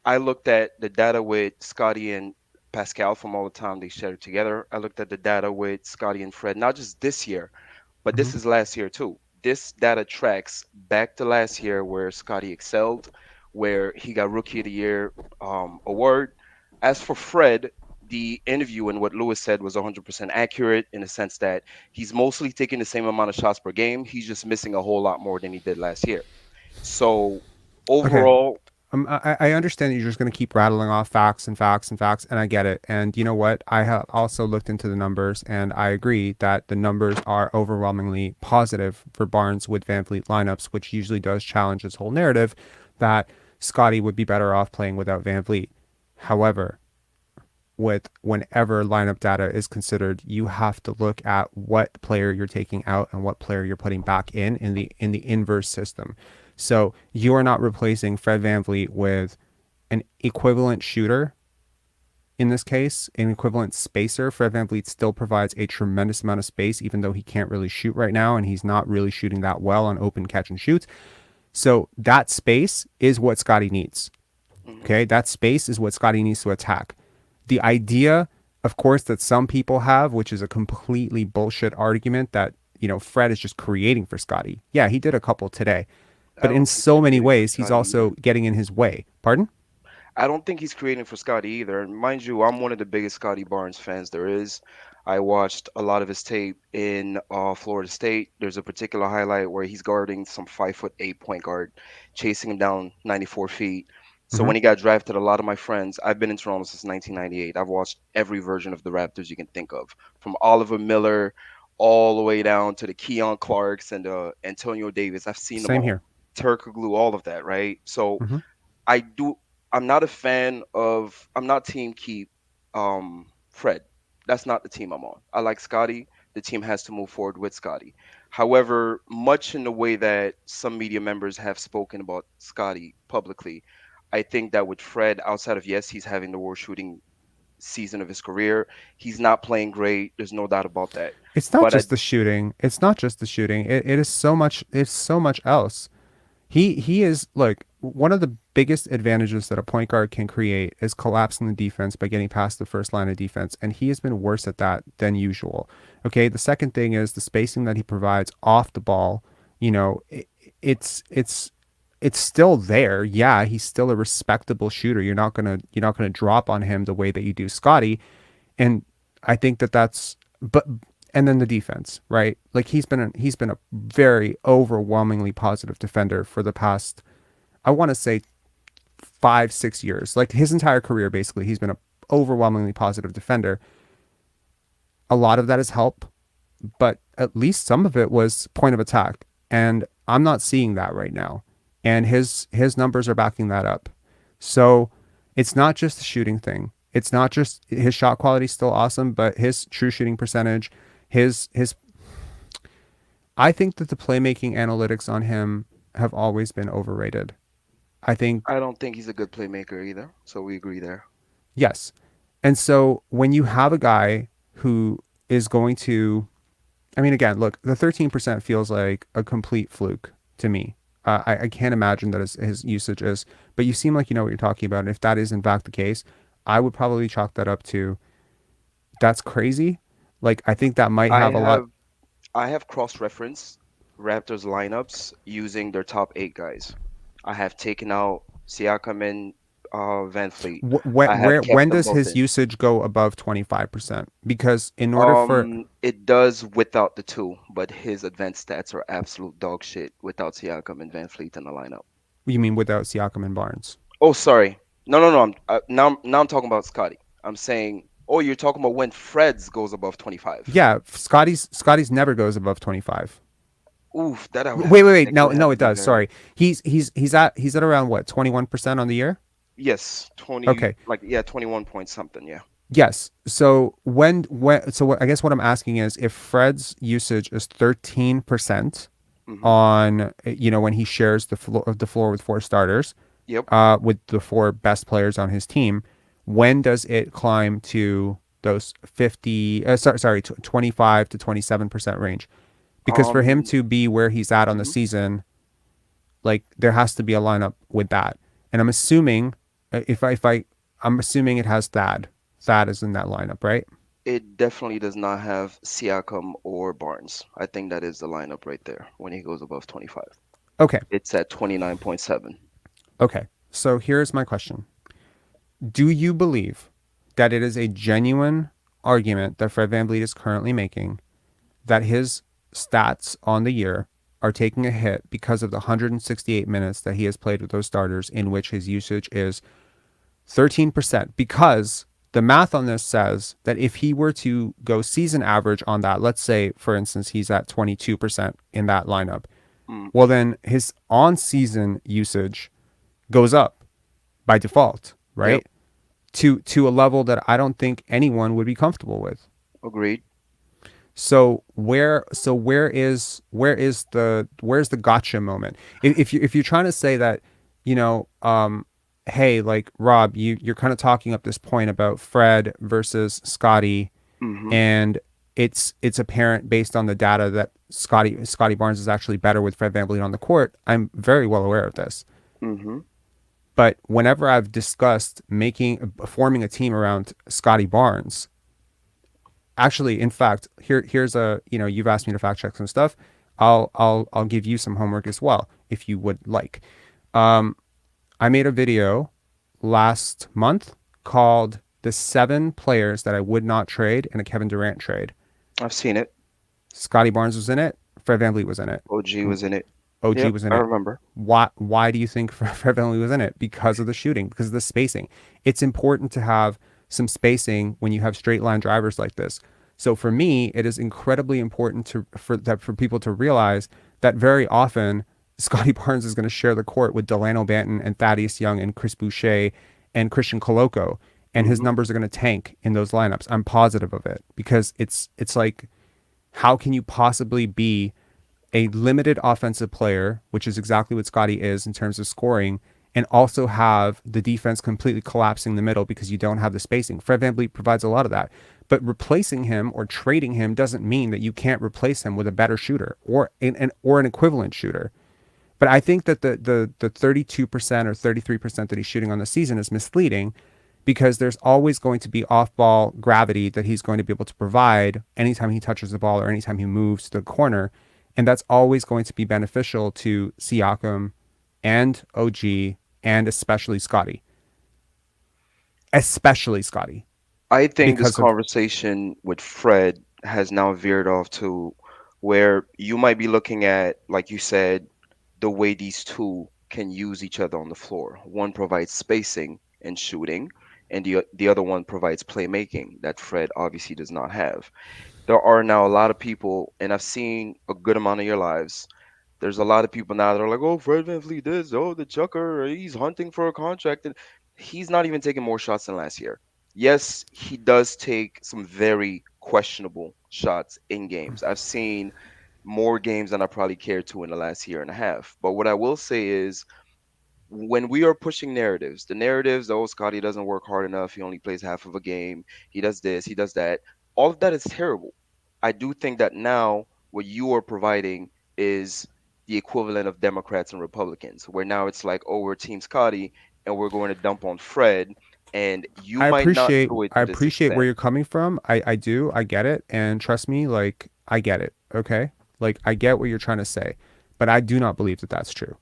I looked at the data with Scotty and Pascal from all the time they shared together. I looked at the data with Scotty and Fred, not just this year, but Mm-hmm. this is last year too. This data tracks back to last year where Scotty excelled, where he got Rookie of the Year award. As for Fred, the interview and what Lewis said was 100% accurate in the sense that he's mostly taking the same amount of shots per game. He's just missing a whole lot more than he did last year. So Okay. overall, I understand that you're just going to keep rattling off facts and facts and facts, and I get it. And you know what? I have also looked into the numbers, and I agree that the numbers are overwhelmingly positive for Barnes with Van Fleet lineups, which usually does challenge this whole narrative that Scotty would be better off playing without Van Fleet. However, with whenever lineup data is considered, you have to look at what player you're taking out and what player you're putting back in the inverse system. So you are not replacing Fred VanVleet with an equivalent shooter. In this case, an equivalent spacer. Fred VanVleet still provides a tremendous amount of space, even though he can't really shoot right now, and he's not really shooting that well on open catch and shoots. So that space is what Scotty needs. mhm, Okay, that space is what Scotty needs to attack. The idea, of course, that some people have, which is a completely bullshit argument that, Fred is just creating for Scotty. Yeah, he did a couple today, I but in don't think he's so many creating for ways, he's Scotty also either. getting in his way. Pardon? I don't think he's creating for Scotty either. And mind you, I'm one of the biggest Scotty Barnes fans there is. I watched a lot of his tape in Florida State. There's a particular highlight where he's guarding some 5'8" point guard, chasing him down 94 feet. So Mm-hmm. when he got drafted, a lot of my friends, I've been in Toronto since 1998. I've watched every version of the Raptors you can think of, from Oliver Miller all the way down to the Keon Clarks and Antonio Davis. I've seen them Same all. here. Turkoglu, all of that, right? So Mm-hmm. I do. I'm not a fan of. I'm not team keep. Fred. That's not the team I'm on. I like Scotty. The team has to move forward with Scotty. However, much in the way that some media members have spoken about Scotty publicly, I think that with Fred, outside of yes, he's having the worst shooting season of his career. He's not playing great. There's no doubt about that. It's not But I just the shooting. It's not just the shooting. It is so much. It's so much else. He is like one of the biggest advantages that a point guard can create is collapsing the defense by getting past the first line of defense, and he has been worse at that than usual. Okay, the second thing is the spacing that he provides off the ball. You know, it's still there. Yeah, he's still a respectable shooter. You're not gonna drop on him the way that you do Scotty, and I think that that's but and then the defense, right? Like he's been a very overwhelmingly positive defender for the past, I want to say 5-6 years. Like his entire career basically he's been a overwhelmingly positive defender. A lot of that is help, but at least some of it was point of attack. And I'm not seeing that right now. And his numbers are backing that up. So it's not just the shooting thing. It's not just his shot quality is still awesome, but his true shooting percentage, his I think that the playmaking analytics on him have always been overrated. I think I don't think he's a good playmaker either. So we agree there. yes. And so when you have a guy who is going to, I mean, again, look, the 13% feels like a complete fluke to me. I can't imagine that his usage is, but you seem like you know what you're talking about. And if that is in fact the case, I would probably chalk that up to that's crazy. Like, I think that might I have a lot. have I have cross-referenced Raptors lineups using their top 8 guys. I have taken out Siakam and Van Fleet. I have kept When them does both his in. usage go above 25%? Because in order for, It does without the two, but his advanced stats are absolute dog shit without Siakam and Van Fleet in the lineup. you mean without Siakam and Barnes? Oh, sorry. No, no, no. Now I'm talking about Scotty. I'm saying, oh, you're talking about when Fred's goes above 25. Yeah, Scotty's never goes above 25. Oof, that I would have Wait, to wait, wait. check. It No, would have no, to it be does. very Sorry. He's at around what, 21% on the year? yes, 20 Okay. like yeah, 21 point something. Yeah. Yes. So I guess what I'm asking is if Fred's usage is 13% Hmm. on, when he shares the floor with four starters, Yep. with the four best players on his team, when does it climb to those 25 to 27% range? Because for him Um. to be where he's at on the Mhm. season, like there has to be a lineup with that. And I'm assuming I'm assuming it has Thad. Thad is in that lineup, right? It definitely does not have Siakam or Barnes. I think that is the lineup right there when he goes above 25. Okay. It's at 29.7. Okay. So here's my question. Do you believe that it is a genuine argument that Fred VanVleet is currently making that his stats on the year are taking a hit because of the 168 minutes that he has played with those starters in which his usage is 13%? Because the math on this says that if he were to go season average on that, let's say, for instance, he's at 22% in that lineup, Mm, well, then his on season usage goes up by default, yep, right? To a level that I don't think anyone would be comfortable with. agreed. So where's the gotcha moment? If you're trying to say that, hey, like Rob, you're kind of talking up this point about Fred versus Scotty, Hmm. and it's apparent based on the data that Scottie Barnes is actually better with Fred VanVleet on the court. I'm very well aware of this. Hmm. But whenever I've discussed forming a team around Scottie Barnes, actually, in fact, here's you've asked me to fact check some stuff. I'll give you some homework as well if you would like. Um, I made a video last month called "The 7 Players That I Would Not Trade in a Kevin Durant Trade." I've seen it. Scottie Barnes was in it. Fred VanVleet was in it. OG was in it. OG Yep, was in I it. remember. Why do you think Fred VanVleet was in it? Because of the shooting, because of the spacing. It's important to have some spacing when you have straight line drivers like this. So for me, it is incredibly important for people to realize that very often Scottie Barnes is going to share the court with Delano Banton and Thaddeus Young and Chris Boucher and Christian Coloco, and his Hmm. numbers are going to tank in those lineups. I'm positive of it because it's like, how can you possibly be a limited offensive player, which is exactly what Scotty is in terms of scoring, and also have the defense completely collapsing the middle because you don't have the spacing? Fred VanVleet provides a lot of that. But replacing him or trading him doesn't mean that you can't replace him with a better shooter or an equivalent shooter. But I think that the 32% or 33% that he's shooting on the season is misleading because there's always going to be off-ball gravity that he's going to be able to provide anytime he touches the ball or anytime he moves to the corner. And that's always going to be beneficial to Siakam and OG and especially Scotty. Especially Scotty. I think this Because of conversation with Fred has now veered off to where you might be looking at, like you said, the way these two can use each other on the floor. One provides spacing and shooting, and the other one provides playmaking that Fred obviously does not have. There are now a lot of people, and I've seen a good amount of your lives. There's a lot of people now that are like, "Oh, Fred VanVleet this, oh, the chucker, he's hunting for a contract," and he's not even taking more shots than last year. Yes, he does take some very questionable shots in games. I've seen more games than I probably cared to in the last year and a half. But what I will say is, when we are pushing narratives, the narratives, oh, Scottie doesn't work hard enough, he only plays half of a game, he does this, he does that, all of that is terrible. I do think that now what you are providing is the equivalent of Democrats and Republicans, where now it's like, oh, we're Team Scottie and we're going to dump on Fred, and you might not do it I to this appreciate where extent. you're coming from. I do. I get it. And trust me, like I get it. Okay? Like I get what you're trying to say. But I do not believe that that's true.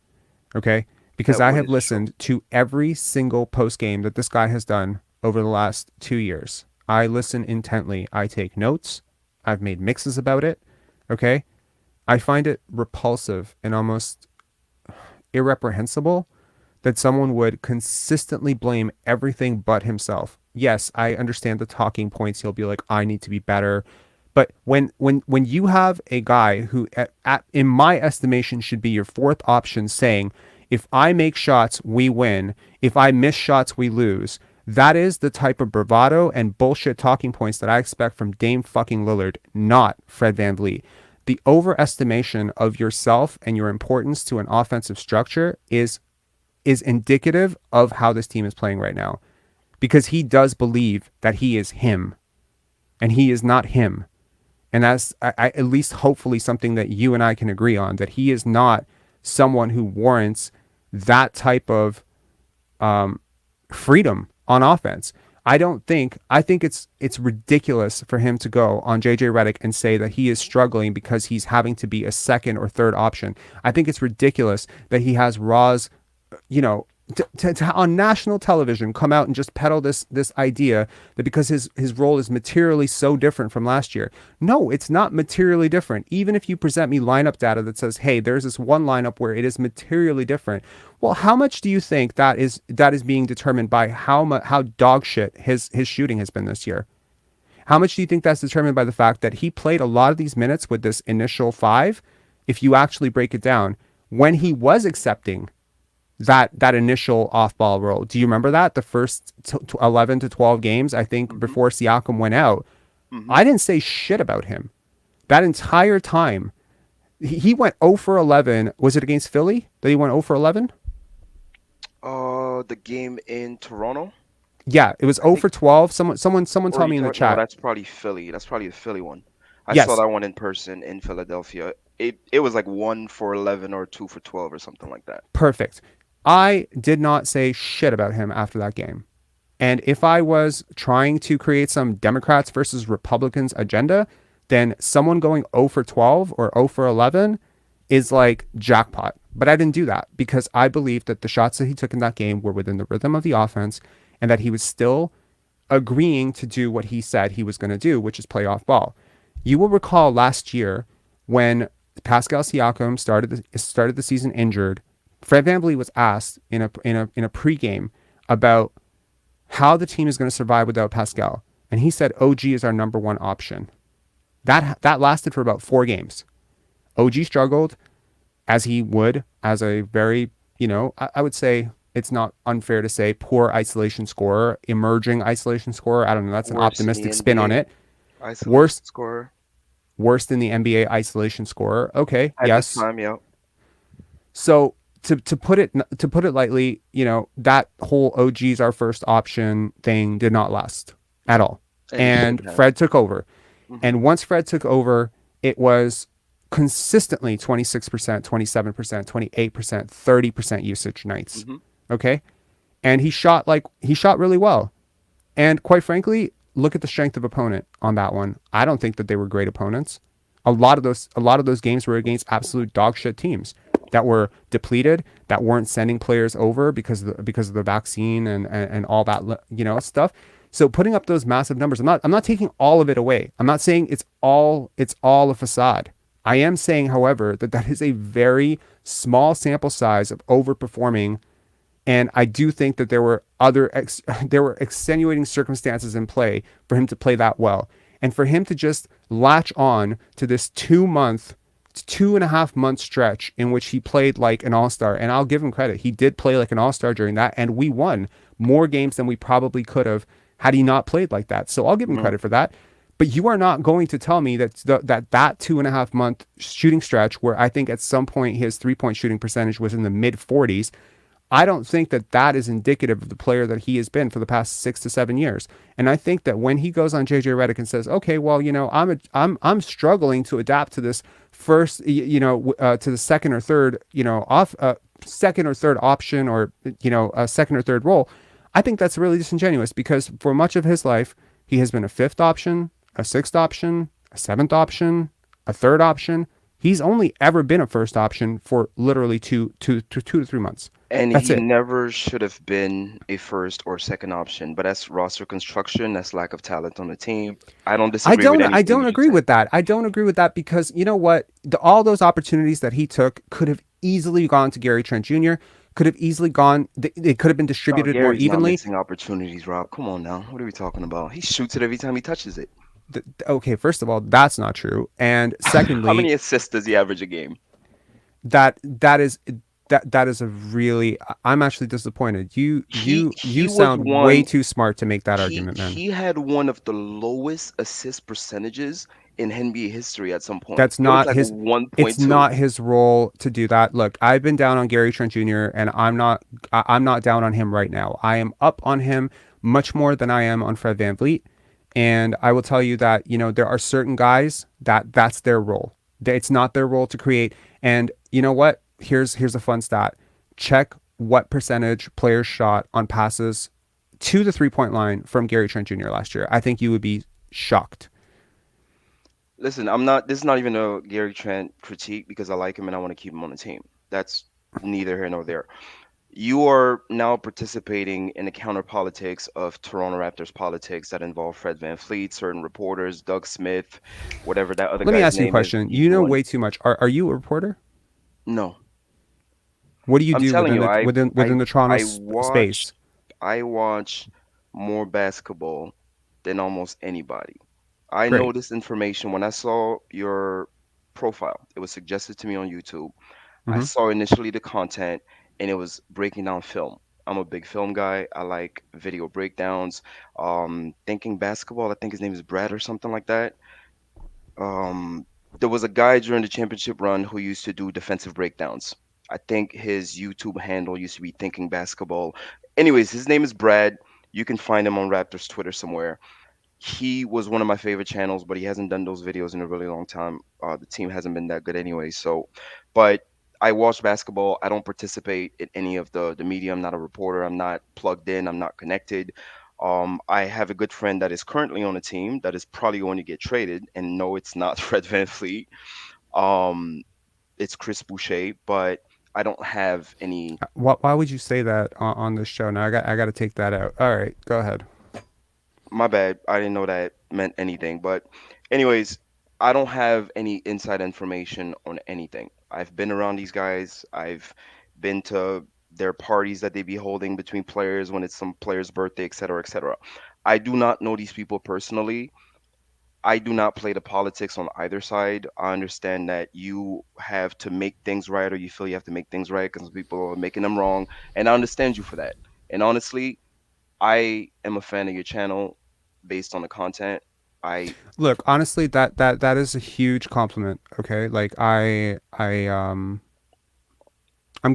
Okay? Because That I what have is true. listened to every single post game that this guy has done over the last 2 years. I listen intently. I take notes. I've made mixes about it. Okay? I find it repulsive and almost irreprehensible that someone would consistently blame everything but himself. Yes, I understand the talking points. He'll be like, I need to be better. But when you have a guy who, in my estimation, should be your fourth option saying, if I make shots, we win. If I miss shots, we lose. That is the type of bravado and bullshit talking points that I expect from Dame fucking Lillard, not Fred VanVleet. The overestimation of yourself and your importance to an offensive structure is indicative of how this team is playing right now, because he does believe that he is him and he is not him. And that's at least hopefully something that you and I can agree on, that he is not someone who warrants that type of freedom on offense. I think it's ridiculous for him to go on JJ Redick and say that he is struggling because he's having to be a second or third option. I think it's ridiculous that he has Roz, you know, to on national television come out and just peddle this idea that because his role is materially so different from last year. No, it's not materially different. Even if you present me lineup data that says, hey, there's this one lineup where it is materially different. Well, how much do you think that is being determined by how dog shit his shooting has been this year? How much do you think that's determined by the fact that he played a lot of these minutes with this initial five? If you actually break it down, when he was accepting that initial off-ball role. Do you remember that? The first 11 to 12 games, I think, Hmm. before Siakam went out, Hmm. I didn't say shit about him. That entire time, he went 0 for 11. Was it against Philly that he went 0 for 11? The game in Toronto, Yeah, it was I 0 think. for 12. Someone Or tell you me in the talk? No, chat. that's probably Philly. That's probably the Philly one. I saw Yes, that one in person in Philadelphia. It was like 1 for 11 or 2 for 12 or something like that. perfect. I did not say shit about him after that game. And if I was trying to create some Democrats versus Republicans agenda, then someone going 0 for 12 or 0 for 11 is like jackpot. But I didn't do that because I believe that the shots that he took in that game were within the rhythm of the offense and that he was still agreeing to do what he said he was going to do, which is play off ball. You will recall last year when Pascal Siakam started the season injured. Fred VanVleet was asked in a pregame about how the team is going to survive without Pascal, and he said OG is our number one option. That lasted for about 4 games. OG struggled, as he would, as a very, I would say it's not unfair to say poor isolation scorer, emerging isolation scorer. I don't know. That's an Worst in the optimistic spin on NBA it. isolation Worst, scorer worst in the NBA isolation scorer. Okay, at the yes. time. Yeah. So to put it lightly, that whole OG's our first option thing did not last at all. And it shouldn't And have. Fred took over. Hmm. And once Fred took over, it was consistently 26%, 27%, 28%, 30% usage nights. Hmm. Okay? And he shot really well. And quite frankly, look at the strength of opponent on that one. I don't think that they were great opponents. A lot of those games were against absolute dog shit teams that were depleted, that weren't sending players over because of the vaccine and all that stuff. So putting up those massive numbers, I'm not taking all of it away. I'm not saying it's all a facade. I am saying, however, that is a very small sample size of overperforming And I do think that there were there were extenuating circumstances in play for him to play that well. And for him to just latch on to this 2 month, 2.5 month stretch in which he played like an all-star. And I'll give him credit. He did play like an all-star during that. And we won more games than we probably could have had he not played like that. So I'll give him credit for that. But you are not going to tell me that that 2.5 month shooting stretch, where I think at some point his 3-point shooting percentage was in the mid 40s, I don't think that that is indicative of the player that he has been for the past 6 to 7 years. And I think that when he goes on JJ Redick and says, "Okay, well, I'm struggling to adapt to this first, to the second or third, second or third option, or a second or third role," I think that's really disingenuous, because for much of his life he has been a fifth option, a sixth option, a seventh option, a third option. He's only ever been a first option for literally 2 to 3 months. And That's he it. never should have been a first or second option, but that's roster construction, that's lack of talent on the team. I don't disagree with I anything don't you just agree said. with that. I don't agree with that, because you know what? All those opportunities that he took could have easily gone to Gary Trent Jr. Could have easily gone. They could have been No, distributed more Gary's not evenly. missing opportunities, Rob. Come on now. What are we talking about? He shoots it every time he touches it. Okay, first of all, that's not true. And How secondly, many assists does he average a game? that is that is a really. I'm actually disappointed. You He was sound way one too smart to make that he argument, man. he had one of the lowest assist percentages in NBA history at some point. That's It was not like his. It's 1.2. not his role to do that. Look, I've been down on Gary Trent Jr. and I'm not down on him right now. I am up on him much more than I am on Fred VanVleet. And I will tell you that, there are certain guys that's their role. It's not their role to create. And you know what? Here's a fun stat. Check what percentage players shot on passes to the 3-point line from Gary Trent Jr. last year. I think you would be shocked. Listen, I'm not. This is not even a Gary Trent critique because I like him and I want to keep him on the team. That's neither here nor there. You are now participating in the counter politics of Toronto Raptors politics that involve Fred VanVleet, certain reporters, Doug Smith, whatever that other Let me guy's ask you a name is. question. He's You know one. way too much. Are you a reporter? No, What do you I'm do telling within you, the within the Toronto I space? watch I watch more basketball than almost anybody. I know Great. this information when I saw your profile. It was suggested to me on YouTube. I Hmm. saw initially the content and it was breaking down film. I'm a big film guy. I like video breakdowns. Thinking basketball, I think his name is Brad or something like that. Um, there was a guy during the championship run who used to do defensive breakdowns. I think his YouTube handle used to be Thinking Basketball. Anyways, his name is Brad. You can find him on Raptors Twitter somewhere. He was one of my favorite channels, but he hasn't done those videos in a really long time. The team hasn't been that good anyway. So, but I watch basketball. I don't participate in any of the media. I'm not a reporter. I'm not plugged in. I'm not connected. I have a good friend that is currently on a team that is probably going to get traded, and no, it's not Fred VanVleet. Um, it's Chris Boucher, but I don't have any. Why would you say that on this show? Now I got to take that out. All right, go ahead. My bad. I didn't know that meant anything. But, anyways, I don't have any inside information on anything. I've been around these guys. I've been to their parties that they be holding between players when it's some player's birthday, et cetera, et cetera. I do not know these people personally. I do not play the politics on either side. I understand that you have to make things right, or you feel you have to make things right because people are making them wrong. And I understand you for that. And honestly, I am a fan of your channel based on the content. I Look, honestly, that is a huge compliment. Okay, like I'm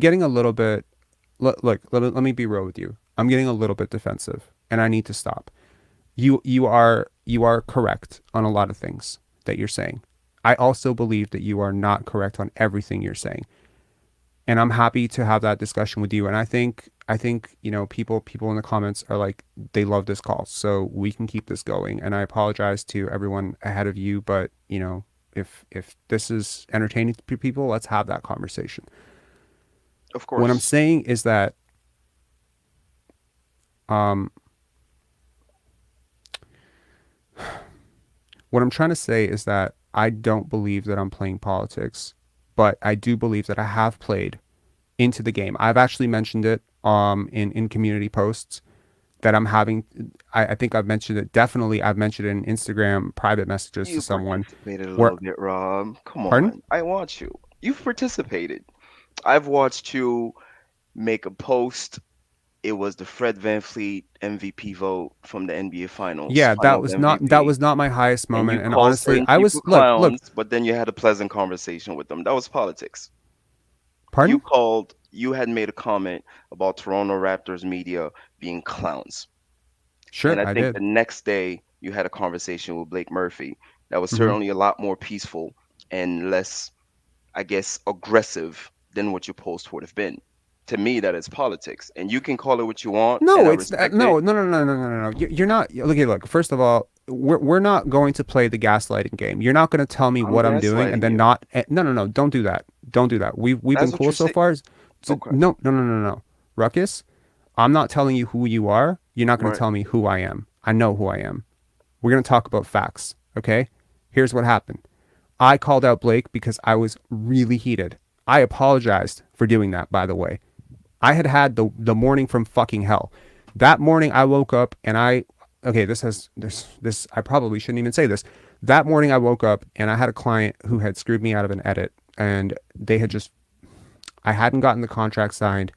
getting a little bit. Look, let me be real with you. I'm getting a little bit defensive, and I need to stop. You are correct on a lot of things that you're saying. I also believe that you are not correct on everything you're saying, and I'm happy to have that discussion with you. And I think people in the comments are like, they love this call, so we can keep this going. And I apologize to everyone ahead of you, but if this is entertaining to people, let's have that conversation. of What I'm course, saying is that um what I'm trying to say is that I don't believe that I'm playing politics, but I do believe that I have played into the game. I've actually mentioned it in community posts that I'm having. I think I've mentioned it. Definitely, I've mentioned it in Instagram private messages to You someone. participated a Where, little bit, Rob. Come pardon? on. I want you. You've participated. I've watched you make a post. It was the Fred VanVleet MVP vote from the NBA Finals, Yeah, Finals that MVP. was not my highest And you moment. And called honestly, certain I people was look, clowns, but then you had a pleasant conversation with them. That was politics. pardon? You had made a comment about Toronto Raptors media being clowns. Sure, And I I think did. the next day you had a conversation with Blake Murphy that was Hmm. certainly a lot more peaceful and less, I guess, aggressive than what your post would have been. To me, that is politics. And you can call it what you want, and No, I it's respect it. no, no, no, no, no, no, no. You're not. Look. First of all, we're not going to play the gaslighting game. You're not going to tell me I'm what I'm doing and gaslighting then you. not. No, no, no. Don't do that. Don't do that. We've been That's what cool you're so saying. far. So Okay. no, no, no, no, no. Ruckus. I'm not telling you who you are. You're not going to Right. tell me who I am. I know who I am. We're going to talk about facts. Okay. Here's what happened. I called out Blake because I was really heated. I apologized for doing that, by the way. I had had the morning from fucking hell. That morning I woke up and this I probably shouldn't even say this. That morning I woke up and I had a client who had screwed me out of an edit, and they had just I hadn't gotten the contract signed,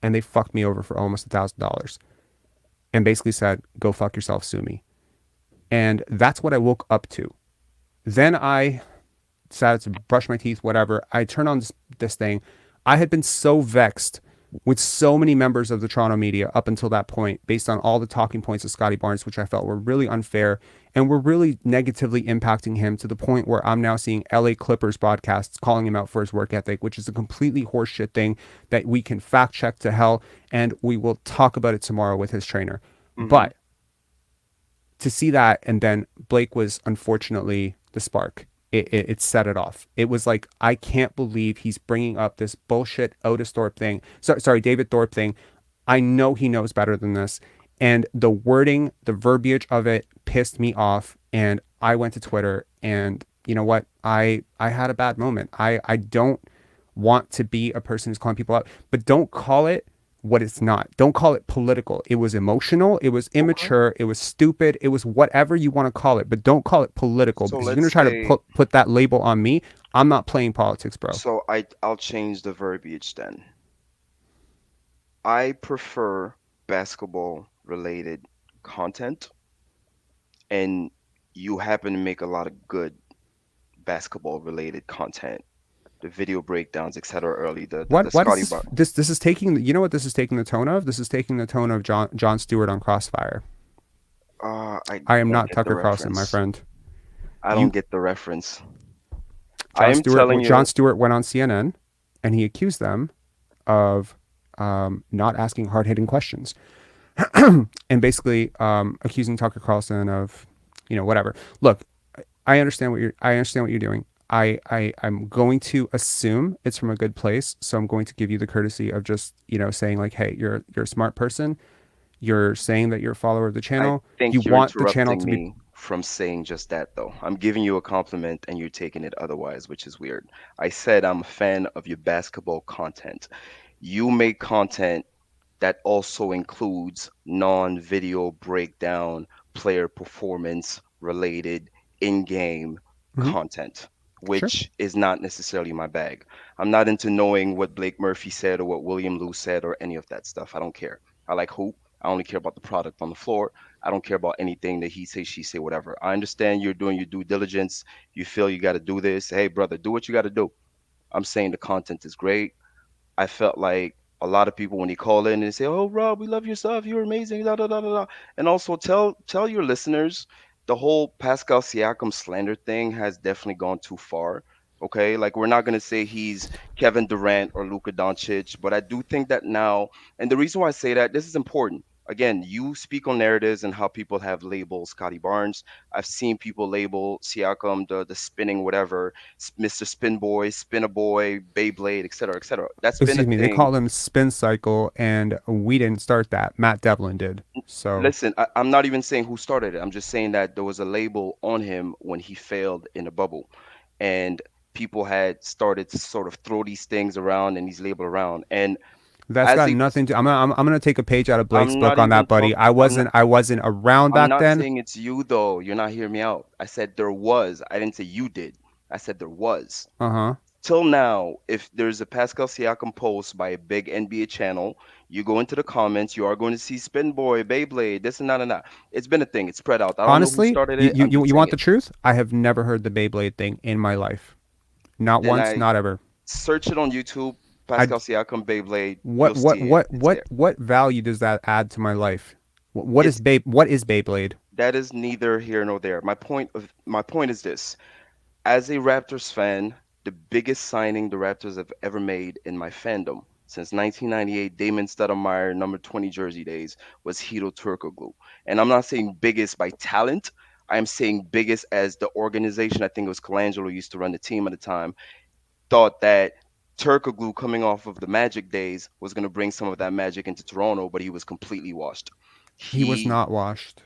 and they fucked me over for almost $1,000 and basically said, "Go fuck yourself, sue me." And that's what I woke up to. Then I decided to brush my teeth, whatever. I turned on this thing. I had been so vexed with so many members of the Toronto media up until that point, based on all the talking points of Scottie Barnes, which I felt were really unfair and were really negatively impacting him to the point where I'm now seeing LA Clippers broadcasts calling him out for his work ethic, which is a completely horseshit thing that we can fact check to hell, and we will talk about it tomorrow with his trainer. Hmm. But to see that, and then Blake was unfortunately the spark. It set it off. It was like, I can't believe he's bringing up this bullshit Otis Thorpe thing. Sorry, David Thorpe thing. I know he knows better than this. And the wording, the verbiage of it pissed me off. And I went to Twitter, and you know what? I had a bad moment. I don't want to be a person who's calling people out, but don't call it what it's not. Don't call it political. It was emotional. It was Okay. immature. It was stupid. It was whatever you want to call it, but don't call it political, So because you're going to let's try to say, put that label on me. I'm not playing politics, bro. I'll change the verbiage then. I prefer basketball related content, and you happen to make a lot of good basketball related content. The video breakdowns, etc. Early, the What is Scotty this? Bar. This is taking. You know what this is taking the tone of? This is taking the tone of John Stewart on Crossfire. I I am don't not get the Tucker Carlson, my reference. friend. I don't You get the reference. I am telling John you, Stewart went on CNN and he accused them of not asking hard hitting questions. And basically accusing Tucker Carlson of, whatever. Look, I understand what you're doing. I'm going to assume it's from a good place, so I'm going to give you the courtesy of just saying like, hey, you're a smart person. You're saying that you're a follower of the I channel. You think you're want the channel interrupting to be me from saying just that, though. I'm giving you a compliment and you're taking it otherwise, which is weird. I said I'm a fan of your basketball content. You make content that also includes non-video breakdown, player performance related in-game Mhm. content, Sure. which is not necessarily my bag. I'm not into knowing what Blake Murphy said or what William Lou said or any of that stuff. I don't care. I like hoop. I only care about the product on the floor. I don't care about anything that he say, she say, whatever. I understand you're doing your due diligence. You feel you got to do this. Hey, brother, do what you got to do. I'm saying the content is great. I felt like a lot of people when they call in and say, "Oh, Rob, we love your stuff. You're amazing." Da, da, da, da, da. And also tell your listeners the whole Pascal Siakam slander thing has definitely gone too far. Okay, like we're not gonna say he's Kevin Durant or Luka Doncic, but I do think that now, and the reason why I say that this is important. Again, you speak on narratives and how people have labeled Scottie Barnes. I've seen people label Siakam the spinning whatever, Mr. Spin Boy, Spinner Boy, Beyblade, etc., etc. That's been a Excuse me, they thing. call them spin cycle, and we didn't start that. Matt Devlin did. So, Listen, I'm not even saying who started it. I'm just saying that there was a label on him when he failed in the bubble. And people had started to sort of throw these things around and these labels around. And That's as got a nothing to. I'm gonna take a page out of Blake's I'm book not on even that, buddy. talking. I wasn't around I'm back not then. saying it's you though. You're not hearing me out. I said there was. I didn't say you did. I said there was. Uh huh. Till now, if there's a Pascal Siakam post by a big NBA channel, you go into the comments, you are going to see Spin Boy, Beyblade, this and that and that. It's been a thing. It's spread out. I don't know who Honestly, started it. I'm just you saying want the it. truth? I have never heard the Beyblade thing in my life. Not Then once, I not ever. search it on YouTube, I Pascal Siakam, Beyblade. You'll see it. It's there. what value does that add to my life? What is It's What is Beyblade? that is neither here nor there. My point is this. As a Raptors fan, the biggest signing the Raptors have ever made in my fandom since 1998, Damon Stoudemire, number 20 jersey days, was Hito Turkoglu. And I'm not saying biggest by talent. I'm saying biggest as the organization. I think it was Colangelo used to run the team at the time. Thought that Turkoglu coming off of the Magic days was going to bring some of that magic into Toronto, but he was completely washed. He was He not washed.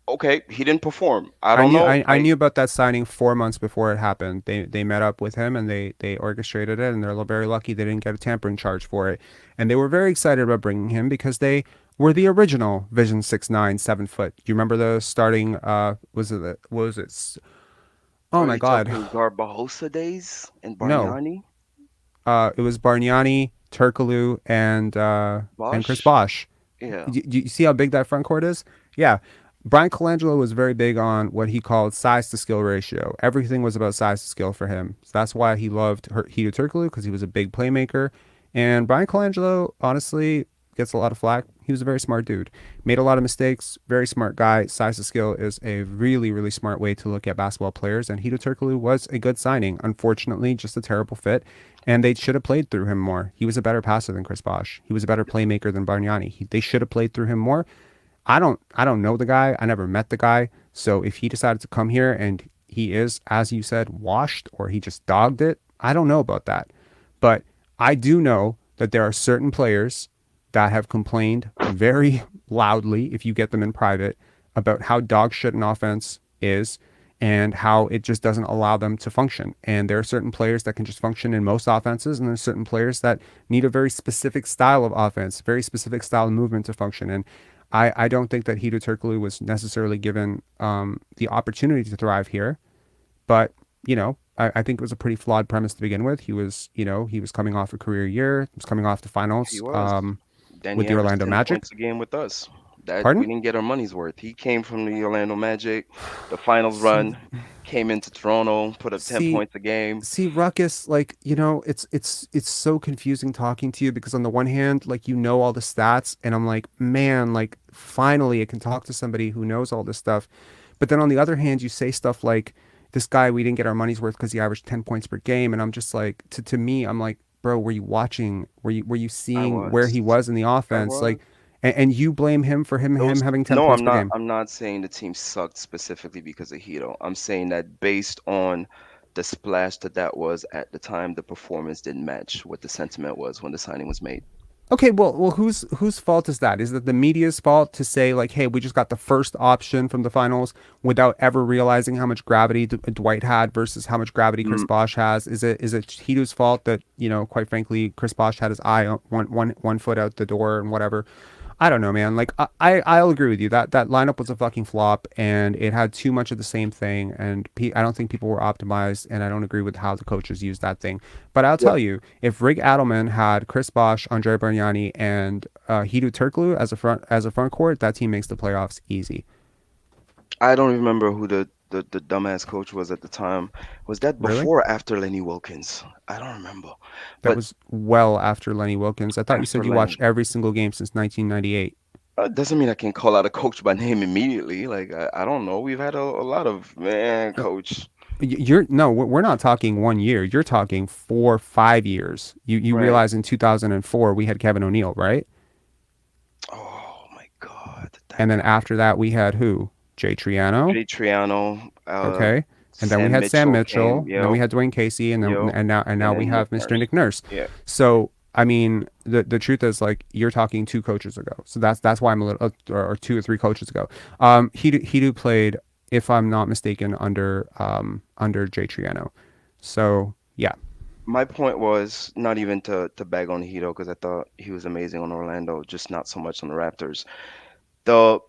okay, he didn't perform. I don't know. I knew about that signing 4 months before it happened. They met up with him and they orchestrated it, and they're very lucky they didn't get a tampering charge for it. And they were very excited about bringing him because they were the original Vision 6'9", 7 foot. Do you remember the starting? What was it? Oh Are my you God, talking Garbajosa days and no. Bargnani? It was Bargnani, Turkoglu, and Chris Bosch? Bosh. Yeah. You see how big that front court is? Yeah. Brian Colangelo was very big on what he called size to skill ratio. Everything was about size to skill for him. So that's why he loved Hito Turkoglu, because he was a big playmaker. And Brian Colangelo, honestly, gets a lot of flack. He was a very smart dude. Made a lot of mistakes. Very smart guy. Size to skill is a really, really smart way to look at basketball players. And Hito Turkoglu was a good signing. Unfortunately, just a terrible fit. And they should have played through him more. He was a better passer than Chris Bosh. He was a better playmaker than Bargnani. They should have played through him more. I don't know the guy. I never met the guy. So if he decided to come here and he is, as you said, washed, or he just dogged it, I don't know about that. But I do know that there are certain players that have complained very loudly, if you get them in private, about how dog shit an offense is and how it just doesn't allow them to function. And there are certain players that can just function in most offenses, and there's certain players that need a very specific style of offense, very specific style of movement to function. And I don't think that Hito Turkoglu was necessarily given the opportunity to thrive here. But, I think it was a pretty flawed premise to begin with. He was coming off a career year. He was coming off the He finals was. Then with he the averaged Orlando 10 Magic. points a game with us. That we Pardon? didn't get our money's worth. He came from the Orlando Magic, the finals See, run, came into Toronto, put up 10 see, points a game. see, Ruckus, it's so confusing talking to you, because on the one hand, all the stats, and I'm like, man, finally I can talk to somebody who knows all this stuff. But then on the other hand, you say stuff like, this guy, we didn't get our money's worth because he averaged 10 points per game. And I'm just like, to me, I'm like, bro, were you watching? Were you I seeing where he was. was in the I offense? was. And you blame him for him Those having 10 no, points I'm per not. game. I'm not saying the team sucked specifically because of Hito. I'm saying that based on the splash that was at the time, the performance didn't match what the sentiment was when the signing was made. Okay, well, whose fault is that? Is it the media's fault to say hey, we just got the first option from the finals without ever realizing how much gravity Dwight had versus how much gravity Chris Mm, Bosh has? Is it Hito's fault that quite frankly, Chris Bosh had his eye on one foot out the door and whatever? I don't know, man. I'll agree with you that that lineup was a fucking flop, and it had too much of the same thing. And I don't think people were optimized, and I don't agree with how the coaches used that thing. But I'll yeah, tell you, if Rick Adelman had Chris Bosh, R.J Barrett, and Hidou Turkoglu as a front court, that team makes the playoffs easy. I don't remember who the dumbass coach was at the time. Was that Really? before or after Lenny Wilkins? I don't remember. That But was well after Lenny Wilkins. I thought you after said you Lenny, watched every single game since 1998. doesn't mean I can call out a coach by name immediately. Like I don't know. We've had a lot of man No, coach. You're no, we're not talking 1 year. You're talking 4, 5 years. You Right. realize in 2004 we had Kevin O'Neal, right? Oh my God, that And then guy. after that, we had who? Jay Triano. Jay Triano, Okay. And then we Sam had Sam Mitchell came. Mitchell. And then we Yo, had Dwayne Casey. And then yo, and and now we then Nick have Mr. Nurse. Nick Nurse. Yeah. So I mean, the truth is, you're talking 2 coaches ago. So that's why I'm a little, or 2 or 3 coaches ago. He played, if I'm not mistaken, under Jay Triano. So Yeah. My point was not even to bag on Hito because I thought he was amazing on Orlando, just not so much on the Raptors. The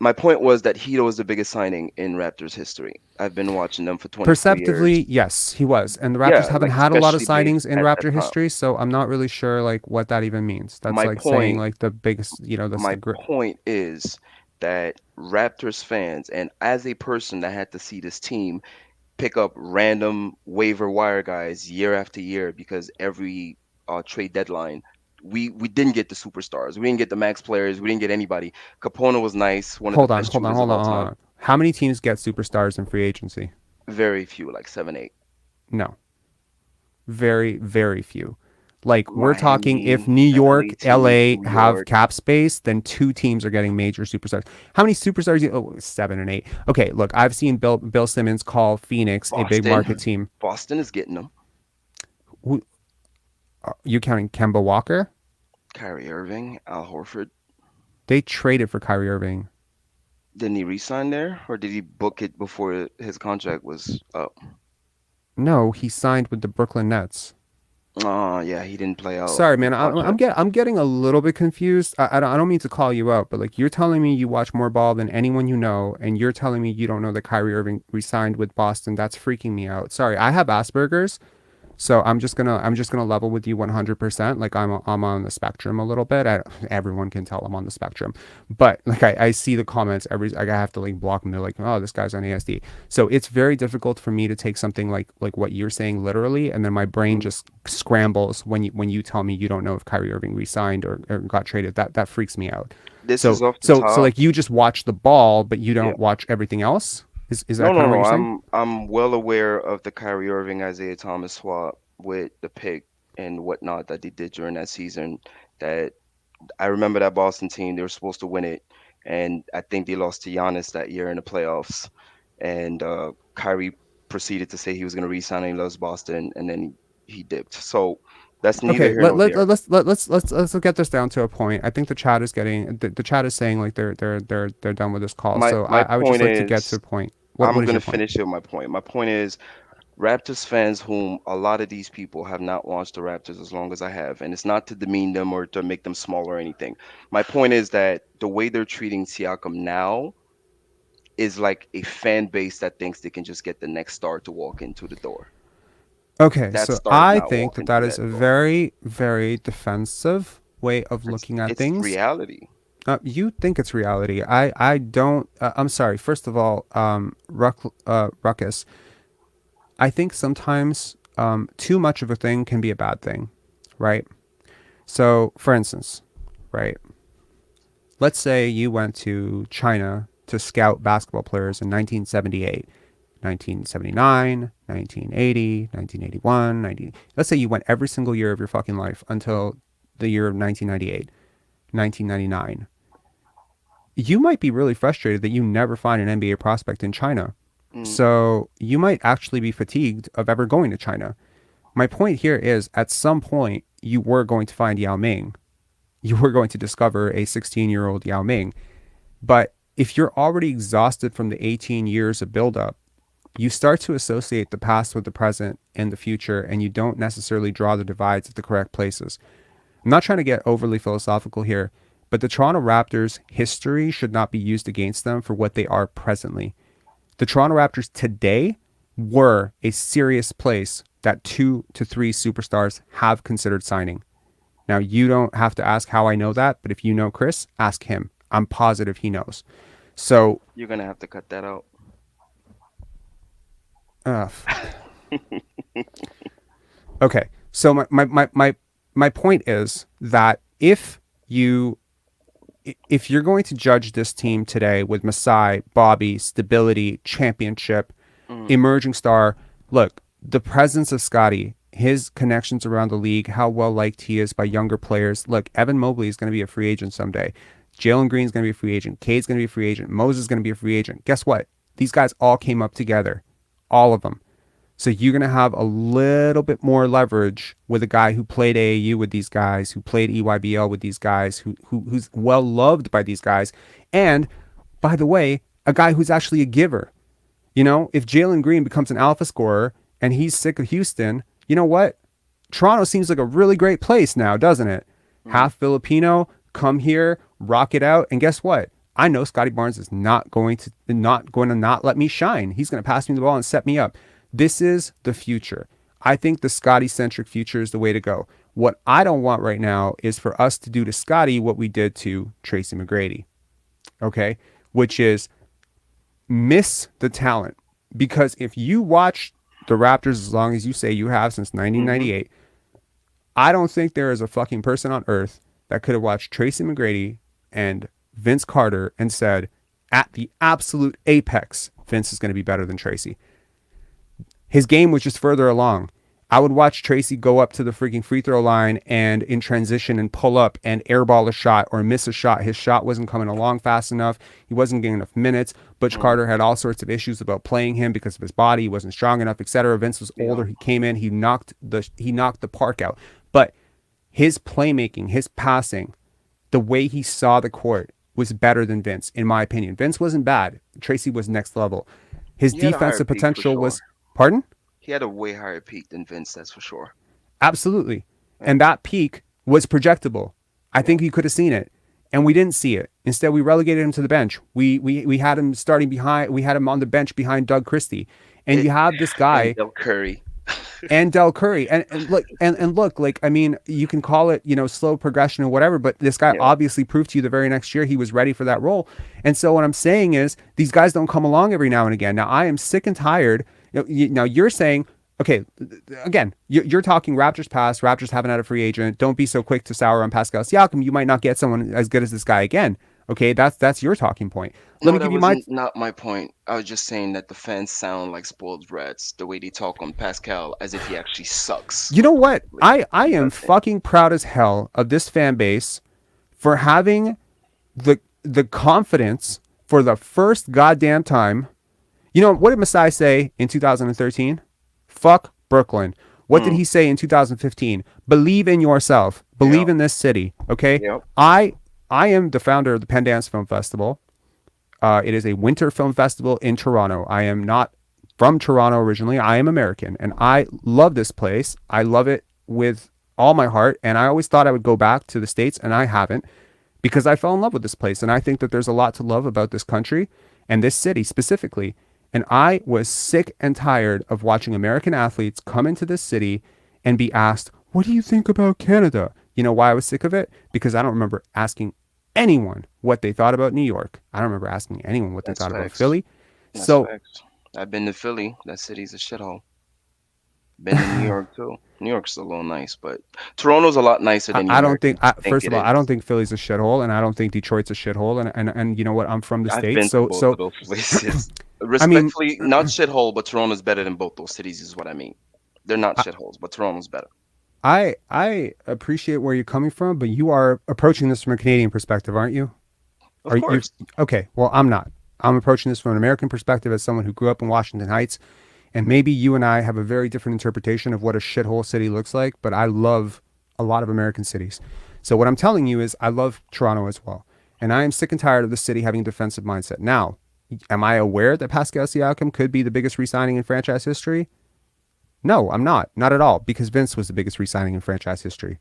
My point was that Hito is the biggest signing in Raptors history. I've been watching them for 24 years. Perceptively, yes, he was. And the Raptors Yeah, haven't like had a lot of especially based signings in at that Raptor time. history, so I'm not really sure like what that even means. That's My like saying point, like the biggest, that's the my great. point is that Raptors fans, and as a person that had to see this team pick up random waiver wire guys year after year because every trade deadline we didn't get the superstars, we didn't get the max players, we didn't get anybody. Capona was nice, one of the Hold on, best hold on, shooters hold of on, all hold time. on. How many teams get superstars in free agency? Very few, like 7, 8. No, very, very few. Like we're talking if Miami, New the York, LA teams, LA New have York, cap space, then 2 teams are getting major superstars. How many superstars? Oh, 7 and 8. Okay, look, I've seen Bill Simmons call Phoenix a big market Boston. team. Boston is getting them. Who, are you counting Kemba Walker? Kyrie Irving, Al Horford. They traded for Kyrie Irving. Didn't he resign there, or did he book it before his contract was up? No, he signed with the Brooklyn Nets. Oh, yeah, he didn't play out Sorry, his man. contract. I'm getting a little bit confused. I don't mean to call you out, but like you're telling me you watch more ball than anyone you know, and you're telling me you don't know that Kyrie Irving re-signed with Boston. That's freaking me out. Sorry, I have Asperger's, so I'm just gonna level with you 100%. Like I'm on the spectrum a little bit. Everyone can tell I'm on the spectrum, but like I see the comments like I have to like block them. They're like, oh, this guy's on ASD. So it's very difficult for me to take something like what you're saying literally, and then my brain Mm. just scrambles when you tell me you don't know if Kyrie Irving re-signed or got traded. That freaks me out. This So is off the so top. like you just watch the ball, but you Yeah. don't watch everything else. Is No, that no, kind of what no. you're saying? I'm well aware of the Kyrie Irving, Isaiah Thomas swap with the pick and whatnot that they did during that season. That I remember that Boston team, they were supposed to win it, and I think they lost to Giannis that year in the playoffs. And Kyrie proceeded to say he was going to re-sign and he loves Boston, and then he dipped. So that's neither Okay, here nor there. let's get this down to a point. I think the chat is getting the chat is saying like they're done with this call. So My I would just point like to get to is, a point. What I'm is going your to point? finish here. My point. My point is, Raptors fans, whom a lot of these people have not watched the Raptors as long as I have, and it's not to demean them or to make them small or anything. My point is that the way they're treating Siakam now is like a fan base that thinks they can just get the next star to walk into the door. Okay, That so star is I not think that walking that through is that a door. very very defensive way of looking at It's things. reality. You think it's reality. I don't. I'm sorry. First of all, Ruckus. I think sometimes too much of a thing can be a bad thing, right? So, for instance, right? Let's say you went to China to scout basketball players in 1978, 1979, 1980, 1981, 19. Let's say you went every single year of your fucking life until the year of 1998, 1999. You might be really frustrated that you never find an NBA prospect in China. Mm, So you might actually be fatigued of ever going to China. My point here is at some point you were going to find Yao Ming. You were going to discover a 16-year-old Yao Ming. But if you're already exhausted from the 18 years of buildup, you start to associate the past with the present and the future, and you don't necessarily draw the divides at the correct places. I'm not trying to get overly philosophical here, but the Toronto Raptors' history should not be used against them for what they are presently. The Toronto Raptors today were a serious place that 2 to 3 superstars have considered signing. Now, you don't have to ask how I know that, but if you know Chris, ask him. I'm positive he knows. So, you're gonna have to cut that out. uh, okay. So my point is that if you're going to judge this team today with Masai, Bobby, stability, championship, Mm, emerging star, look, the presence of Scottie, his connections around the league, how well liked he is by younger players. Look, Evan Mobley is going to be a free agent someday. Jalen Green's going to be a free agent. Cade's going to be a free agent. Moses is going to be a free agent. Guess what? These guys all came up together, all of them. So you're going to have a little bit more leverage with a guy who played AAU with these guys, who played EYBL with these guys, who's well loved by these guys. And by the way, a guy who's actually a giver. If Jalen Green becomes an alpha scorer and he's sick of Houston, you know what? Toronto seems like a really great place now, doesn't it? Half Filipino, come here, rock it out, and guess what? I know Scottie Barnes is not going to not let me shine. He's going to pass me the ball and set me up. This is the future. I think the Scottie-centric future is the way to go. What I don't want right now is for us to do to Scottie what we did to Tracy McGrady, okay? Which is miss the talent. Because if you watch the Raptors as long as you say you have since 1998, I don't think there is a fucking person on earth that could have watched Tracy McGrady and Vince Carter and said, at the absolute apex, Vince is going to be better than Tracy. His game was just further along. I would watch Tracy go up to the freaking free throw line and in transition and pull up and airball a shot or miss a shot. His shot wasn't coming along fast enough. He wasn't getting enough minutes. Butch Carter had all sorts of issues about playing him because of his body. He wasn't strong enough, etc. Vince was older. He came in. He knocked the park out. But his playmaking, his passing, the way he saw the court was better than Vince, in my opinion. Vince wasn't bad. Tracy was next level. His defensive potential was... Pardon? He had a way higher peak than Vince, that's for sure. Absolutely. And that peak was projectable. I think he could have seen it. And we didn't see it. Instead, we relegated him to the bench. We had him starting behind, we had him on the bench behind Doug Christie. And you have this guy. And Del Curry. And Del Curry. And look, like, I mean, you can call it, slow progression or whatever, but this guy obviously proved to you the very next year he was ready for that role. And so what I'm saying is these guys don't come along every now and again. Now, I am sick and tired. Now you're saying, okay, again, you're talking Raptors past. Raptors haven't had a free agent. Don't be so quick to sour on Pascal Siakam. You might not get someone as good as this guy again. Okay, that's your talking point. Let me give you not my point. I was just saying that the fans sound like spoiled brats the way they talk on Pascal as if he actually sucks. You know what? I am fucking proud as hell of this fan base for having the confidence for the first goddamn time. What did Masai say in 2013? Fuck Brooklyn. What did he say in 2015? Believe in yourself. Believe in this city. Okay. Yep. I am the founder of the Pendance Film Festival. It is a winter film festival in Toronto. I am not from Toronto originally. I am American, and I love this place. I love it with all my heart, and I always thought I would go back to the States, and I haven't, because I fell in love with this place, and I think that there's a lot to love about this country and this city specifically. And I was sick and tired of watching American athletes come into this city and be asked, what do you think about Canada? You know why I was sick of it? Because I don't remember asking anyone what they thought about New York. I don't remember asking anyone what they thought about Philly. So I've been to Philly. That city's a shithole. Been to New York too. New York's a little nice, but Toronto's a lot nicer than New York. I don't think, first of all, I don't think Philly's a shithole, and I don't think Detroit's a shithole. And you know what? I'm from the States. Been to both of those places. Respectfully, not shithole, but Toronto's better than both those cities is what I mean. They're not shitholes, but Toronto's better. I appreciate where you're coming from, but you are approaching this from a Canadian perspective, aren't you? Of course. Okay, well, I'm not. I'm approaching this from an American perspective as someone who grew up in Washington Heights, and maybe you and I have a very different interpretation of what a shithole city looks like, but I love a lot of American cities. So what I'm telling you is I love Toronto as well, and I am sick and tired of the city having a defensive mindset. Now, am I aware that Pascal Siakam could be the biggest re-signing in franchise history? No, I'm not. Not at all, because Vince was the biggest re-signing in franchise history.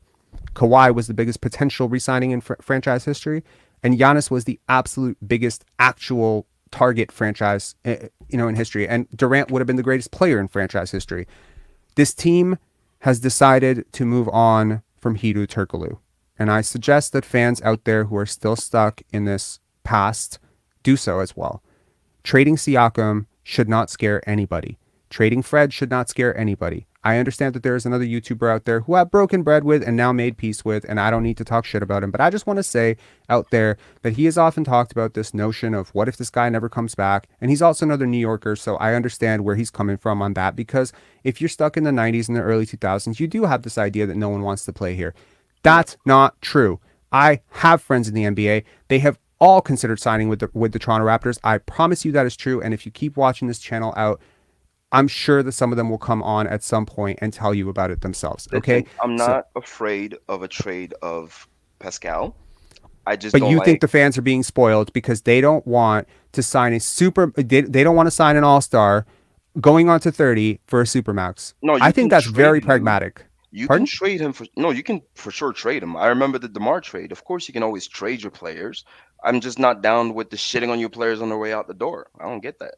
Kawhi was the biggest potential re-signing in franchise history, and Giannis was the absolute biggest actual target franchise, in history. And Durant would have been the greatest player in franchise history. This team has decided to move on from Hedo Turkoglu, and I suggest that fans out there who are still stuck in this past do so as well. Trading Siakam should not scare anybody. Trading Fred should not scare anybody. I understand that there is another YouTuber out there who I've broken bread with and now made peace with, and I don't need to talk shit about him, but I just want to say out there that he has often talked about this notion of what if this guy never comes back, and he's also another New Yorker, so I understand where he's coming from on that, because if you're stuck in the 90s and the early 2000s, you do have this idea that no one wants to play here. That's not true. I have friends in the NBA. They have all considered signing with the Toronto Raptors. I promise you that is true, and if you keep watching this channel out, I'm sure that some of them will come on at some point and tell you about it themselves. Okay. Listen, I'm not afraid of a trade of Pascal. But you think the fans are being spoiled because they don't want to sign they don't want to sign an all-star going on to 30 for a supermax. No, I you think can that's very trade him. pragmatic. You can Pardon? trade him for no, you can for sure trade him. I remember the DeMar trade. Of course, you can always trade your players. I'm just not down with the shitting on your players on their way out the door. I don't get that.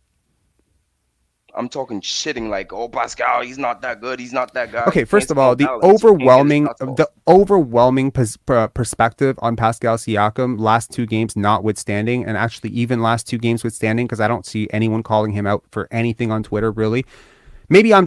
I'm talking shitting like, oh, Pascal, he's not that good. He's not that guy. Okay, He can't first of all, score the balance. He can't get his shots off. overwhelming perspective on Pascal Siakam last two games notwithstanding, and actually even last two games withstanding, because I don't see anyone calling him out for anything on Twitter really. Maybe I'm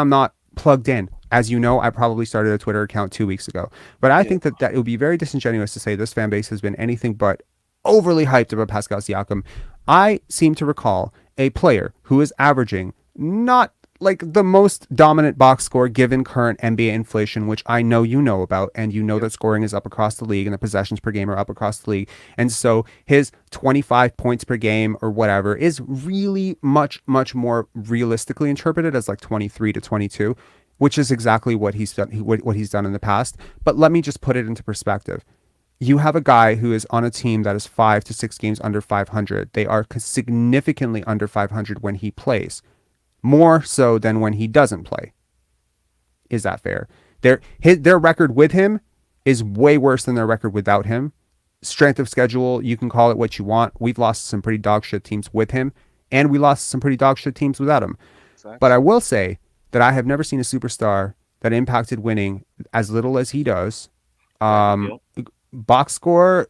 not plugged in. As you know, I probably started a Twitter account 2 weeks ago, but I think that it would be very disingenuous to say this fan base has been anything but overly hyped about Pascal Siakam. I seem to recall a player who is averaging not like the most dominant box score given current NBA inflation, which I know you know about, and you know that scoring is up across the league and the possessions per game are up across the league. And so his 25 points per game or whatever is really much more realistically interpreted as like 23 to 22, which is exactly what he's done, what he's done in the past. But let me just put it into perspective. You have a guy who is on a team that is 5 to 6 games under 500. They are significantly under 500 when he plays, more so than when he doesn't play. Is that fair? Their record with him is way worse than their record without him. Strength of schedule, you can call it what you want. We've lost some pretty dog shit teams with him, and we lost some pretty dog shit teams without him. Exactly. But I will say that I have never seen a superstar that impacted winning as little as he does. Box score,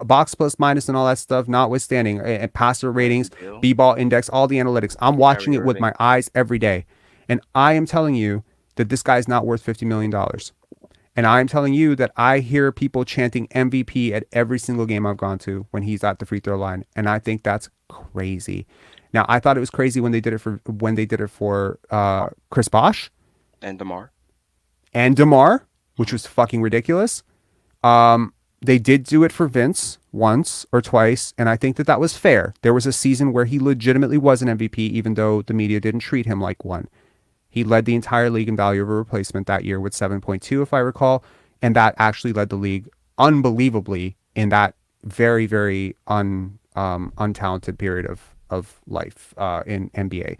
box plus minus and all that stuff, notwithstanding, and passer ratings, B-ball index, all the analytics. I'm watching it with my eyes every day. And I am telling you that this guy's not worth $50 million. And I'm telling you that I hear people chanting MVP at every single game I've gone to when he's at the free throw line. And I think that's crazy. Now, I thought it was crazy when they did it for Chris Bosh. And DeMar, which was fucking ridiculous. They did do it for Vince once or twice, and I think that was fair. There was a season where he legitimately was an MVP, even though the media didn't treat him like one. He led the entire league in value over replacement that year with 7.2, if I recall, and that actually led the league unbelievably in that very, very untalented period of life in NBA.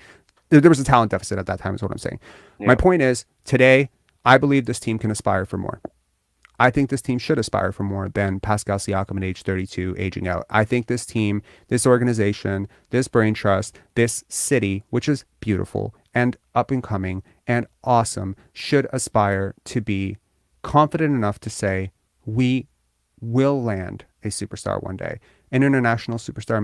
There was a talent deficit at that time, is what I'm saying. Yeah. My point is, today, I believe this team can aspire for more. I think this team should aspire for more than Pascal Siakam at age 32 aging out. I think this team, this organization, this brain trust, this city, which is beautiful and up and coming and awesome, should aspire to be confident enough to say, we will land a superstar one day. An international superstar,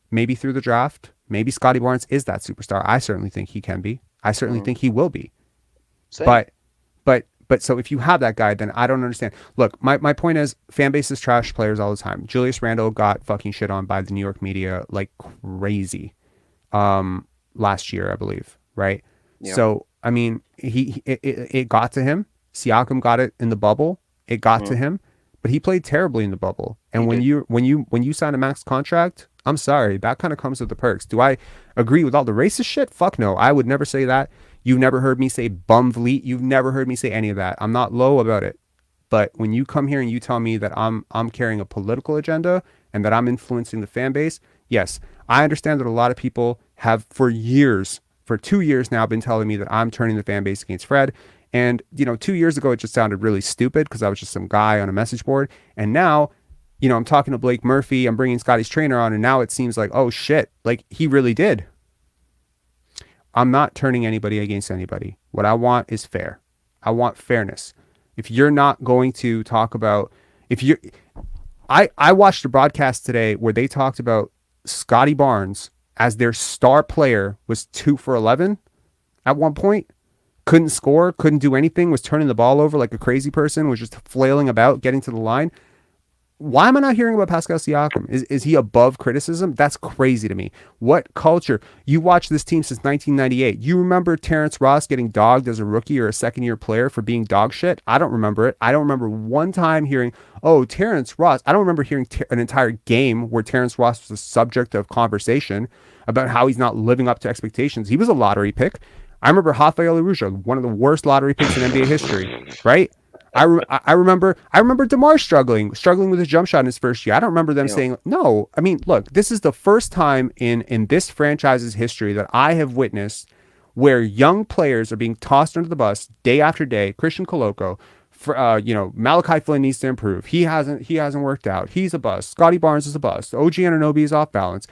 maybe through the draft. Maybe Scottie Barnes is that superstar. I certainly think he can be. I certainly think he will be. Same. But so if you have that guy, then I don't understand. Look, my point is, fan bases trash players all the time. Julius Randle got fucking shit on by the New York media like crazy last year, I believe, right? Yeah. So, I mean, it got to him. Siakam got it in the bubble. It got to him, but he played terribly in the bubble. And when you sign a max contract, I'm sorry, that kind of comes with the perks. Do I agree with all the racist shit? Fuck no. I would never say that. You've never heard me say VanVleet. You've never heard me say any of that. I'm not low about it. But when you come here and you tell me that I'm carrying a political agenda and that I'm influencing the fan base, yes, I understand that a lot of people have for 2 years now, been telling me that I'm turning the fan base against Fred. And, 2 years ago, it just sounded really stupid because I was just some guy on a message board. And now, I'm talking to Blake Murphy, I'm bringing Scotty's trainer on, and now it seems like, oh shit, like he really did. I'm not turning anybody against anybody. What I want is fair. I want fairness. If you're not going to talk about, I watched a broadcast today where they talked about Scottie Barnes as their star player was 2 for 11 at one point. Couldn't score, couldn't do anything, was turning the ball over like a crazy person, was just flailing about, getting to the line. Why am I not hearing about Pascal Siakam? Is he above criticism? That's crazy to me. What culture? You watch this team since 1998. You remember Terrence Ross getting dogged as a rookie or a second-year player for being dog shit? I don't remember it. I don't remember one time hearing, oh, Terrence Ross. I don't remember hearing an entire game where Terrence Ross was the subject of conversation about how he's not living up to expectations. He was a lottery pick. I remember Rafael Arujo, one of the worst lottery picks in NBA history, right? I remember DeMar struggling with his jump shot in his first year. I don't remember them saying no. I mean, look, this is the first time in this franchise's history that I have witnessed where young players are being tossed under the bus day after day. Christian Coloco, for Malachi Flynn needs to improve. He hasn't worked out. He's a bust. Scottie Barnes is a bust. OG Anunoby is off balance.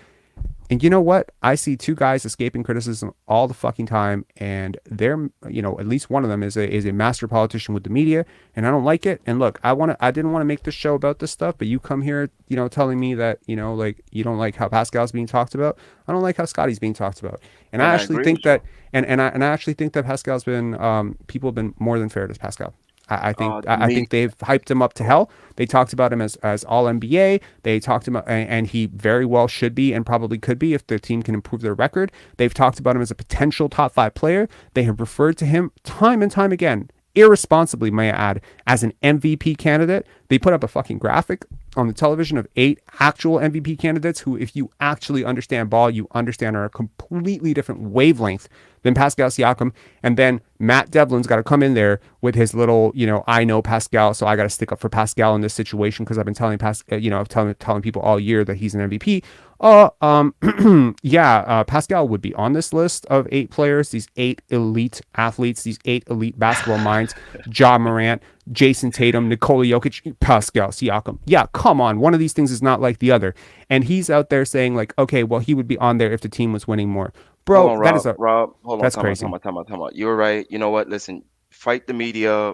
And you know what? I see two guys escaping criticism all the fucking time, and they're, at least one of them is a master politician with the media, and I don't like it. And look, I didn't want to make this show about this stuff, but you come here, telling me that, like you don't like how Pascal's being talked about. I don't like how Scottie's being talked about, and I actually think that, and I actually think that Pascal's been, people have been more than fair to Pascal. I think they've hyped him up to hell. They talked about him as all NBA. They talked about, and he very well should be and probably could be if the team can improve their record. They've talked about him as a potential top 5 player. They have referred to him time and time again, irresponsibly, may I add, as an MVP candidate. They put up a fucking graphic on the television of 8 actual MVP candidates who, if you actually understand ball, you understand are a completely different wavelength than Pascal Siakam. And then Matt Devlin's got to come in there with his little, I know Pascal, so I got to stick up for Pascal in this situation because I've been telling telling people all year that he's an MVP. Pascal would be on this list of 8 players, these 8 elite athletes, these 8 elite basketball minds: Ja Morant, Jason Tatum, Nikola Jokic, Pascal Siakam. Yeah, come on. One of these things is not like the other. And he's out there saying like, okay, well, he would be on there if the team was winning more. Bro, hold on, that is Rob, hold on, that's time crazy. out, time out, time out. You're right. You know what? Listen, fight the media.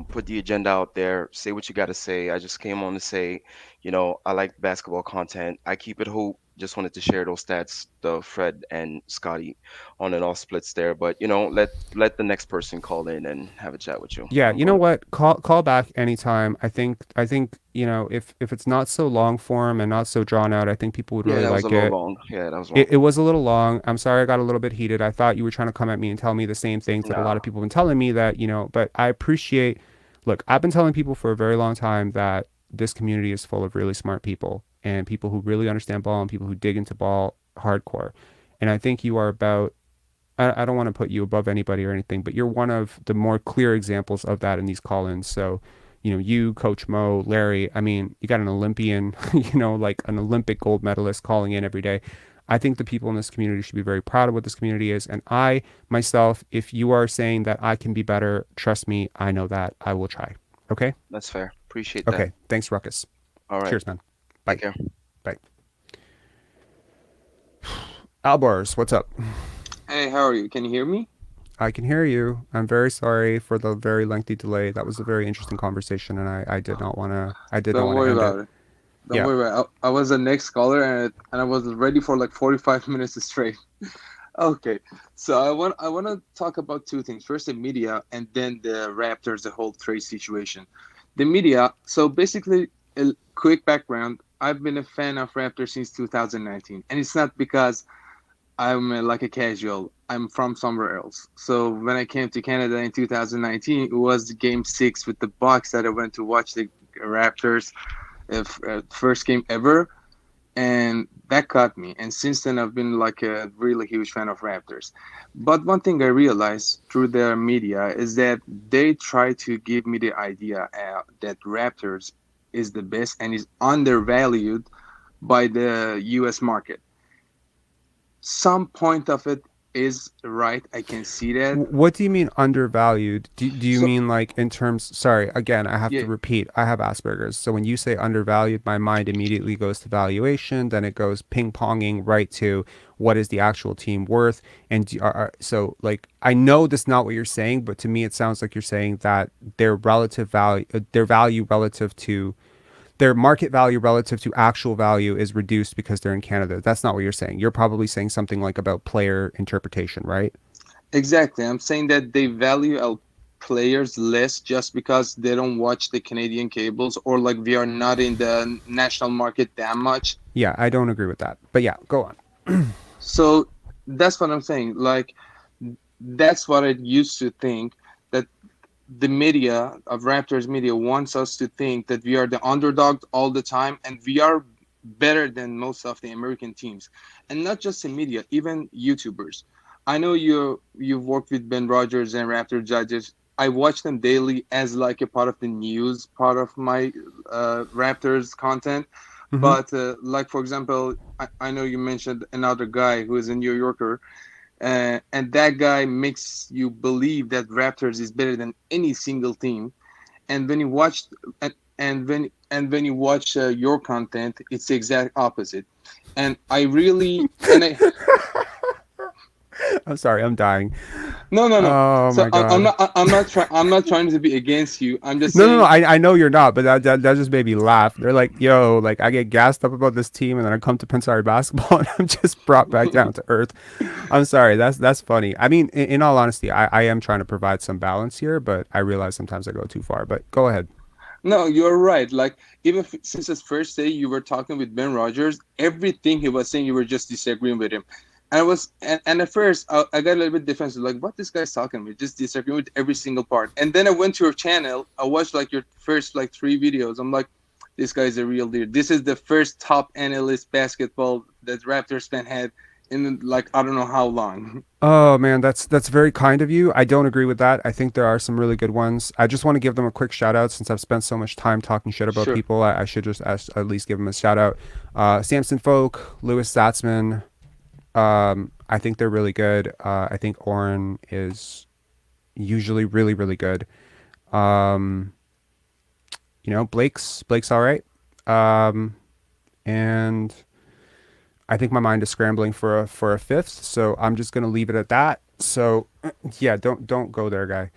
Put the agenda out there. Say what you got to say. I just came on to say, I like basketball content. I keep it hoop. Just wanted to share those stats, the Fred and Scotty on and off splits there. But let the next person call in and have a chat with you. Yeah, I'm you know good. what? Call back anytime. I think if it's not so long form and not so drawn out, I think people would Yeah, really that was a like little it. long. Yeah, that was long. It was a little long. I'm sorry I got a little bit heated. I thought you were trying to come at me and tell me the same things that a lot Nah, of people have been telling me that, but I appreciate, look, I've been telling people for a very long time that this community is full of really smart people and people who really understand ball and people who dig into ball hardcore. And I think you are about, I don't want to put you above anybody or anything, but you're one of the more clear examples of that in these call-ins. So, you, Coach Mo, Larry, I mean, you got an Olympian, like an Olympic gold medalist calling in every day. I think the people in this community should be very proud of what this community is. And I, myself, if you are saying that I can be better, trust me, I know that. I will try. Okay? that's fair. Appreciate that. Okay. Thanks, Ruckus. All right. Cheers, man. Bye. Take care. Bye. Albars, what's up? Hey, how are you? Can you hear me? I can hear you. I'm very sorry for the very lengthy delay. That was a very interesting conversation, and I did not want to. I did not Don't want to worry end about it. it. Don't Yeah. worry about it. I was the next caller, and I was ready for like 45 minutes straight. Okay, so I want to talk about 2 things. First, the media, and then the Raptors, the whole trade situation. The media. So basically, a quick background. I've been a fan of Raptors since 2019, and it's not because I'm like a casual. I'm from somewhere else. So when I came to Canada in 2019, it was Game 6 with the Bucks that I went to watch the Raptors, first game ever, and that caught me. And since then, I've been like a really huge fan of Raptors. But one thing I realized through their media is that they try to give me the idea that Raptors is the best and is undervalued by the U.S. market. Some point of it is right. I can see that. What do you mean undervalued? Do you So mean like in terms, sorry, again, I have yeah, to repeat, I have Asperger's. So when you say undervalued, my mind immediately goes to valuation, then it goes ping-ponging right to what is the actual team worth. And so like, I know that's not what you're saying, but to me, it sounds like you're saying that their relative value, their value relative to their market value relative to actual value is reduced because they're in Canada. That's not what you're saying. You're probably saying something like about player interpretation, right? exactly. I'm saying that they value our players less just because they don't watch the Canadian cables, or like we are not in the national market that much. Yeah, I don't agree with that. But yeah, go on. So that's what I'm saying. Like that's what I used to think, that the media of Raptors media wants us to think that we are the underdog all the time and we are better than most of the American teams. And not just the media, even YouTubers. I know you've worked with Ben Rogers and Raptor judges I watch them daily as like a part of the news, part of my Raptors content. Mm-hmm. But like for example, I know you mentioned another guy who is a New Yorker, and that guy makes you believe that Raptors is better than any single team. And when you watch when you watch your content, it's the exact opposite. And I really and I I'm sorry, I'm dying. no. Oh So my god. I'm not trying to be against you. I'm just No. saying. I know you're not, but that just made me laugh. They're like, yo, like I get gassed up about this team, and then I come to Pensari basketball, and I'm just brought back down to earth. I'm sorry, that's funny. I mean, in all honesty, I am trying to provide some balance here, but I realize sometimes I go too far. But go ahead. No, you're right. Like even since his first day, you were talking with Ben Rogers. Everything he was saying, you were just disagreeing with him. And I was, and at first, I got a little bit defensive. Like, what this guy's talking about? Just disagreeing with every single part. And then I went to your channel. I watched like your first like 3 videos. I'm like, this guy's a real deal. This is the first top analyst basketball that Raptors fan had in like I don't know how long. Oh man, that's very kind of you. I don't agree with that. I think there are some really good ones. I just want to give them a quick shout out since I've spent so much time talking shit about Sure. people. I should just at least give them a shout out. Samson Folk, Lewis Satzman. I think they're really good. I think Oren is usually really, really good. Um, Blake's all right. And I think my mind is scrambling for a fifth, so I'm just gonna leave it at that. So yeah, don't go there, guy.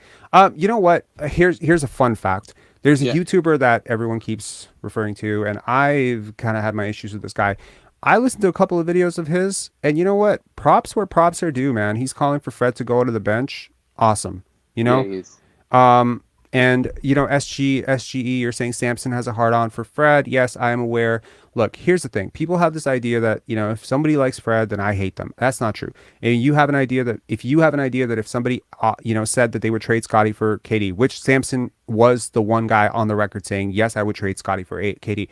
You know what? Here's a fun fact. There's a Yeah. YouTuber that everyone keeps referring to, and I've kind of had my issues with this guy. I listened to a couple of videos of his, and you know what? Props where props are due, man. He's calling for Fred to go to the bench. Awesome. You Yeah, know? he is. Um, and SGE, you're saying Samson has a hard on for Fred. Yes, I am aware. Look, here's the thing. People have this idea that, if somebody likes Fred, then I hate them. That's not true. And you have an idea that if somebody, said that they would trade Scottie for KD, which Samson was the one guy on the record saying, yes, I would trade Scottie for KD.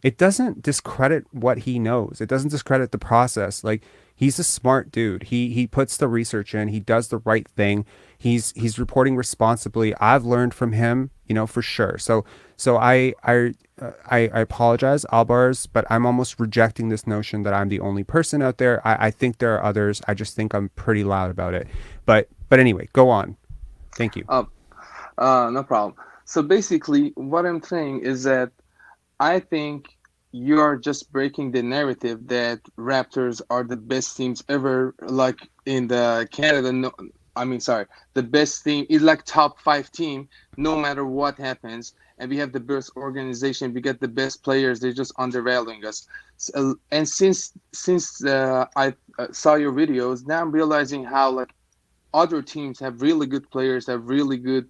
It doesn't discredit what he knows. It doesn't discredit the process. Like, he's a smart dude. He puts the research in. He does the right thing. He's reporting responsibly. I've learned from him, for sure. So I apologize, Albars, but I'm almost rejecting this notion that I'm the only person out there. I think there are others. I just think I'm pretty loud about it. But anyway, go on. Thank you. No problem. So basically, what I'm saying is that I think you are just breaking the narrative that Raptors are the best teams ever, like in the Canada. No, I mean, sorry, the best team is like top 5 team, no matter what happens. And we have the best organization. We get the best players. They're just undervaluing us. So, and since I saw your videos, now I'm realizing how like other teams have really good players, have really good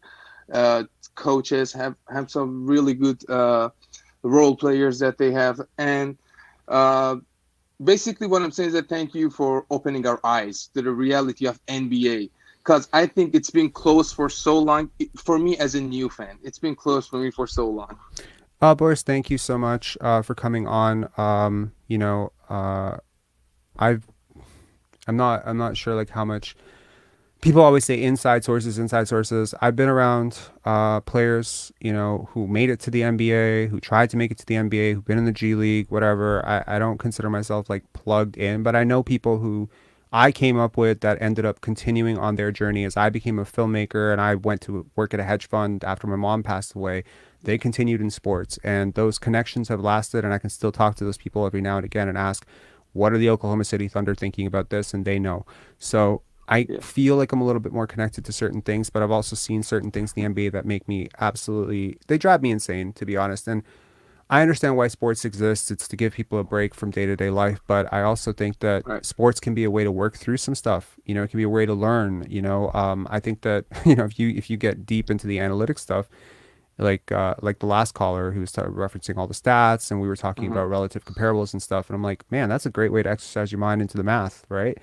coaches, have some really good role players that they have. And basically what I'm saying is that thank you for opening our eyes to the reality of NBA, because I think it's been closed for so long. For me as a new fan, it's been closed for me for so long. Boris, thank you so much for coming on. I'm not sure like how much people always say inside sources. I've been around players, who made it to the NBA, who tried to make it to the NBA, who've been in the G League, whatever. I don't consider myself like plugged in, but I know people who I came up with that ended up continuing on their journey as I became a filmmaker and I went to work at a hedge fund after my mom passed away. They continued in sports, and those connections have lasted, and I can still talk to those people every now and again and ask, what are the Oklahoma City Thunder thinking about this? And they know. So I feel like I'm a little bit more connected to certain things, but I've also seen certain things in the NBA that make me they drive me insane, to be honest. And I understand why sports exists. It's to give people a break from day-to-day life, but I also think that sports can be a way to work through some stuff. It can be a way to learn, I think that, if you get deep into the analytics stuff, like the last caller who was referencing all the stats, and we were talking about relative comparables and stuff, and I'm like, man, that's a great way to exercise your mind into the math, right?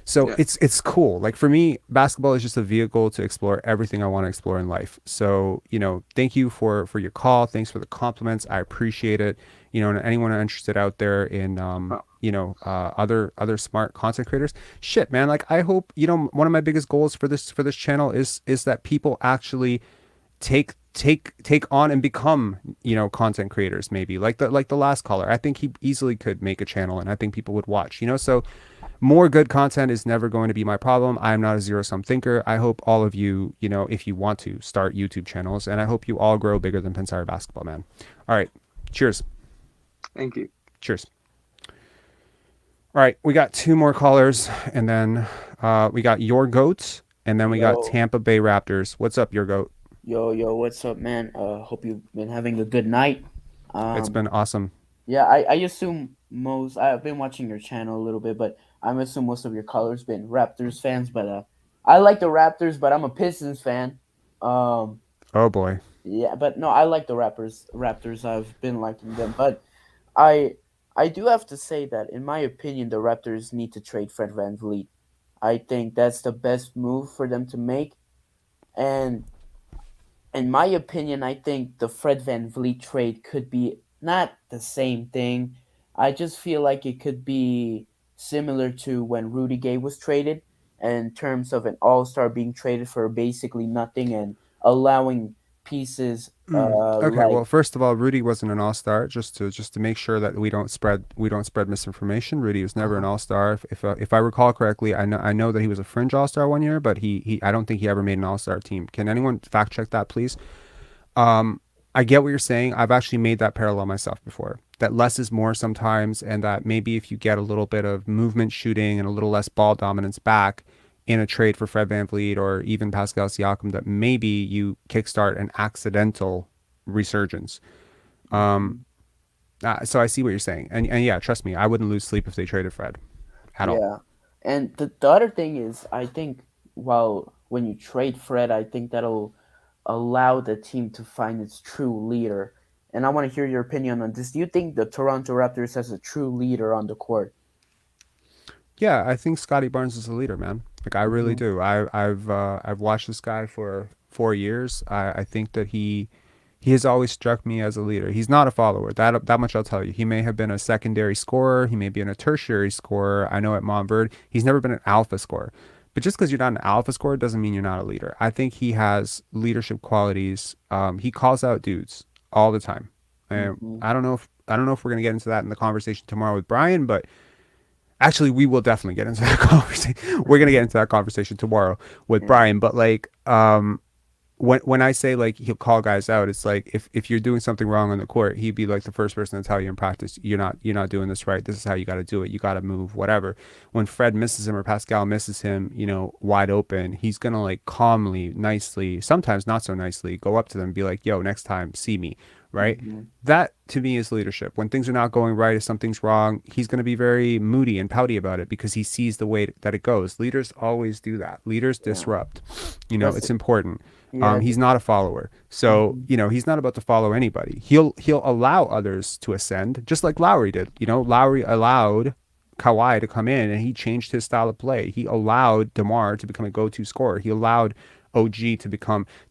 So it's cool. Like for me, basketball is just a vehicle to explore everything I want to explore in life. So, thank you for your call. Thanks for the compliments. I appreciate it. and anyone interested out there in other smart content creators, shit, man, like I hope, one of my biggest goals for this channel is that people actually take on and become, content creators, maybe like the last caller. I think he easily could make a channel and I think people would watch, so more good content is never going to be my problem. I'm not a zero sum thinker. I hope all of you, if you want to start YouTube channels, and I hope you all grow bigger than Pensar Basketball, man. All right. Cheers. Thank you. Cheers. All right. We got two more callers, and then we got Your Goats, and then we got Tampa Bay Raptors. What's up, Your Goat? Yo, what's up, man? Hope you've been having a good night. It's been awesome. Yeah, I assume I've been watching your channel a little bit, but I assume most of your callers been Raptors fans. But I like the Raptors, but I'm a Pistons fan. Oh boy. Yeah, but no, I like the Raptors. I've been liking them, but I I do have to say that in my opinion, the Raptors need to trade Fred VanVleet. I think that's the best move for them to make, and in my opinion, I think the Fred Van Vliet trade could be not the same thing. I just feel like it could be similar to when Rudy Gay was traded in terms of an all star being traded for basically nothing and allowing pieces Okay, like well, first of all, Rudy wasn't an all-star. Just to make sure that we don't spread misinformation. Rudy was never an all-star. If I recall correctly, I know that he was a fringe all-star one year, but he I don't think he ever made an all-star team. Can anyone fact check that, please? I get what you're saying. I've actually made that parallel myself before. That less is more sometimes, and that maybe if you get a little bit of movement shooting and a little less ball dominance back in a trade for Fred VanVleet or even Pascal Siakam, that maybe you kickstart an accidental resurgence. So I see what you're saying, and yeah, trust me, I wouldn't lose sleep if they traded Fred at all. yeah. And the other thing is, I think while when you trade Fred, I think that'll allow the team to find its true leader. And I want to hear your opinion on this. Do you think the Toronto Raptors has a true leader on the court? Yeah, I think Scottie Barnes is a leader, man. Like I really Hmm. do. I've watched this guy for 4 years. I think that he has always struck me as a leader. He's not a follower. That much I'll tell you. He may have been a secondary scorer. He may be in a tertiary scorer. I know at Montverde, he's never been an alpha scorer. But just because you're not an alpha scorer doesn't mean you're not a leader. I think he has leadership qualities. He calls out dudes all the time. And Hmm. I don't know if we're gonna get into that in the conversation tomorrow with Brian, but actually we will definitely get into that conversation. We're gonna get into that conversation tomorrow with Yeah. Brian. But like, when I say like he'll call guys out, it's like if you're doing something wrong on the court, he'd be like the first person to tell you in practice, you're not doing this right. This is how you got to do it. You got to move, whatever. When Fred misses him or Pascal misses him, wide open, he's gonna like calmly, nicely, sometimes not so nicely, go up to them and be like, "Yo, next time, see me." Right? Hmm. That to me is leadership. When things are not going right, if something's wrong, he's going to be very moody and pouty about it because he sees the way that it goes. Leaders always do that. Leaders Yeah. disrupt. That's It's important. yeah. He's not a follower, so Hmm. he's not about to follow anybody. He'll allow others to ascend, just like Lowry did. Lowry allowed Kawhi to come in, and he changed his style of play. He allowed DeMar to become a go-to scorer. He allowed OG to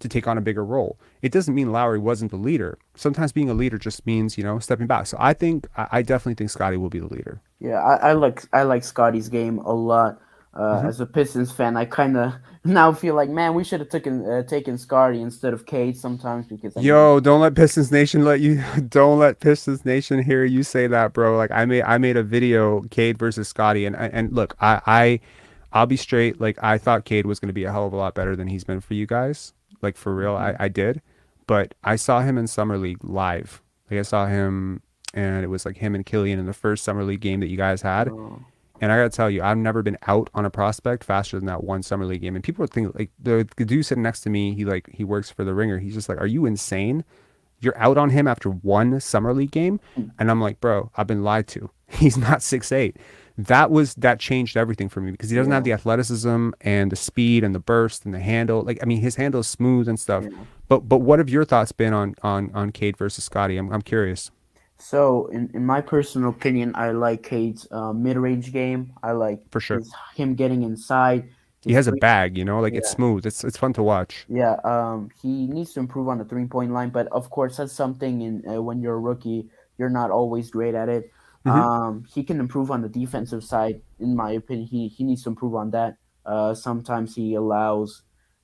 take on a bigger role. It doesn't mean Lowry wasn't the leader. Sometimes being a leader just means stepping back. So I definitely think Scottie will be the leader. Yeah, I like Scotty's game a lot. Hmm. As a Pistons fan, I kind of now feel like, man, we should have taken Scotty instead of Cade sometimes because I mean, Yo, don't let Pistons Nation hear you say that, bro. Like I made a video, Cade versus Scotty, and look, I'll be straight. Like I thought Cade was going to be a hell of a lot better than he's been for you guys. Like for real, Mhm. I did. But I saw him in Summer League live. Like I saw him, and it was like him and Killian in the first Summer League game that you guys had. Oh, And I gotta tell you, I've never been out on a prospect faster than that one Summer League game. And people are thinking like the dude sitting next to me, he works for the Ringer. He's just like, "Are you insane? You're out on him after one Summer League game?" And I'm like, "Bro, I've been lied to. He's not 6'8". That changed everything for me because he doesn't have yeah, the athleticism and the speed and the burst and the handle. Like I mean, his handle is smooth and stuff. yeah. But what have your thoughts been on Cade versus Scotty? I'm curious So in my personal opinion, I like Cade's mid-range game. I like for sure. him getting inside. He His has a three, bag, like it's yeah, smooth. It's fun to watch. yeah. He needs to improve on the 3-point line, but of course that's something in when you're a rookie, you're not always great at it. He can improve on the defensive side, in my opinion. He needs to improve on that. Sometimes he allows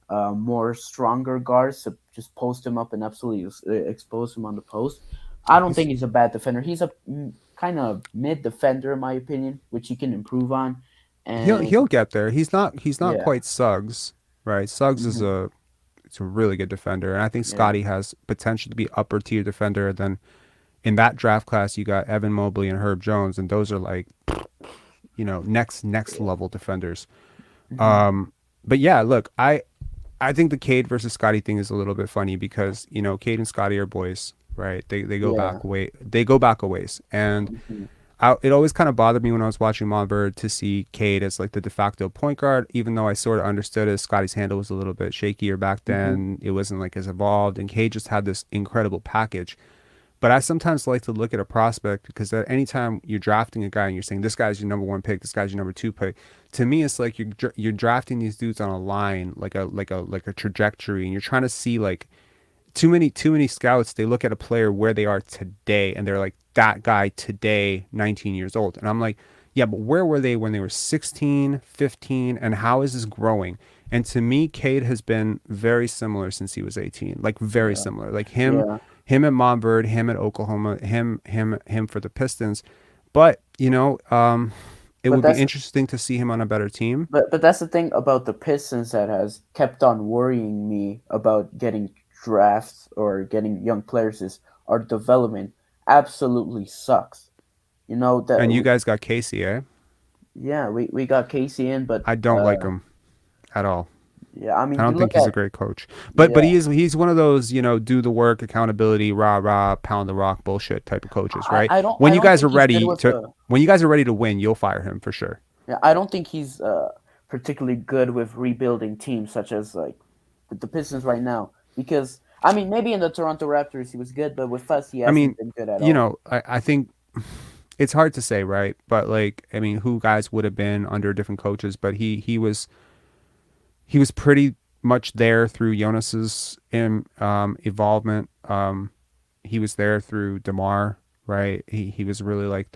more stronger guards to just post him up and absolutely expose him on the post. I don't think he's a bad defender. He's a kind of mid defender, in my opinion, which he can improve on. And He'll get there. He's not yeah, quite Suggs, right? Suggs is it's a really good defender, and I think Scottie has potential to be upper tier defender. Then in that draft class, you got Evan Mobley and Herb Jones, and those are like, next level defenders. But yeah, look, I think the Cade versus Scottie thing is a little bit funny because Cade and Scottie are boys, right? They go back away. They go back a ways, and it always kind of bothered me when I was watching Montverde to see Cade as like the de facto point guard, even though I sort of understood as Scottie's handle was a little bit shakier back then. It wasn't like as evolved, and Cade just had this incredible package. But I sometimes like to look at a prospect because at any time you're drafting a guy and you're saying this guy's your number one pick, this guy's your number two pick, to me it's like you're drafting these dudes on a line, like a trajectory, and you're trying to see like too many scouts. They look at a player where they are today, and they're like that guy today, 19 years old, and I'm like, yeah, but where were they when they were 16, 15, and how is this growing? And to me, Cade has been very similar since he was 18, like very similar, like him. yeah. Him at Montverde, him at Oklahoma, him for the Pistons. But, it But would be that's interesting to see him on a better team. but that's the thing about the Pistons that has kept on worrying me about getting drafts or getting young players is our development absolutely sucks. You know that And you guys got Casey, eh? yeah, we got Casey in, but I don't like him at all. yeah, I I mean you don't think look he's a at great coach. But yeah, he's one of those, do the work, accountability, rah rah, pound the rock bullshit type of coaches, right? I When you don't guys are think he's good ready with to win, you'll fire him for sure. yeah, I don't think he's particularly good with rebuilding teams such as like the Pistons right now because I mean maybe in the Toronto Raptors he was good, but with us he I mean, hasn't been good at all. I think it's hard to say, right? But like, I mean, who guys would have been under different coaches, but he was pretty much there through Jonas's involvement. He was there through DeMar, right? He was really like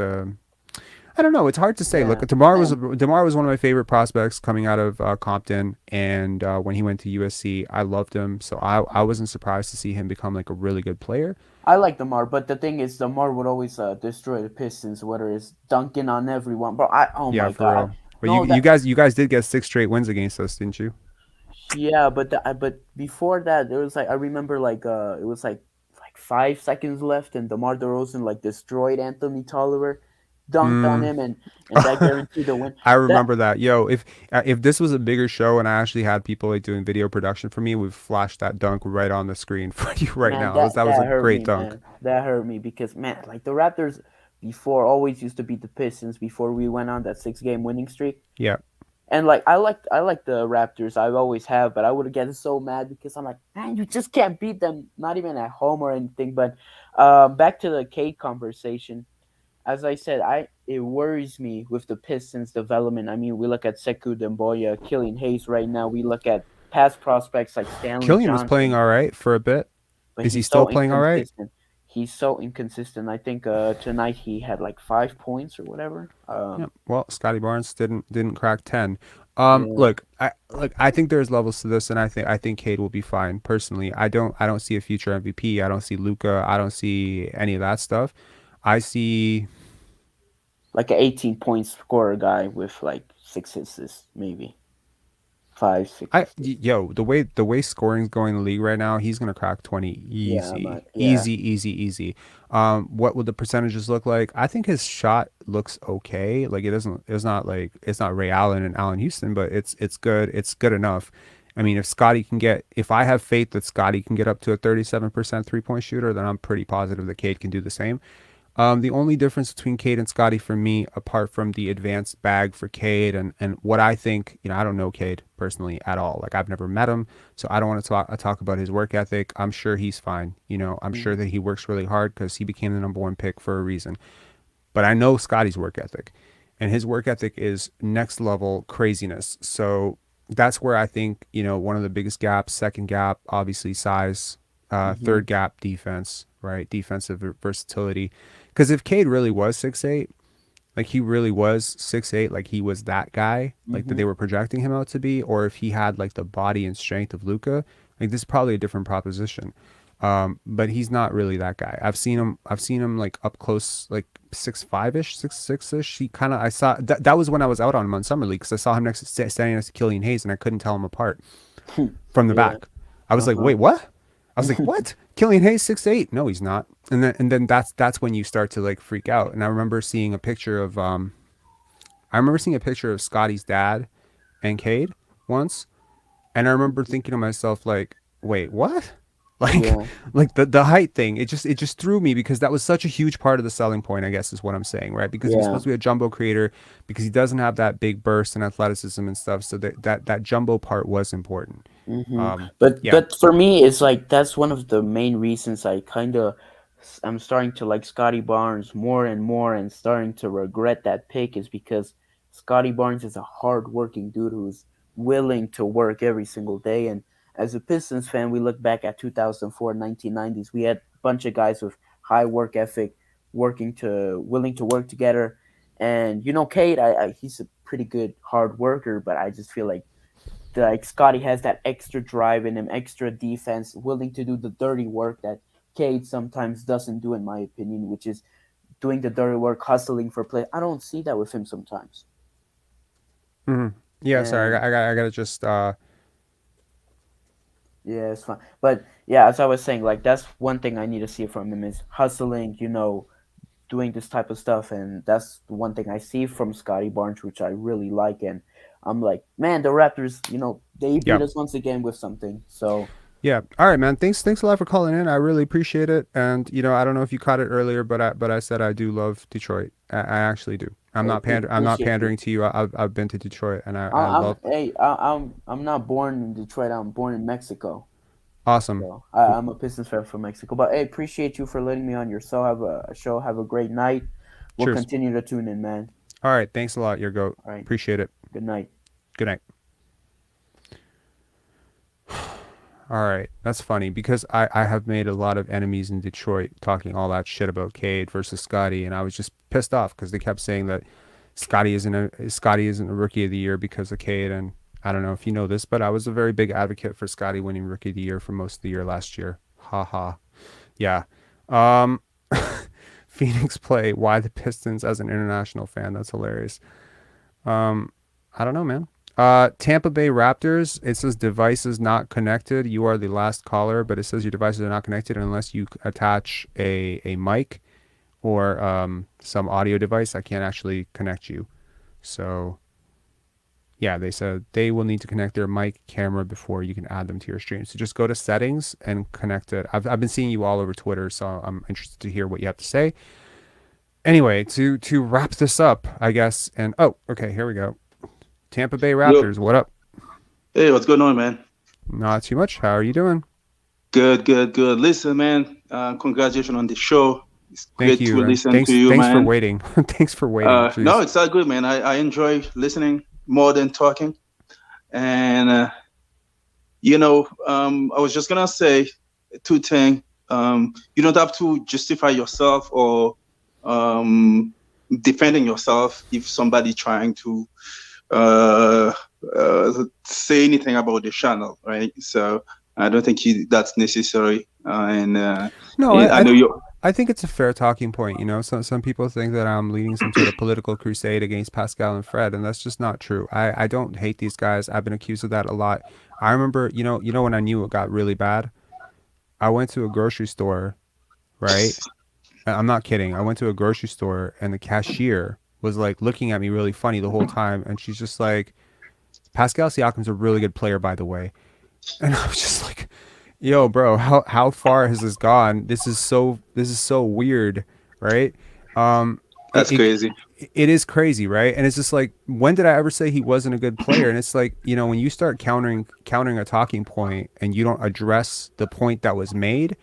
I don't know. It's hard to say. Yeah. Look, DeMar was one of my favorite prospects coming out of Compton, and when he went to USC, I loved him. So I wasn't surprised to see him become like a really good player. I like DeMar, but the thing is, DeMar would always destroy the Pistons, whether it's dunking on everyone. Bro, oh Yeah, my for god, real. But no, you guys did get 6 straight wins against us, didn't you? yeah, but before that, there was like I remember like it was like 5 seconds left, and DeMar DeRozan like destroyed Anthony Tolliver, dunked on him, and that guaranteed the win. I That remember that. Yo, if this was a bigger show and I actually had people like doing video production for me, we'd flash that dunk right on the screen for you right man, now. That was a hurt great me, dunk. man. That hurt me because man, like the Raptors before always used to beat the Pistons before we went on that 6 game winning streak. Yeah. And like I like the Raptors, I always have, but I would get so mad because I'm like, man, you just can't beat them, not even at home or anything. But back to the Cade conversation. As I said, it worries me with the Pistons' development. I mean, we look at Sekou Demboya, Killian Hayes right now. We look at past prospects like Stanley Killian was playing Johnson, all right for a bit. but Is he he's still so playing all right? inconsistent. He's so inconsistent. I think tonight he had like 5 points or whatever. Yeah. Well, Scottie Barnes didn't crack 10. Yeah. Look, I think there's levels to this, and I think Cade will be fine. Personally, I don't see a future MVP. I don't see Luka. I don't see any of that stuff. I see Like an 18 point scorer guy with like 6 assists, maybe 5, 6. The way scoring's going in the league right now, he's gonna crack 20 easy, Yeah. easy. What would the percentages look like? I think his shot looks okay. Like it's not Ray Allen and Allen Houston, but it's good. It's good enough. I mean, if I have faith that Scottie can get up to a 37% 3-point shooter, then I'm pretty positive that Cade can do the same. The only difference between Cade and Scottie for me, apart from the advanced bag for Cade and what I think, I don't know Cade personally at all. Like I've never met him, so I don't want to talk about his work ethic. I'm sure he's fine. I'm sure that he works really hard because he became the number one pick for a reason. But I know Scottie's work ethic, and his work ethic is next level craziness. So that's where I think, one of the biggest gaps, second gap, obviously size, third gap, defense, right? Defensive versatility. because if Cade really was 6'8", like he really was 6'8", like he was that guy, like that they were projecting him out to be, or if he had like the body and strength of Luka, like this is probably a different proposition. But he's not really that guy. I've seen him like up close, like 6'5" ish, 6'6" ish. He kind of, I saw that was when I was out on him on summer league, because I saw him standing next to Killian Hayes and I couldn't tell him apart from the Yeah. back. I was like, wait, what? I was like, what? Killian Hayes 6'8"? No, he's not. And then that's when you start to like freak out. And I remember seeing a picture of Scottie's dad and Cade once, and I remember thinking to myself like, wait, what? Like, Yeah. like the height thing, it just threw me, because that was such a huge part of the selling point, I guess is what I'm saying, right? Because he's Yeah. supposed to be a jumbo creator, because he doesn't have that big burst and athleticism and stuff. So that jumbo part was important. Yeah. But for me, it's like that's one of the main reasons I'm starting to like Scottie Barnes more and more, and starting to regret that pick, is because Scottie Barnes is a hard-working dude who's willing to work every single day. And as a Pistons fan, we look back at 2004, 1990s. We had a bunch of guys with high work ethic, willing to work together. And Cade, he's a pretty good hard worker, but I just feel like Scottie has that extra drive in him, extra defense, willing to do the dirty work that Cade sometimes doesn't do, in my opinion, which is doing the dirty work, hustling for play. I don't see that with him sometimes. Yeah. Sorry, And I gotta just. yeah, it's fine. But yeah, as I was saying, like that's one thing I need to see from him is hustling, doing this type of stuff, and that's the one thing I see from Scottie Barnes, which I really like. And I'm like, man, the Raptors, they beat Yeah. us once again with something. So Yeah. All right, man. Thanks a lot for calling in. I really appreciate it. And I don't know if you caught it earlier, but I said I do love Detroit. I actually do. I'm not appreciate pandering to you. I've been to Detroit, and I I'm love. hey, I'm not born in Detroit. I'm born in Mexico. Awesome. So I'm a Pistons fan from Mexico. But hey, appreciate you for letting me on your show. Have a great night. We'll Cheers. continue to tune in, man. All right. Thanks a lot, your goat. All right. Appreciate it. Good night. Good night. All right. That's funny, because I have made a lot of enemies in Detroit talking all that shit about Cade versus Scottie, and I was just pissed off because they kept saying that Scottie isn't a rookie of the year because of Cade. And I don't know if you know this, but I was a very big advocate for Scottie winning rookie of the year for most of the year last year. Ha ha. Yeah. Phoenix play. Why the Pistons as an international fan? That's hilarious. I don't know, man. Tampa Bay Raptors, it says devices not connected. You are the last caller, but it says your devices are not connected unless you attach a mic or some audio device. I can't actually connect you. So yeah, they said they will need to connect their mic camera before you can add them to your stream. So just go to settings and connect it. I've been seeing you all over Twitter, so I'm interested to hear what you have to say. Anyway, to wrap this up, I guess, and okay, here we go. Tampa Bay Raptors, what up? Hey, what's going on, man? Not too much. How are you doing? Good. Listen, man, congratulations on the show. It's Thank great you. to listen thanks, to you, thanks man. for waiting. Thanks for waiting. No, it's all good, man. I enjoy listening more than talking. And, I was just going to say two things. You don't have to justify yourself or defending yourself if somebody trying to say anything about the channel, right? So I don't think that's necessary. No, I know you. I think it's a fair talking point. Some people think that I'm leading some sort of political crusade against Pascal and Fred, and that's just not true. I don't hate these guys. I've been accused of that a lot. I remember, when I knew it got really bad, I went to a grocery store, right? I'm not kidding. I went to a grocery store, and the cashier was like looking at me really funny the whole time, and she's just like, Pascal Siakam's a really good player, by the way. And I was just like, yo, bro, how far has this gone? This is so weird, right? That's crazy. It is crazy, right? And it's just like, when did I ever say he wasn't a good player? And it's like, when you start countering a talking point and you don't address the point that was made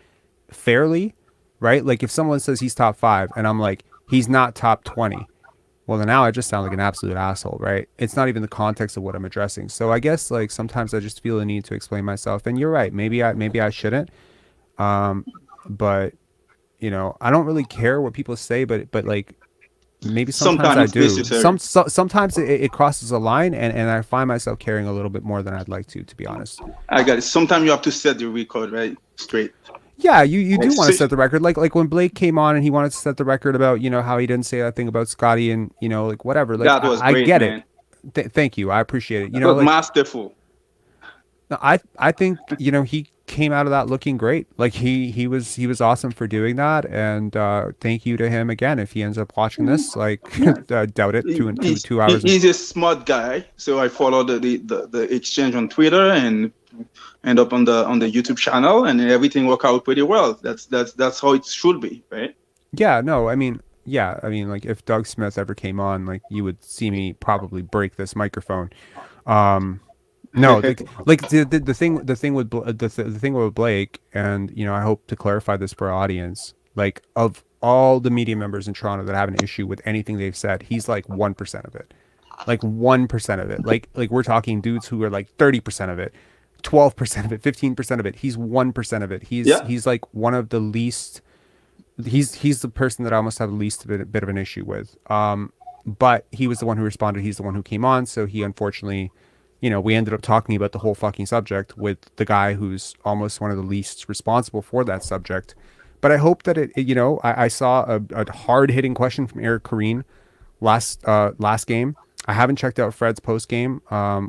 fairly, right? Like if someone says he's top 5 and I'm like, he's not top 20. Well, then now I just sound like an absolute asshole, right? It's not even the context of what I'm addressing. So I guess like sometimes I just feel the need to explain myself. And you're right. Maybe I shouldn't. But I don't really care what people say, but like maybe sometimes Sometimes I it's do. necessary. Sometimes it crosses a line, and I find myself caring a little bit more than I'd like to be honest. I got it. Sometimes you have to set the record right straight. Yeah, you Like, do want to set the record. Like when Blake came on and he wanted to set the record about, how he didn't say that thing about Scottie and, like whatever. Like that was I great, get man. it. Thank you. I appreciate it. That was Like masterful. I think, he came out of that looking great. Like he was awesome for doing that, and thank you to him again if he ends up watching this. Like doubt it. Two hours. He's a smart guy, so I follow the exchange on Twitter and end up on the YouTube channel, and everything worked out pretty well. That's how it should be, right? Yeah, no, I mean, like if Doug Smith ever came on, like you would see me probably break this microphone. No, like the thing with the thing with Blake, and I hope to clarify this for our audience. Like of all the media members in Toronto that have an issue with anything they've said, he's like 1% of it. Like 1% of it. Like we're talking dudes who are like 30% of it, 12% of it, 15% of it. He's 1% of it. He's like one of the least. He's the person that I almost have the least bit of an issue with. But he was the one who responded. He's the one who came on. So he unfortunately, we ended up talking about the whole fucking subject with the guy who's almost one of the least responsible for that subject. But I hope that I saw a hard hitting question from Eric Kareen last game. I haven't checked out Fred's post game.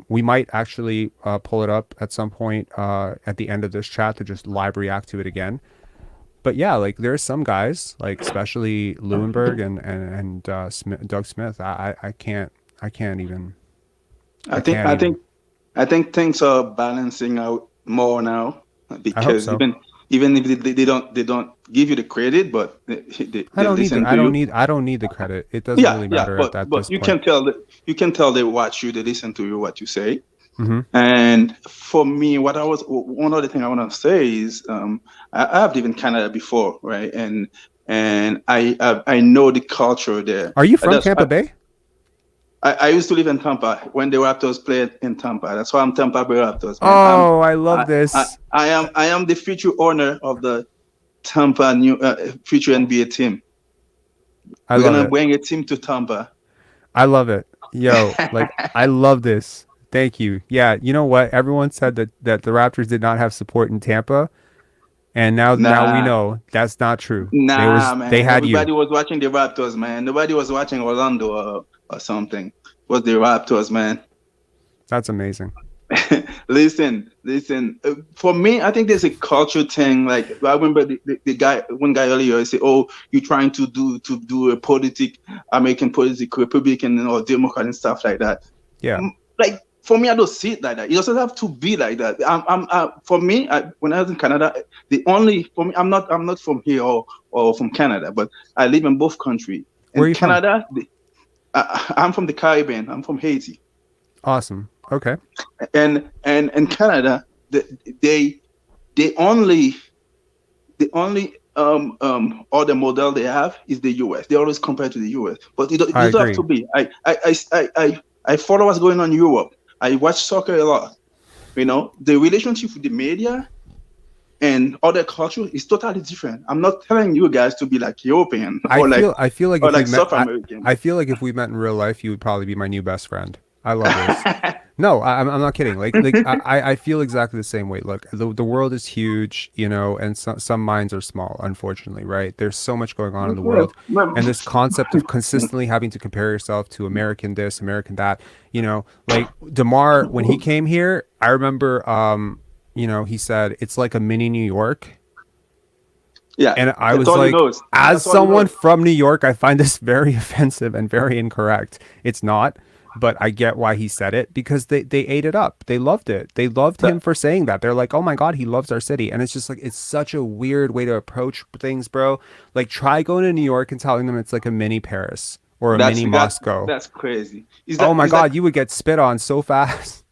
We might actually pull it up at some point at the end of this chat to just live react to it again. But yeah, like there's some guys, like especially Lewinberg and Doug Smith. I can't even. I think things are balancing out more now, because so. even if they don't give you the credit, but they I don't need the credit. It doesn't really matter at this but you point. can tell they watch you, they listen to you, what you say. Mm-hmm. And for me, one other thing I want to say is I have lived in Canada before, right? And I know the culture there. Are you from Tampa Bay? I used to live in Tampa when the Raptors played in Tampa. That's why I'm Tampa Bay Raptors. Man. Oh, I love this. I am the future owner of the Tampa future NBA team. We're gonna bring a team to Tampa. I love it. Yo, like I love this. Thank you. Yeah, you know what? Everyone said that the Raptors did not have support in Tampa, and now we know that's not true. Man. They had Everybody was watching the Raptors, man. Nobody was watching Orlando or something. It was the Raptors, man. That's amazing. Listen. For me, I think there's a culture thing. Like I remember one guy earlier said, "Oh, you're trying to do a American politics, Republican or Democrat and stuff like that." Yeah. Like for me, I don't see it like that. It doesn't have to be like that. For me, when I was in Canada, I'm not from here or from Canada, but I live in both countries. Where are you Canada, from? I'm from the Caribbean. I'm from Haiti. Awesome. Okay. And Canada, the only other model they have is the US. They always compare to the US, but it doesn't have to be. I follow what's going on in Europe. I watch soccer a lot. The relationship with the media and other culture is totally different. I'm not telling you guys to be like European I feel like South American. I feel like if we met in real life, you would probably be my new best friend. I love this. No, I'm not kidding. Like I feel exactly the same way. Look, the world is huge, and some minds are small, unfortunately, right? There's so much going on in the world, and this concept of consistently having to compare yourself to American this, American that, like DeMar, when he came here, I remember, he said it's like a mini New York. Yeah, and I was like, as someone from New York, I find this very offensive and very incorrect. It's not. But I get why he said it, because they ate it up. They loved it. They loved him for saying that. They're like, oh my God, he loves our city. And it's just like, it's such a weird way to approach things, bro. Like try going to New York and telling them it's like a mini Paris or a mini Moscow. That's crazy. Oh my God, you would get spit on so fast.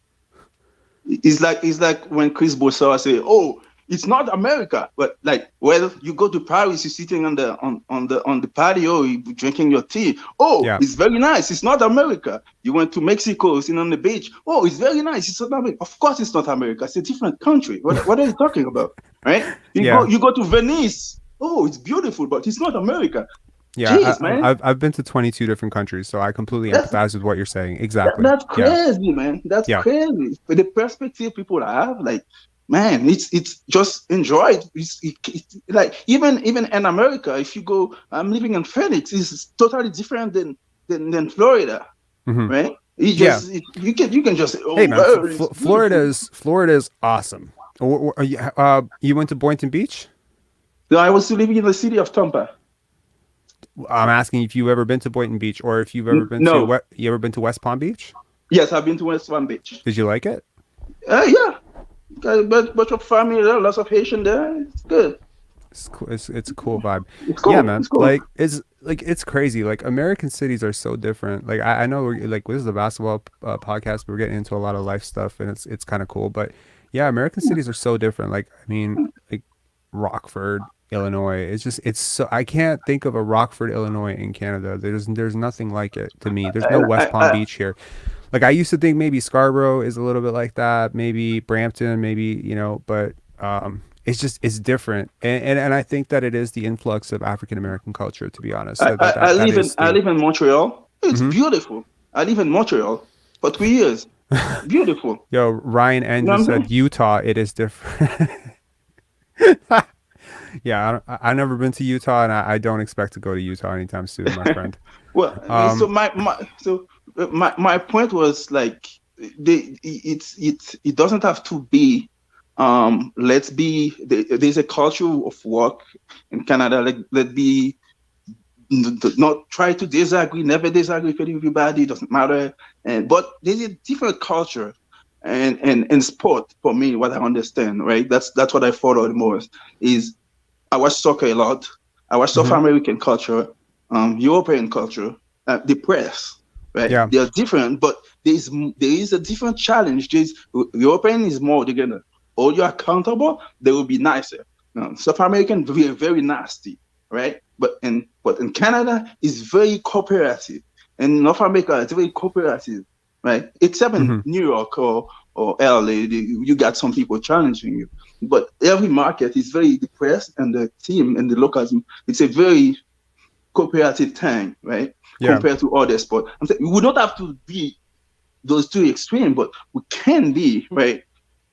It's like when Chris Bossard say, oh, it's not America, but like, well, you go to Paris, you're sitting on the patio, you drinking your tea. Oh, yeah. It's very nice. It's not America. You went to Mexico, sitting on the beach. Oh, it's very nice. It's not America. Of course, it's not America. It's a different country. What are you talking about, right? You go to Venice. oh, it's beautiful, but it's not America. Yeah, Jeez, man. I've been to 22 different countries, so I completely That's empathize with what you're saying. Exactly. that's Yeah. crazy, man. That's Yeah. crazy. But the perspective people have, like, man, it's just enjoy it. Like even in America, if you go, I'm living in Phoenix, it's totally different than Florida, Mhm. right? You can just say, oh, Hey man, well, it's Florida's awesome. You went to Boynton Beach? No, I was still living in the city of Tampa. I'm asking if you've ever been to Boynton Beach, or if you've ever been No. to you ever been to West Palm Beach? Yes, I've been to West Palm Beach. Did you like it? Yeah, got a bunch of family there, lots of Haitian there. It's good. It's cool. It's a cool vibe. It's cool. Yeah, man. It's cool. It's crazy. Like American cities are so different. Like I know we're like this is a basketball podcast, but we're getting into a lot of life stuff, and it's kind of cool. But yeah, American cities are so different. Like I mean, like Rockford, Illinois. It's so I can't think of a Rockford, Illinois in Canada. There's nothing like it to me. There's no West Palm Beach here. Like I used to think maybe Scarborough is a little bit like that, maybe Brampton, maybe, but it's different. And I think that it is the influx of African American culture, to be honest. I live in Montreal. It's beautiful. I live in Montreal for 3 years. Beautiful. Yo, Ryan N just said Utah, it is different. Yeah, I've never been to Utah, and I don't expect to go to Utah anytime soon, my friend. Well, so my point was like, it doesn't have to be. There's a culture of work in Canada. Like, let's be not try to disagree, never disagree with everybody. Doesn't matter. But there's a different culture, and sport for me. What I understand, right? That's what I follow the most. Is I watch soccer a lot. I watch South American culture, European culture, the press, right? Yeah. They are different, but there is a different challenge. European is more, they're gonna hold you accountable. They will be nicer. South American very, very nasty, right? But in Canada is very cooperative, and North America is very cooperative, right? Except in New York or LA, you got some people challenging you. But every market is very depressed, and the team and the local team, it's a very cooperative thing, right? Yeah. Compared to other sports. I'm saying we don't have to be those two extremes, but we can be, right?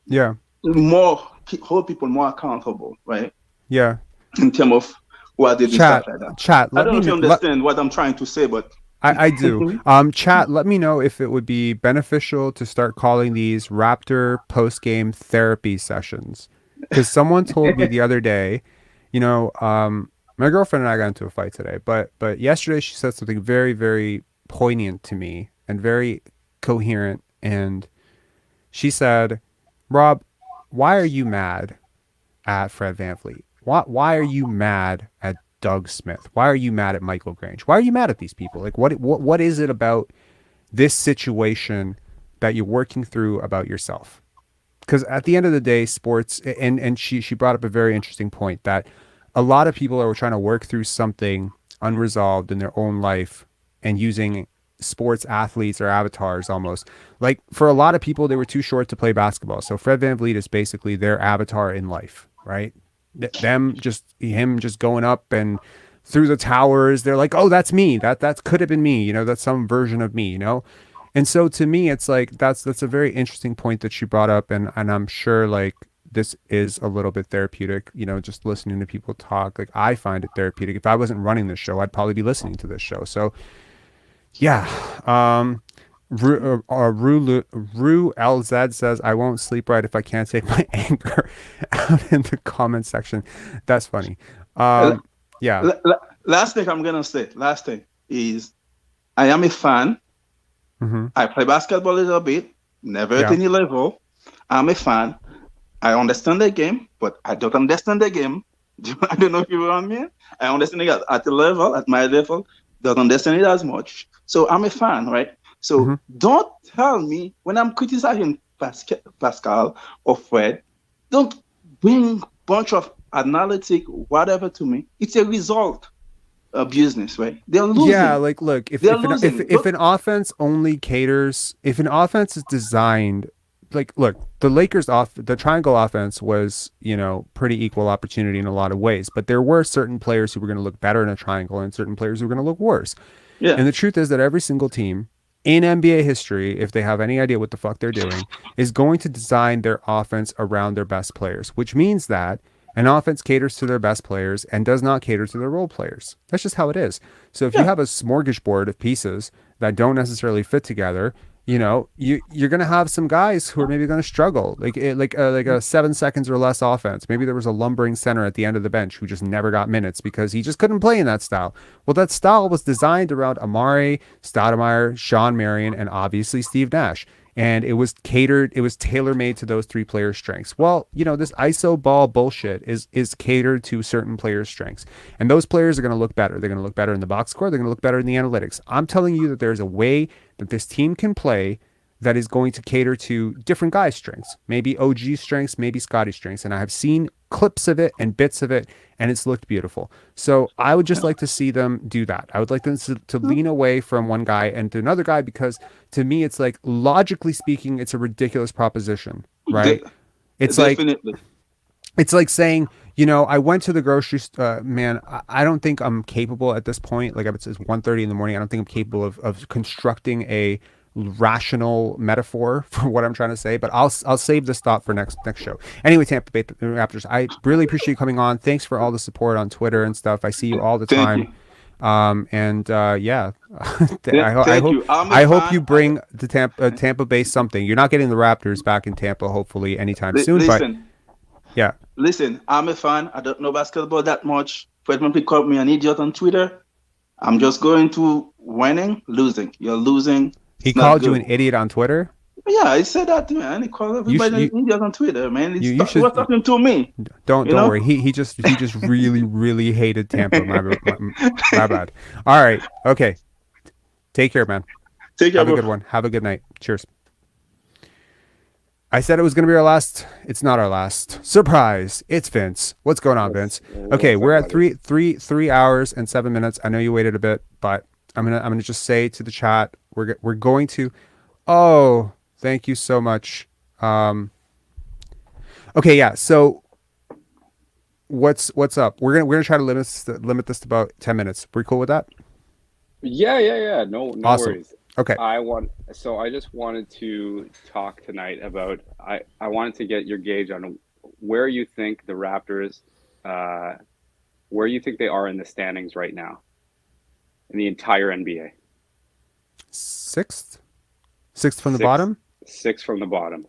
Yeah. Hold people more accountable, right? Yeah. In terms of what they do, stuff like that. Chat. I don't know if you understand what I'm trying to say, but I do. Chat, let me know if it would be beneficial to start calling these Raptor post-game therapy sessions. Because someone told me the other day, my girlfriend and I got into a fight today, but yesterday she said something very, very poignant to me and very coherent. And she said, Rob, why are you mad at Fred VanVleet? Why are you mad at Doug Smith? Why are you mad at Michael Grange? Why are you mad at these people? Like, what is it about this situation that you're working through about yourself? Because at the end of the day, sports, and she brought up a very interesting point that a lot of people are trying to work through something unresolved in their own life and using sports athletes or avatars almost. Like for a lot of people, they were too short to play basketball. So Fred VanVleet is basically their avatar in life, right? Him just going up and through the towers. They're like, oh, that's me. That could have been me. That's some version of me, And so to me, it's like, that's a very interesting point that she brought up. And I'm sure like this is a little bit therapeutic, just listening to people talk. Like I find it therapeutic. If I wasn't running this show, I'd probably be listening to this show. So yeah. Rue LZ says, I won't sleep right if I can't take my anger out in the comment section. That's funny. Yeah. Last thing I'm going to say, is I am a fan. I play basketball a little bit, never at any level. I'm a fan. I understand the game, but I don't understand the game. I don't know if you're on me. I understand it at my level, don't understand it as much. So I'm a fan, right? So don't tell me when I'm criticizing Pascal or Fred, don't bring a bunch of analytic whatever to me. It's a result of business, right? They're losing. Yeah, like look, if an offense only caters, if an offense is designed, like, look, the Lakers the triangle offense was, pretty equal opportunity in a lot of ways, but there were certain players who were going to look better in a triangle and certain players who were going to look worse. Yeah. And the truth is that every single team in NBA history, if they have any idea what the fuck they're doing, is going to design their offense around their best players, which means that an offense caters to their best players and does not cater to their role players. That's just how it is. So if you have a smorgasbord of pieces that don't necessarily fit together, you're going to have some guys who are maybe going to struggle, like a 7 seconds or less offense. Maybe there was a lumbering center at the end of the bench who just never got minutes because he just couldn't play in that style. Well, that style was designed around Amare Stoudemire, Sean Marion, and obviously Steve Nash. And it was tailor-made to those three players' strengths. Well, this ISO ball bullshit is catered to certain players' strengths. And those players are going to look better. They're going to look better in the box score. They're going to look better in the analytics. I'm telling you that there's a way that this team can play that is going to cater to different guys' strengths. Maybe OG strengths, maybe Scottie strengths. And I have seen clips of it and bits of it, and it's looked beautiful. So I would just like to see them do that. I would like them to lean away from one guy and to another guy, because to me, it's like, logically speaking, it's a ridiculous proposition, right? It's Definitely. it's like saying, I went to the grocery store, man, I don't think I'm capable at this point. Like, it's 1:30 in the morning. I don't think I'm capable of constructing a rational metaphor for what I'm trying to say, but I'll save this thought for next show. Anyway, Tampa Bay Raptors, I really appreciate you coming on. Thanks for all the support on Twitter and stuff. I see you all the time. Yeah, I hope you bring the Tampa Bay something. You're not getting the Raptors back in Tampa, hopefully, anytime soon. But yeah, listen, I'm a fan. I don't know basketball that much. When people call me an idiot on Twitter, I'm just going to winning, losing. You're losing. He called you an idiot on Twitter? Yeah, he said that, man. He called everybody an idiot on Twitter, man. He was talking to me. Don't worry. He just really, really hated Tampa. My bad. All right. Okay. Take care, man. Take care. Have a good one. Have a good night. Cheers. I said it was going to be our last. It's not our last. Surprise! It's Vince. What's going on, Vince? Okay, we're at 3 hours and 7 minutes. I know you waited a bit, but I'm gonna just say to the chat, we're going to. Oh, thank you so much. Okay, yeah. So what's up? We're gonna try to limit this to about 10 minutes. We cool with that? Yeah. No awesome. Worries. Okay. I just wanted to talk tonight about. I wanted to get your gauge on where you think the Raptors, where you think they are in the standings right now, in the entire NBA. Sixth from the bottom. Sixth from the bottom.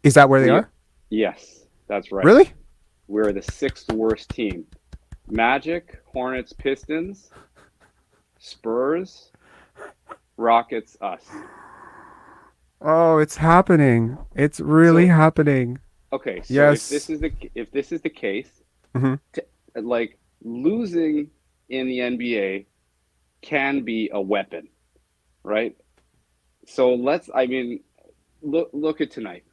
Is that where they are? Yes, that's right. Really? We're the sixth worst team. Magic, Hornets, Pistons, Spurs, Rockets, us. Oh, it's happening. It's really happening. Okay, so yes. if this is the case, mm-hmm. Like, losing in the NBA can be a weapon, right? So look at tonight.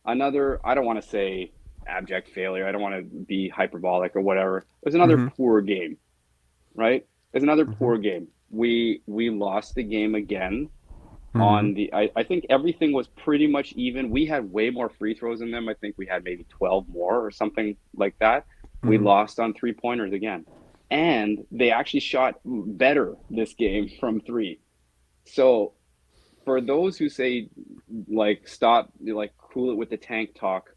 Another, I don't want to say abject failure. I don't want to be hyperbolic or whatever. It was another mm-hmm. poor game, right? It's another mm-hmm. poor game. We lost the game again. Mm-hmm. On the, I think everything was pretty much even. We had way more free throws than them. I think we had maybe 12 more or something like that. Mm-hmm. We lost on 3-pointers again. And they actually shot better this game from three. So for those who say, like, stop, like, cool it with the tank talk,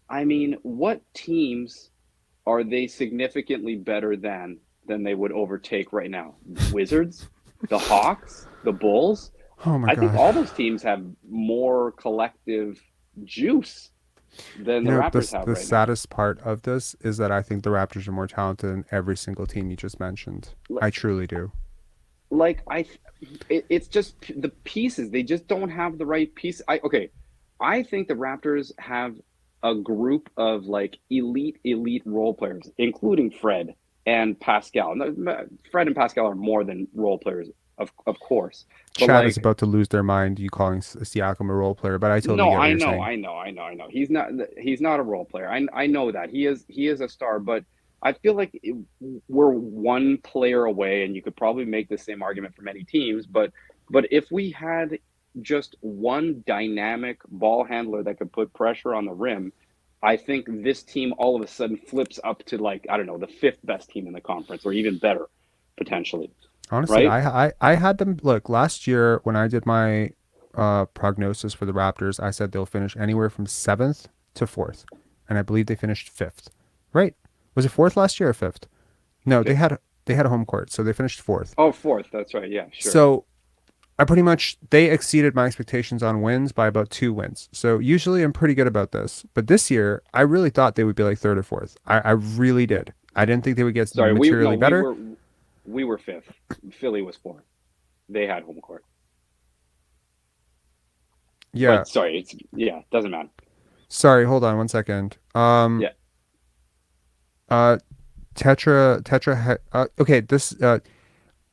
I mean, what teams are they significantly better than they would overtake right now? Wizards, the Hawks, the Bulls. Oh my God. I think all those teams have more collective juice than the Raptors have right now. The saddest part of this is that I think the Raptors are more talented than every single team you just mentioned. I truly do. Like, it's just the pieces. They just don't have the right piece. I think the Raptors have a group of, like, elite role players, including Fred and Pascal. Fred and Pascal are more than role players, of course. But Chad is about to lose their mind. You calling Siakam a role player, but I totally get what you're saying. I know. He's not a role player. I know that he is a star, but I feel like we're one player away, and you could probably make the same argument for many teams. But if we had just one dynamic ball handler that could put pressure on the rim, I think this team all of a sudden flips up to, like, I don't know, the 5th best team in the conference, or even better potentially. Honestly, Right? I had them look last year when I did my prognosis for the Raptors. I said they'll finish anywhere from 7th to 4th, and I believe they finished 5th. Right? Was it 4th last year or 5th? No, they had a home court, so they finished 4th. Oh, 4th. That's right. Yeah, sure. So they exceeded my expectations on wins by about 2 wins. So usually I'm pretty good about this, but this year I really thought they would be like 3rd or 4th. I really did. I didn't think they would get materially better. We were 5th. Philly was 4th. They had home court. Yeah. But sorry, doesn't matter. Sorry, hold on 1 second. Yeah. Okay, this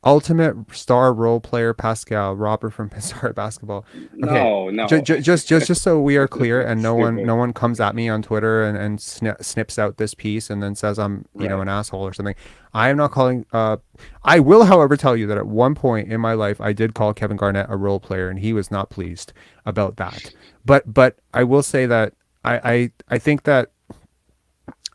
ultimate star role player Pascal Robert from Bizarre Basketball. Okay, No. Just so we are clear, and no Stupid. one comes at me on Twitter and snips out this piece and then says I'm an asshole or something. I am not calling. I will, however, tell you that at one point in my life I did call Kevin Garnett a role player, and he was not pleased about that. But I will say that I think that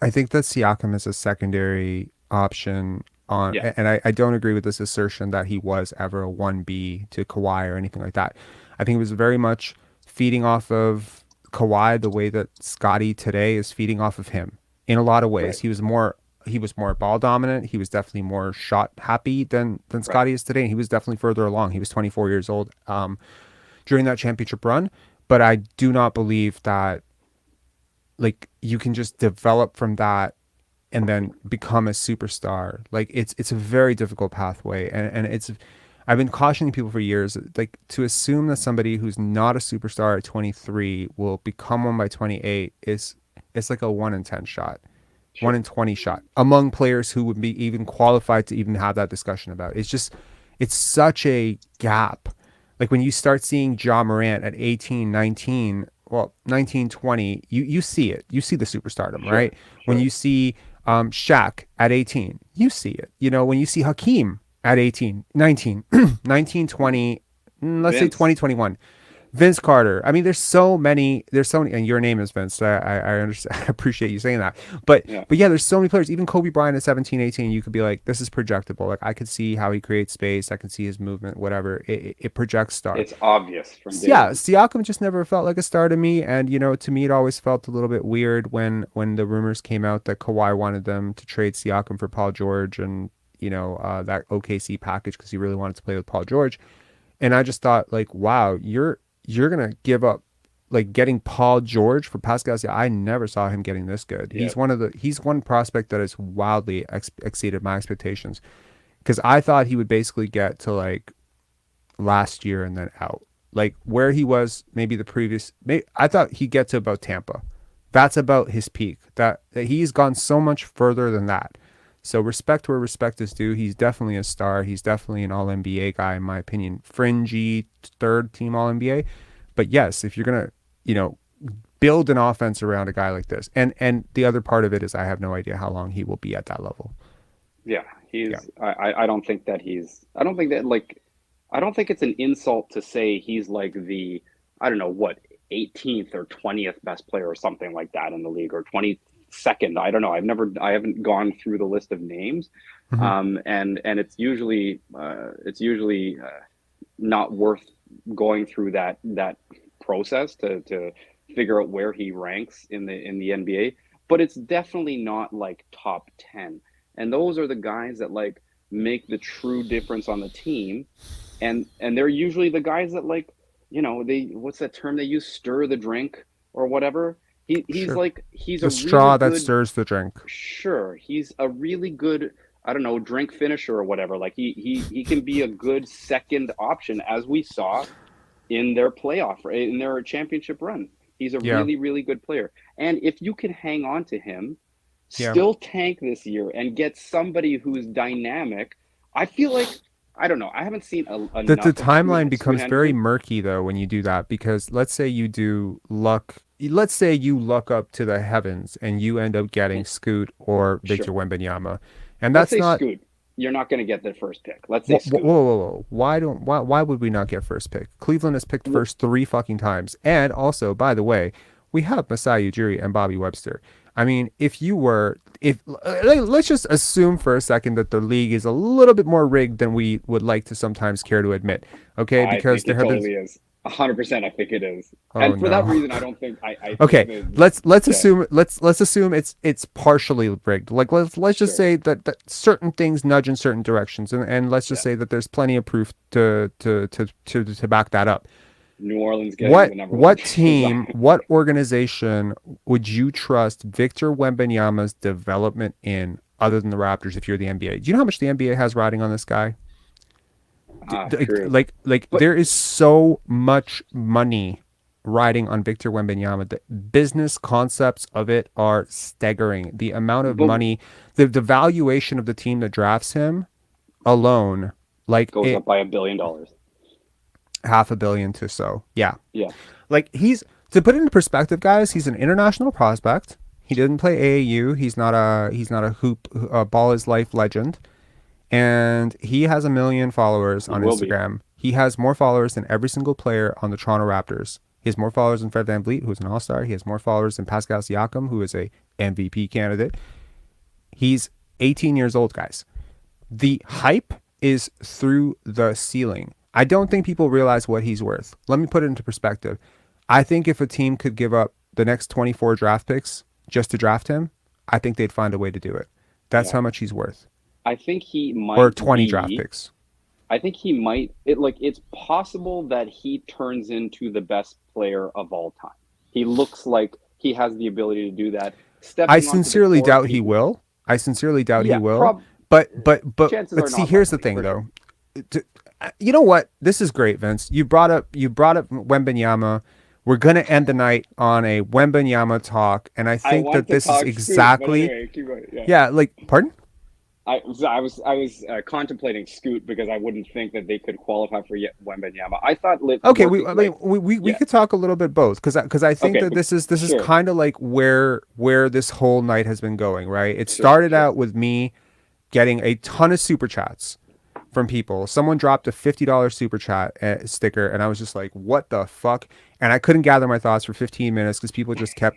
Siakam is a secondary option on, and I don't agree with this assertion that he was ever a 1B to Kawhi or anything like that. I think it was very much feeding off of Kawhi the way that Scottie today is feeding off of him in a lot of ways. Right. He was more ball dominant. He was definitely more shot happy than Scottie is today. And he was definitely further along. He was 24 years old during that championship run. But I do not believe that like you can just develop from that and then become a superstar. Like it's a very difficult pathway, and I've been cautioning people for years, like to assume that somebody who's not a superstar at 23 will become one by 28 it's like a 1 in 10 shot. Sure. 1 in 20 shot among players who would be even qualified to even have that discussion about. It's such a gap. Like when you start seeing Ja Morant at 18, 19, 20, you see it. You see the superstardom, sure, right? Sure. When you see Shaq at 18, you see it. When you see Hakeem at 18, 19, 19, 20, let's say 20, 21. Vince Carter. I mean, there's so many, and your name is Vince. So I understand. I appreciate you saying that. But yeah, there's so many players. Even Kobe Bryant at 17, 18, you could be like, this is projectable. Like I could see how he creates space. I can see his movement, whatever. It projects star. It's obvious from day one. Siakam just never felt like a star to me. And, to me, it always felt a little bit weird when the rumors came out that Kawhi wanted them to trade Siakam for Paul George and, that OKC package because he really wanted to play with Paul George. And I just thought, like, wow, you're going to give up like getting Paul George for Pascal Siakam. I never saw him getting this good. Yeah. He's one prospect that has wildly exceeded my expectations because I thought he would basically get to like last year and then out. Like where he was maybe the previous, I thought he'd get to about Tampa. That's about his peak. That he's gone so much further than that. So respect where respect is due. He's definitely a star. He's definitely an all-NBA guy, in my opinion. Fringy, third-team all-NBA. But yes, if you're going to, build an offense around a guy like this. And the other part of it is I have no idea how long he will be at that level. Yeah, I don't think it's an insult to say he's like the, I don't know what, 18th or 20th best player or something like that in the league, or 22nd. I don't know. I haven't gone through the list of names. Mm-hmm. And it's usually not worth going through that process to figure out where he ranks in the NBA, but it's definitely not like top 10. And those are the guys that like make the true difference on the team. And they're usually the guys that like, what's that term they use? Stir the drink or whatever. He's sure. Like he's the a straw really that stirs the drink. Sure, he's a really good, I don't know, drink finisher or whatever. Like he can be a good second option, as we saw in their in their championship run. He's a really, really good player. And if you can hang on to him, still tank this year and get somebody who's dynamic, I feel like, I don't know. I haven't seen the timeline becomes very murky though when you do that, because let's say you look up to the heavens and you end up getting Scoot or Victor Wembanyama, and that's not Scoot. you're not going to get the first pick. Let's say Whoa, Scoot. whoa. Why would we not get first pick? Cleveland has picked first 3 fucking times. And also, by the way, we have Masai Ujiri and Bobby Webster. I mean, let's just assume for a second that the league is a little bit more rigged than we would like to sometimes care to admit. Okay, because I think it totally is. 100%, I think it is. Oh, and for that no. reason, I don't think I Okay, let's assume it's partially rigged. Like let's just say that certain things nudge in certain directions, and let's just say that there's plenty of proof to back that up. New Orleans getting the number one. What team, what organization would you trust Victor Wembanyama's development in other than the Raptors if you're the NBA? Do you know how much the NBA has riding on this guy? True. Like there is so much money riding on Victor Wembanyama. The business concepts of it are staggering. The amount of money, the valuation of the team that drafts him alone, like goes up by $1 billion. $500 million to so. Yeah. Yeah. Like to put it into perspective, guys, he's an international prospect. He didn't play AAU. He's not a hoop ball is life legend. And he has 1 million followers on Instagram. He has more followers than every single player on the Toronto Raptors. He has more followers than Fred VanVleet, who's an all-star. He has more followers than Pascal Siakam, who is a MVP candidate. He's 18 years old, guys. The hype is through the ceiling. I don't think people realize what he's worth. Let me put it into perspective. I think if a team could give up the next 24 draft picks just to draft him, I think they'd find a way to do it. That's how much he's worth. I think he might or 20 draft picks. I think he might it's possible that he turns into the best player of all time. He looks like he has the ability to do that. I sincerely doubt he will. But see, here's the thing though. You know what? This is great, Vince. You brought up Wembanyama. We're going to end the night on a Wembanyama talk, and I think that this is exactly pardon? I was contemplating Scoot because I wouldn't think that they could qualify for Wembanyama. I thought we could talk a little bit both because I think that this is kind of like where this whole night has been going, right? It started out with me getting a ton of super chats from people. Someone dropped a $50 super chat sticker, and I was just like, "What the fuck?" And I couldn't gather my thoughts for 15 minutes because people just kept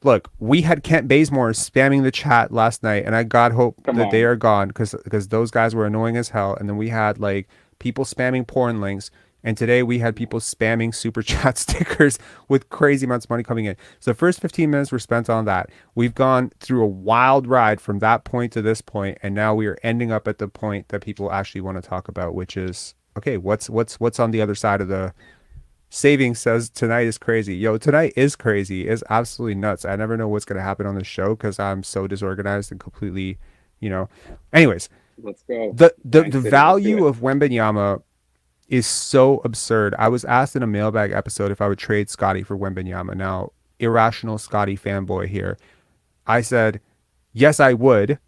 Look, we had Kent Bazemore spamming the chat last night, and I God hope that they are gone because those guys were annoying as hell. And then we had people spamming porn links, and today we had people spamming super chat stickers with crazy amounts of money coming in. So the first 15 minutes were spent on that. We've gone through a wild ride from that point to this point, and now we are ending up at the point that people actually want to talk about, which is okay. What's on the other side of the Saving says tonight is crazy. Yo, tonight is crazy. It's absolutely nuts. I never know what's going to happen on the show because I'm so disorganized and completely, Anyways, let's go. The value of Wembanyama is so absurd. I was asked in a mailbag episode if I would trade Scottie for Wembanyama. Now, irrational Scottie fanboy here. I said, yes, I would.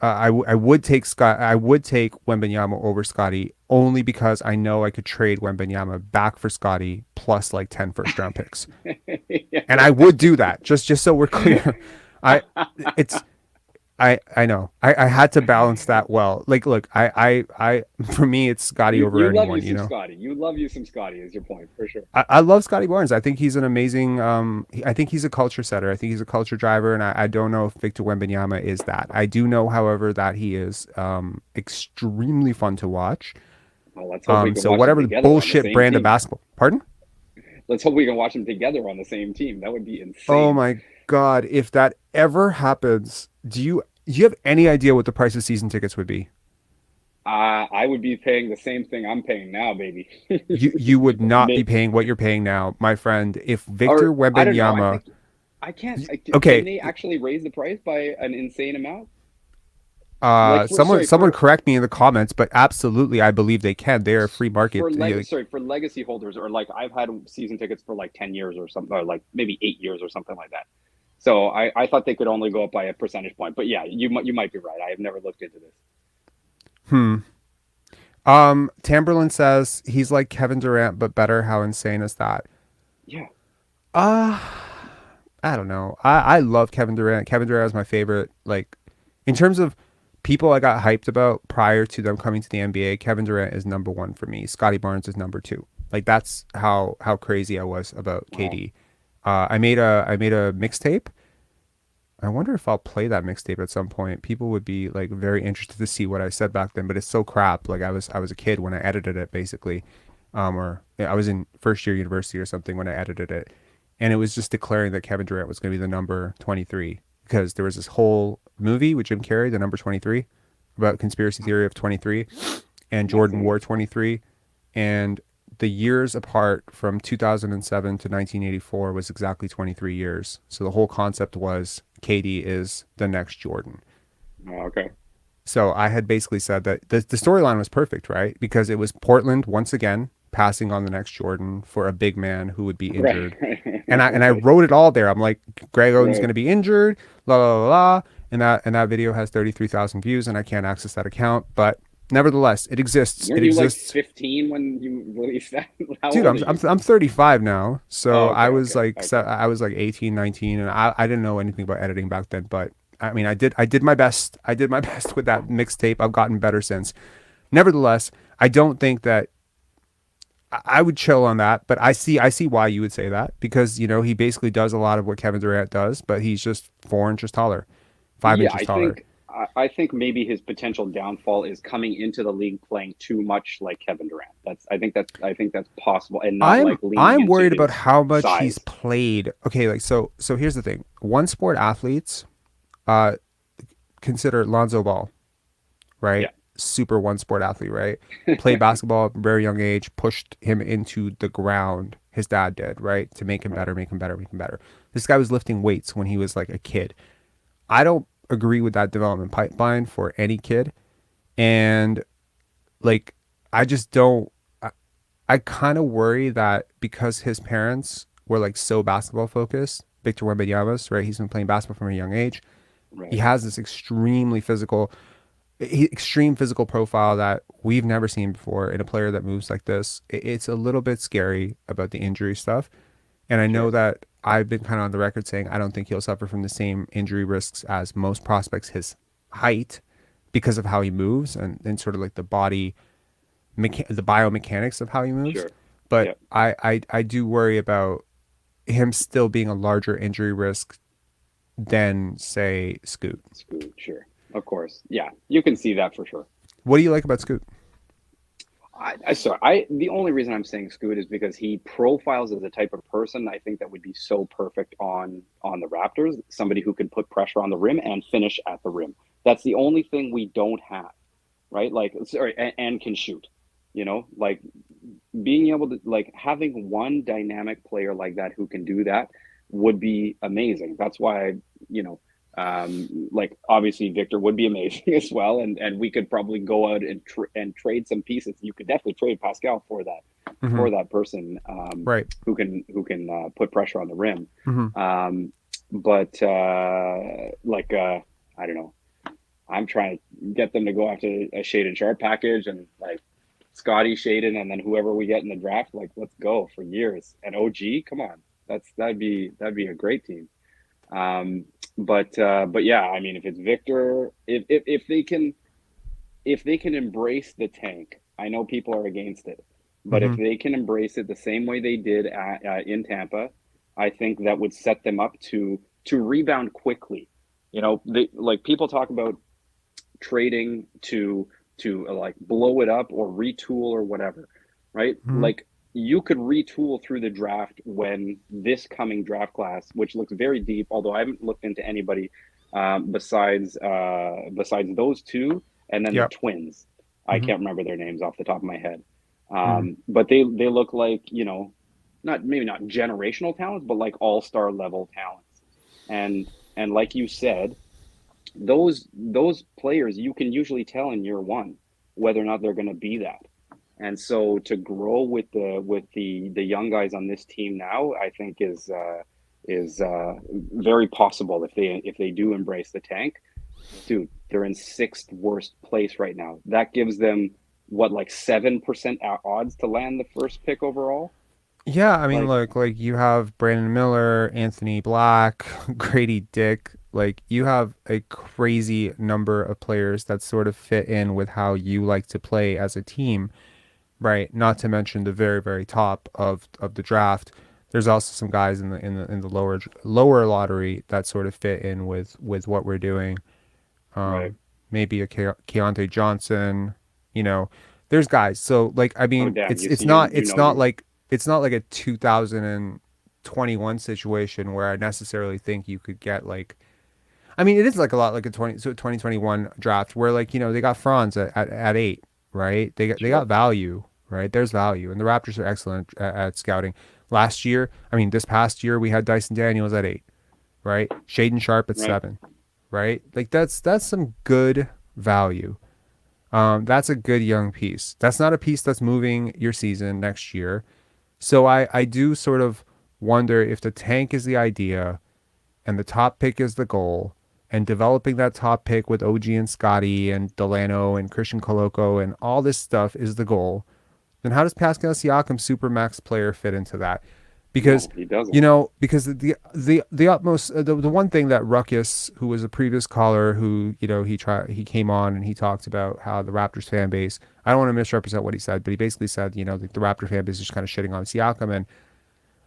I would take Wembanyama over Scottie only because I know I could trade Wembanyama back for Scottie plus 10 first round picks. And I would do that just so we're clear. I know I had to balance that well. Look, I for me it's Scottie over anyone. Scottie. You love you some Scottie is your point for sure. I love Scottie Barnes. I think he's an amazing. I think he's a culture setter. I think he's a culture driver, and I don't know if Victor Wembanyama is that. I do know, however, that he is extremely fun to watch. Well, let's hope we can so watch whatever the bullshit brand team. Of basketball. Pardon? Let's hope we can watch them together on the same team. That would be insane. Oh my God! If that ever happens, do you have any idea what the price of season tickets would be? I would be paying the same thing I'm paying now, baby. you would not be paying what you're paying now, my friend. If Victor Wembanyama, I can't. Okay. Can they actually raise the price by an insane amount? Someone correct me in the comments, but absolutely, I believe they can. They are a free market. For legacy holders, or I've had season tickets for 10 years or something, or maybe 8 years or something like that. So I thought they could only go up by a percentage point, but yeah, you might be right. I have never looked into this. Tamberlin says he's like Kevin Durant, but better. How insane is that? Yeah. I don't know. I love Kevin Durant. Kevin Durant is my favorite. In terms of people I got hyped about prior to them coming to the NBA, Kevin Durant is number 1 for me. Scottie Barnes is number 2. Like that's how crazy I was about KD. I made a mixtape. I wonder if I'll play that mixtape at some point. People would be like very interested to see what I said back then, but it's so crap. Like I was a kid when I edited it basically. Or I was in first year university or something when I edited it. And it was just declaring that Kevin Durant was going to be the number 23 because there was this whole movie with Jim Carrey, the number 23, about conspiracy theory of 23, and Jordan wore 23, and the years apart from 2007 to 1984 was exactly 23 years. So the whole concept was KD is the next Jordan. Okay. So I had basically said that the storyline was perfect, right? Because it was Portland once again passing on the next Jordan for a big man who would be injured. Right. And I wrote it all there. I'm like, Greg Oden's going to be injured, la la la la. And that video has 33,000 views, and I can't access that account. But nevertheless, it exists. Weren't it you exists. like 15 when you released that? Dude, I'm 35 now. So okay, I was okay. I was like 18, 19, and I didn't know anything about editing back then. But I mean, I did my best. I did my best with that mixtape. I've gotten better since. Nevertheless, I don't think that I would chill on that, but I see why you would say that because, you know, he basically does a lot of what Kevin Durant does, but he's just 4 inches taller, 5 inches taller. I think maybe his potential downfall is coming into the league playing too much like Kevin Durant. I think that's possible, and not I'm worried about his how much size. he's played. Okay, like so here's the thing. One sport athletes, consider Lonzo Ball, right? Yeah. Super one sport athlete, right? Played basketball at a very young age, pushed him into the ground. His dad did, right? To make him better, make him better, make him better. This guy was lifting weights when he was like a kid. I don't agree with that development pipeline for any kid. And like, I just don't, I kind of worry that because his parents were like so basketball focused, Victor Wembanyama, right? He's been playing basketball from a young age. Right. He has this extreme physical profile that we've never seen before in a player that moves like this. It's a little bit scary about the injury stuff. And I know that I've been kind of on the record saying I don't think he'll suffer from the same injury risks as most prospects his height because of how he moves and sort of like the biomechanics of how he moves. Sure. But I do worry about him still being a larger injury risk than, say, Scoot. Scoot, sure. Of course. Yeah, you can see that for sure. What do you like about Scoot? The only reason I'm saying Scoot is because he profiles as a type of person I think that would be so perfect on the Raptors, somebody who can put pressure on the rim and finish at the rim. That's the only thing we don't have, right? Like, and can shoot, you know, like being able to, like, having one dynamic player like that who can do that would be amazing. That's why, you know, like obviously Victor would be amazing as well, and we could probably go out and trade some pieces. You could definitely trade Pascal for that for that person, right? Who can put pressure on the rim. But I don't know. I'm trying to get them to go after a Shaedon Sharp package and like Scottie, Shaedon, and then whoever we get in the draft. Like, let's go for years. And OG, come on, that'd be a great team. But yeah, I mean, if it's Victor, if they can embrace the tank, I know people are against it, but if they can embrace it the same way they did in Tampa, I think that would set them up to rebound quickly. You know, like people talk about trading to like blow it up or retool or whatever, right? Like, you could retool through the draft when this coming draft class, which looks very deep, although I haven't looked into anybody besides those two, and then the twins. I can't remember their names off the top of my head. But they look like, you know, maybe not generational talents, but like all-star level talents. And like you said, those players, you can usually tell in year one whether or not they're going to be that. And so to grow with the young guys on this team now, I think is very possible if they do embrace the tank. Dude, they're in 6th worst place right now. That gives them what, like 7% odds to land the first pick overall. Yeah, I mean, like you have Brandon Miller, Anthony Black, Grady Dick. like you have a crazy number of players that sort of fit in with how you like to play as a team, right? Not to mention the very, very top of the draft. There's also some guys in the lower lottery that sort of fit in with what we're doing. Right. Maybe a Keontae Johnson, you know, there's guys. So like, I mean, damn, it's you not know you. like a 2021 situation where I necessarily think you could get like, I mean, it is like a lot like a 2021 draft where like, you know, they got Franz at 8, right? They got value, right? There's value, and the Raptors are excellent at scouting. Last year, I mean, this past year we had Dyson Daniels at 8, right? Shaden Sharp at Right. 7, right? Like that's some good value. That's a good young piece. That's not a piece that's moving your season next year. So I do sort of wonder if the tank is the idea and the top pick is the goal, and developing that top pick with OG and Scottie and Delano and Christian Coloco and all this stuff is the goal, then how does Pascal Siakam, Supermax player, fit into that? Because No, he doesn't. you know, because the utmost the one thing that Ruckus, who was a previous caller, who, you know, he came on and he talked about how the Raptors fan base, I don't want to misrepresent what he said, but he basically said, you know, the Raptor fan base is just kind of shitting on Siakam, and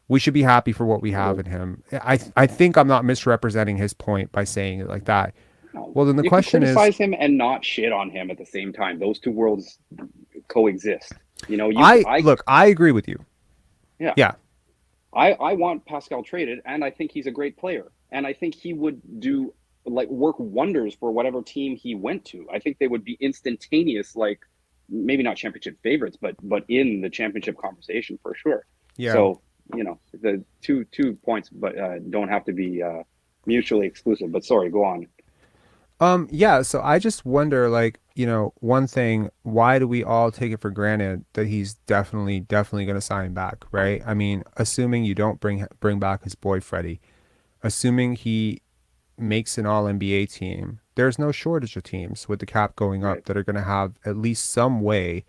we should be happy for what we have in him. I think I'm not misrepresenting his point by saying it like that. No. Well, then the You question can is, criticize him and not shit on him at the same time. Those two worlds coexist. You know, look, I agree with you. Yeah. Yeah. I want Pascal traded, and I think he's a great player, and I think he would do work wonders for whatever team he went to. I think they would be instantaneous, like maybe not championship favorites, but in the championship conversation for sure. Yeah. So, you know, the two points, but don't have to be mutually exclusive. But sorry, go on. Yeah, so I just wonder, like, you know, one thing, why do we all take it for granted that he's definitely going to sign back, right? I mean, assuming you don't bring back his boy Freddie, assuming he makes an All-NBA team, there's no shortage of teams with the cap going up that are going to have at least some way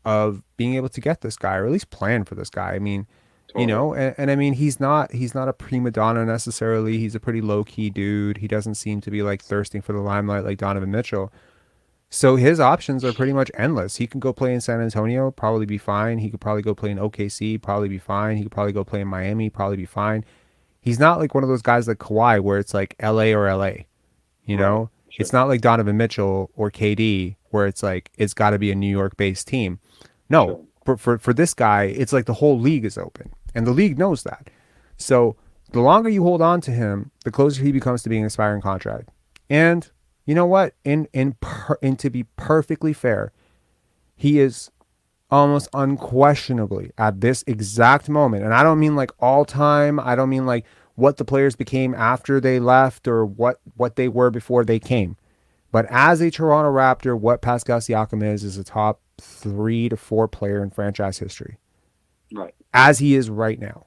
of being able to get this guy, or at least plan for this guy. I mean, you know, and I mean, he's not a prima donna necessarily. He's a pretty low key dude. He doesn't seem to be like thirsting for the limelight like Donovan Mitchell. So his options are pretty much endless. He can go play in San Antonio, probably be fine. He could probably go play in OKC, probably be fine. He could probably go play in Miami, probably be fine. He's not like one of those guys like Kawhi where it's like LA or LA, you know? Sure. It's not like Donovan Mitchell or KD where it's like it's got to be a New York based team. No, sure. For this guy, it's like the whole league is open. And the league knows that. So the longer you hold on to him, the closer he becomes to being an expiring contract. And you know what? And to be perfectly fair, he is almost unquestionably at this exact moment. And I don't mean like all time. I don't mean like what the players became after they left or what they were before they came. But as a Toronto Raptor, what Pascal Siakam is a top 3 to 4 player in franchise history. Right. As he is right now.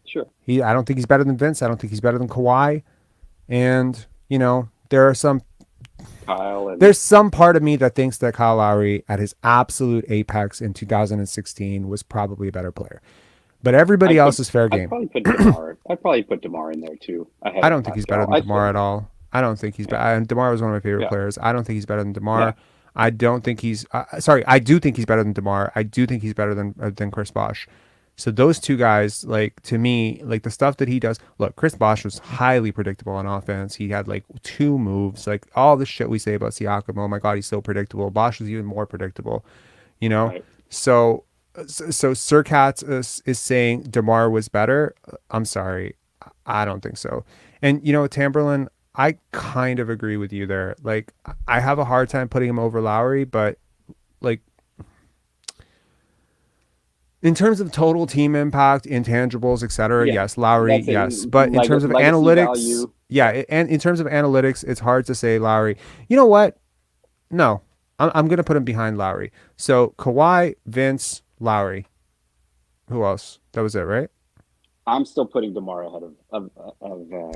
Sure. I don't think he's better than Vince. I don't think he's better than Kawhi. And, you know, there's some part of me that thinks that Kyle Lowry at his absolute apex in 2016 was probably a better player. But everybody else is fair game. I'd probably put DeMar in there too. I don't think he's better than DeMar at all. I don't think he's better. DeMar was one of my favorite players. I don't think he's better than DeMar. Yeah. I don't think he's I do think he's better than DeMar. I do think he's better than Chris Bosh. So those two guys, like, to me, like the stuff that he does, look, Chris Bosh was highly predictable on offense. He had like 2 moves, like all the shit we say about Siakam. Oh my God, he's so predictable. Bosh was even more predictable, you know? Right. So Sir Katz is saying DeMar was better. I'm sorry. I don't think so. And, you know, Tamberlin, I kind of agree with you there. Like, I have a hard time putting him over Lowry, but like, in terms of total team impact, intangibles, etc., yes, Lowry, yes. But in terms of analytics, and in terms of analytics, it's hard to say Lowry. You know what? No, I'm going to put him behind Lowry. So Kawhi, Vince, Lowry. Who else? That was it, right? I'm still putting DeMar ahead of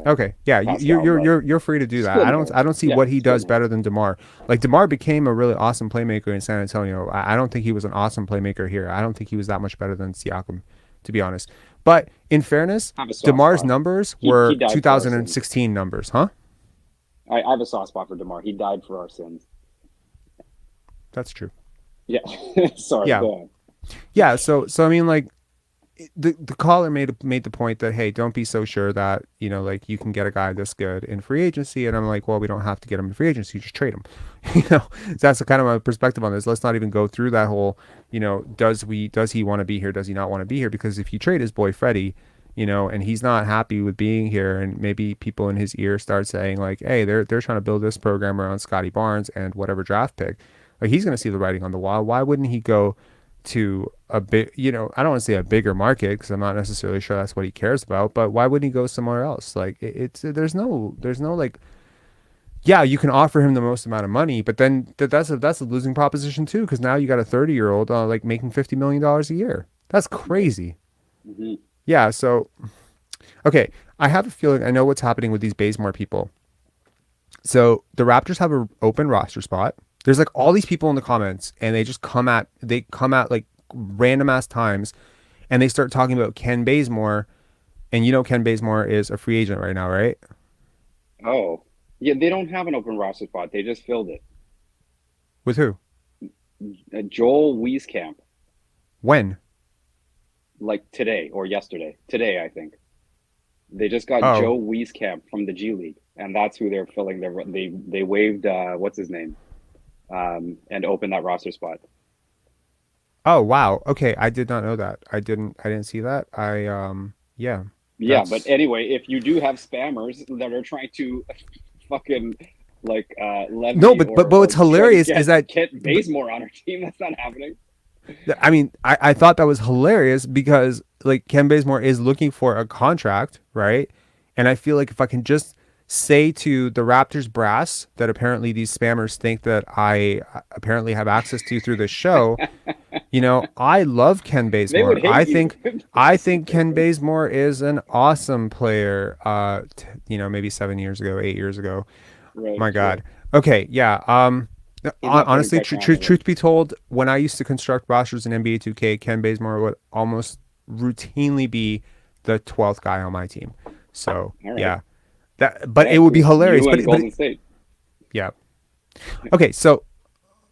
okay, yeah, Pascal, you're free to do that. I don't see what he does better than DeMar. Like, DeMar became a really awesome playmaker in San Antonio. I don't think he was an awesome playmaker here. I don't think he was that much better than Siakam, to be honest. But in fairness, DeMar's numbers were 2016 numbers, huh? I have a soft spot for DeMar. He died for our sins. That's true. Yeah. Sorry. Yeah. Go on. Yeah. So I mean, like, the caller made the point that, hey, don't be so sure that, you know, like, you can get a guy this good in free agency. And I'm like, well, we don't have to get him in free agency, just trade him. You know, so that's kind of my perspective on this. Let's not even go through that whole, you know, does he want to be here, does he not want to be here? Because if you trade his boy Freddie, you know, and he's not happy with being here, and maybe people in his ear start saying like, hey, they're trying to build this program around Scottie Barnes and whatever draft pick, like, he's going to see the writing on the wall. Why wouldn't he go to a big, you know, I don't want to say a bigger market, because I'm not necessarily sure that's what he cares about, but why wouldn't he go somewhere else? Like, it's there's no like, yeah, you can offer him the most amount of money, but then that's a losing proposition too, because now you got a 30-year-old like making $50 million a year. That's crazy. Mm-hmm. Yeah. So, okay, I have a feeling I know what's happening with these Bazemore people. So the Raptors have an open roster spot. There's like all these people in the comments, and they just come at like random ass times, and they start talking about Ken Bazemore, and you know Ken Bazemore is a free agent right now, right? Oh, yeah. They don't have an open roster spot. They just filled it. With who? Joel Wieskamp. When? Like today or yesterday. Today, I think. They just got Joe Wieskamp from the G League, and that's who they're filling their. They waived what's his name, and opened that roster spot. Oh wow. Okay, I did not know that. I didn't see that. Yeah. Yeah, but anyway, if you do have spammers that are trying to fucking like levy, no, but what's hilarious is that Kent Bazemore on our team. That's not happening. I mean, I thought that was hilarious because like Ken Bazemore is looking for a contract, right? And I feel like if I can just say to the Raptors brass that apparently these spammers think that I apparently have access to through this show, you know, I love Ken Bazemore. I think Ken Bazemore is an awesome player. You know, maybe 7 years ago, 8 years ago. Right, my God. Okay, yeah. Honestly, truth be told, when I used to construct rosters in NBA 2K, Ken Bazemore would almost routinely be the 12th guy on my team. So yeah, but it would be hilarious. But Golden State. Yeah. Okay, so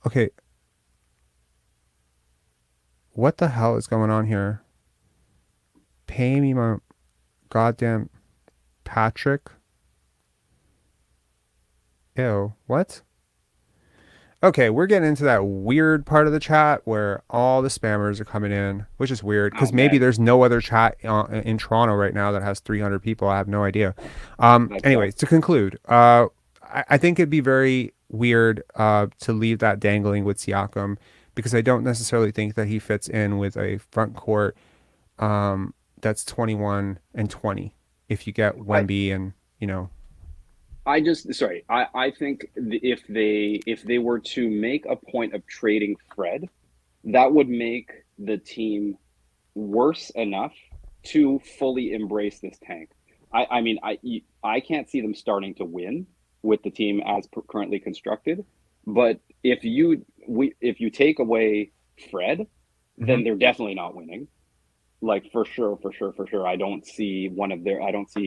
okay, what the hell is going on here? Pay me my goddamn Patrick. Ew, what? Okay, we're getting into that weird part of the chat where all the spammers are coming in, which is weird because maybe there's no other chat in Toronto right now that has 300 people. I have no idea. Anyways, to conclude, I think it'd be very weird to leave that dangling with Siakam because I don't necessarily think that he fits in with a front court that's 21 and 20. If you get Wemby and, you know. I think if they were to make a point of trading Fred, that would make the team worse enough to fully embrace this tank. I can't see them starting to win with the team as currently constructed, but if you take away Fred, then they're definitely not winning. Like for sure. I don't see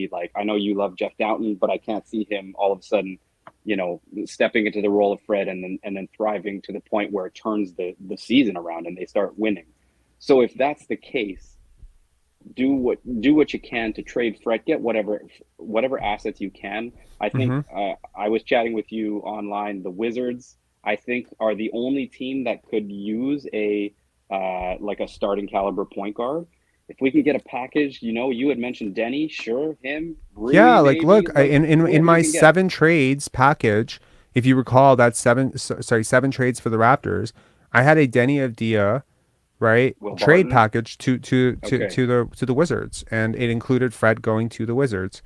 like, I know you love Jeff Downton, but I can't see him all of a sudden, you know, stepping into the role of Fred and then thriving to the point where it turns the season around and they start winning. So if that's the case, do what you can to trade Fred, get whatever assets you can. I think I was chatting with you online. The Wizards, I think, are the only team that could use a starting caliber point guard. If we can get a package, you know, you had mentioned Denny, sure, him. Rui, yeah, like maybe, look, in my 7 trades package, if you recall that 7 trades for the Raptors, I had a Denny Avdia, right, trade package to the Wizards, and it included Fred going to the Wizards.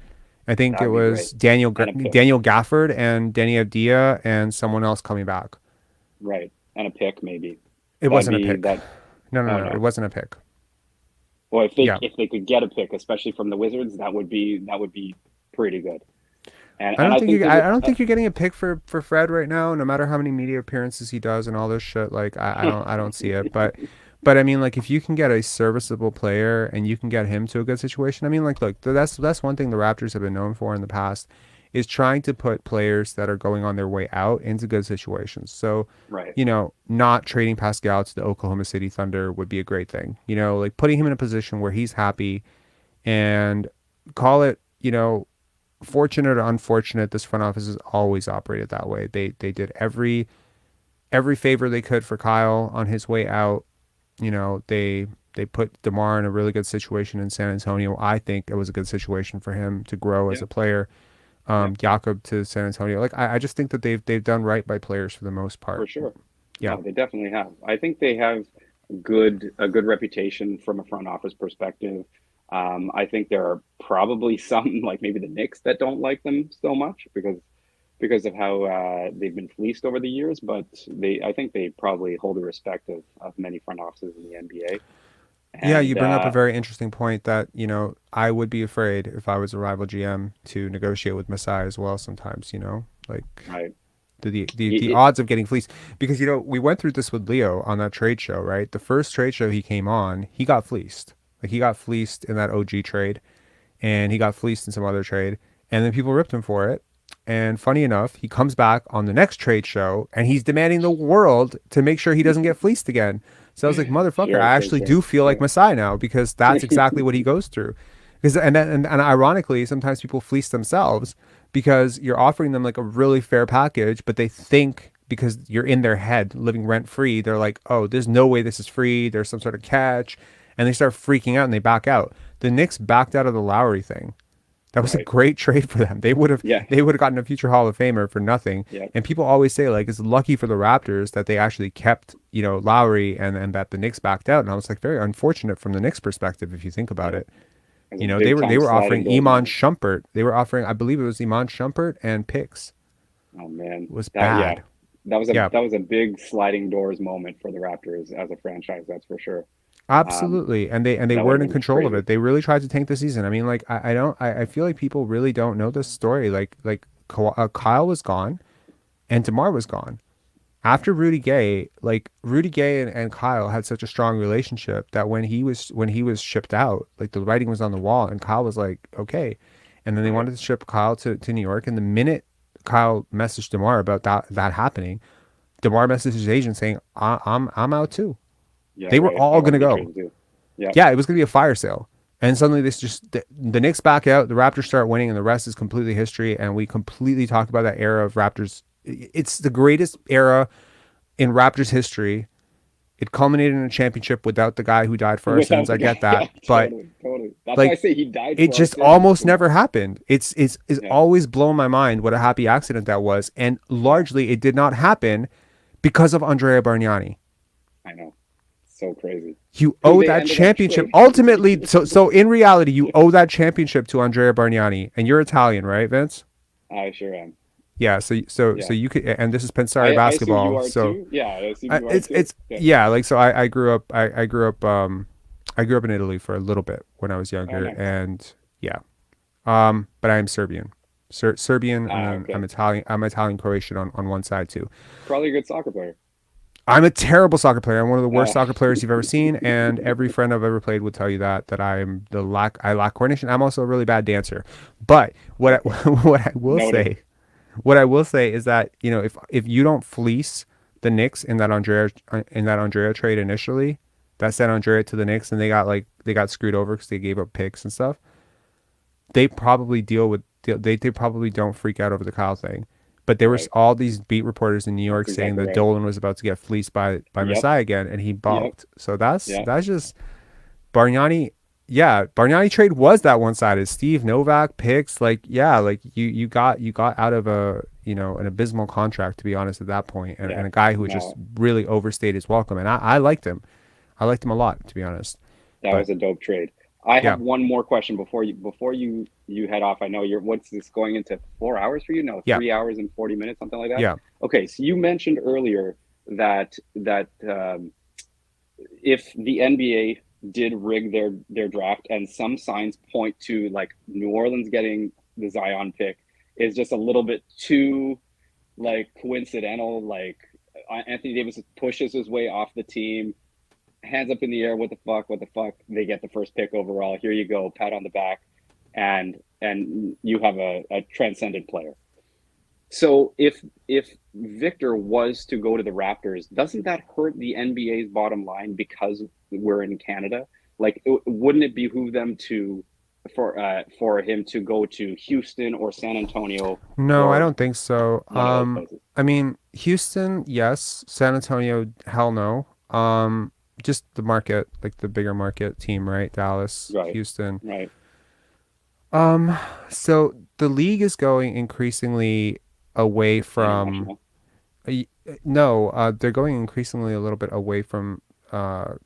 I think it was Daniel Gafford and Denny Avdia and someone else coming back. Right, and a pick maybe. It wasn't a pick. No, it wasn't a pick. Well, if they could get a pick, especially from the Wizards, that would be pretty good. And I don't think you're getting a pick for Fred right now, no matter how many media appearances he does and all this shit. Like I don't see it. But I mean, like, if you can get a serviceable player and you can get him to a good situation, I mean, like, look, that's one thing the Raptors have been known for in the past is trying to put players that are going on their way out into good situations. So, Right. you know, not trading Pascal to the Oklahoma City Thunder would be a great thing. You know, like putting him in a position where he's happy, and call it, you know, fortunate or unfortunate, this front office has always operated that way. They did every favor they could for Kyle on his way out. You know, they put DeMar in a really good situation in San Antonio. I think it was a good situation for him to grow as a player. Jakob to San Antonio. Like I just think that they've done right by players for the most part. For sure. Yeah. No, they definitely have. I think they have a good reputation from a front office perspective. I think there are probably some, like maybe the Knicks, that don't like them so much because of how they've been fleeced over the years. But I think they probably hold the respect of many front offices in the NBA. Yeah, you bring up a very interesting point that, you know, I would be afraid if I was a rival GM to negotiate with Masai as well sometimes, you know, like right. the odds of getting fleeced, because, you know, we went through this with Leo on that trade show, right? The first trade show he came on, he got fleeced. Like he got fleeced in that OG trade, and he got fleeced in some other trade, and then people ripped him for it. And funny enough, he comes back on the next trade show and he's demanding the world to make sure he doesn't get fleeced again. So I was like, motherfucker, Sure, I actually do feel like Masai now, because that's exactly what he goes through. Because and ironically, sometimes people fleece themselves because you're offering them like a really fair package, but they think because you're in their head living rent free, they're like, oh, there's no way this is free. There's some sort of catch, and they start freaking out and they back out. The Knicks backed out of the Lowry thing. That was a great trade for them. They would have gotten a future Hall of Famer for nothing. Yeah. And people always say, like, it's lucky for the Raptors that they actually kept, you know, Lowry, and that the Knicks backed out. And I was like, very unfortunate from the Knicks perspective if you think about it. You know, they were offering Iman Shumpert. They were offering, I believe it was Iman Shumpert and picks. Oh man, it was bad. Yeah. That was a big sliding doors moment for the Raptors as a franchise. That's for sure. Absolutely. And they weren't in control of it. They really tried to tank the season. I mean, like, I feel like people really don't know this story. Like Kyle was gone and DeMar was gone. After Rudy Gay, like Rudy Gay and Kyle had such a strong relationship that when he was shipped out, like the writing was on the wall, and Kyle was like, okay. And then they wanted to ship Kyle to New York. And the minute Kyle messaged DeMar about that happening, DeMar messaged his agent saying, I'm out too. Yeah, they were all going to go. Yeah, it was going to be a fire sale. And suddenly the Knicks back out, the Raptors start winning, and the rest is completely history. And we completely talked about that era of Raptors. It's the greatest era in Raptors history. It culminated in a championship without the guy who died for our sins. I get that. But totally. That's like, why I say he died. It just almost never happened. It's always blown my mind what a happy accident that was. And largely it did not happen because of Andrea Bargnani. I know. So crazy. You owe that championship ultimately. So in reality, you owe that championship to Andrea Bargnani, and you're Italian, right, Vince? I sure am. Yeah. So you could, and this is Pensari basketball. You are so too? Yeah, Like, so I grew up. I grew up in Italy for a little bit when I was younger, and but I am Serbian. Serbian, and okay. I'm Italian. I'm Italian Croatian on one side too. Probably a good soccer player. I'm a terrible soccer player. I'm one of the worst soccer players you've ever seen, and every friend I've ever played would tell you that I lack coordination. I'm also a really bad dancer. But what I will say is that, you know, if you don't fleece the Knicks in that Andrea trade initially, that sent Andrea to the Knicks, and they got screwed over because they gave up picks and stuff. They probably they probably don't freak out over the Kyle thing. But there was all these beat reporters in New York saying that Dolan was about to get fleeced by Masai again, and he balked. So that's just Bargnani. Yeah, Bargnani trade was that one-sided. Steve Novak picks, you got out of an abysmal contract, to be honest, at that point, and a guy who just really overstayed his welcome. And I liked him. I liked him a lot, to be honest. That was a dope trade. I have one more question before you head off. I know what's this going into 4 hours for you? No, 3 hours and 40 minutes, something like that. Yeah. Okay, so you mentioned earlier that if the NBA did rig their draft, and some signs point to like New Orleans getting the Zion pick is just a little bit too like coincidental. Like Anthony Davis pushes his way off the team. Hands up in the air, what the fuck, they get the first pick overall. Here you go, pat on the back. and you have a transcendent player. So if Victor was to go to the Raptors, doesn't that hurt the NBA's bottom line because we're in Canada? Like, wouldn't it behoove them for him to go to Houston or San Antonio? No, I or don't think so. one of those places? I mean, Houston, yes. San Antonio, hell no. Just the market, like the bigger market team, right? Dallas, Right. Houston. Right. So the league is going increasingly away from International. they're going increasingly a little bit away from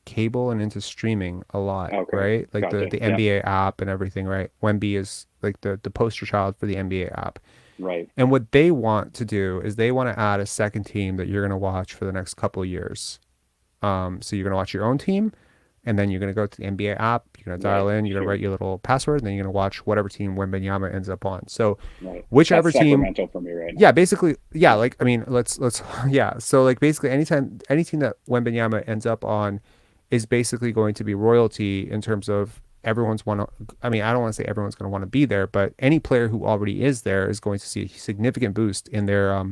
cable and into streaming a lot, Okay. right? Like Gotcha. the Yeah. NBA app and everything, right? Wemby is like the poster child for the NBA app. Right. And what they want to do is they want to add a second team that you're going to watch for the next couple of years. So you're going to watch your own team, and then you're going to go to the NBA app, you're going to dial in, you're going to write your little password, and then you're going to watch whatever team Wembanyama ends up on. So Right. whichever That's team, Sacramento for me right now. yeah, basically, yeah, like, I mean, let's, yeah. So like basically any team that Wembanyama ends up on is basically going to be royalty in terms of I mean, I don't want to say everyone's going to want to be there, but any player who already is there is going to see a significant boost in their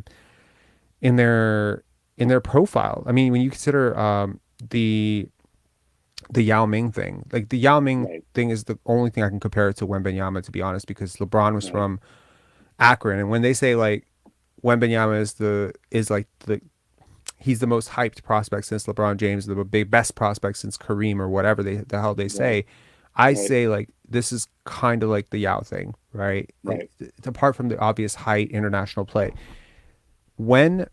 in their profile. I mean, when you consider the Yao Ming thing, like the Yao Ming thing is the only thing I can compare it to Wembanyama, to be honest, because LeBron was from Akron, and when they say like Wembanyama he's the most hyped prospect since LeBron James, the best prospect since Kareem or whatever the hell they say. I say like this is kind of like the Yao thing, right? Right. It's apart from the obvious height, international play. When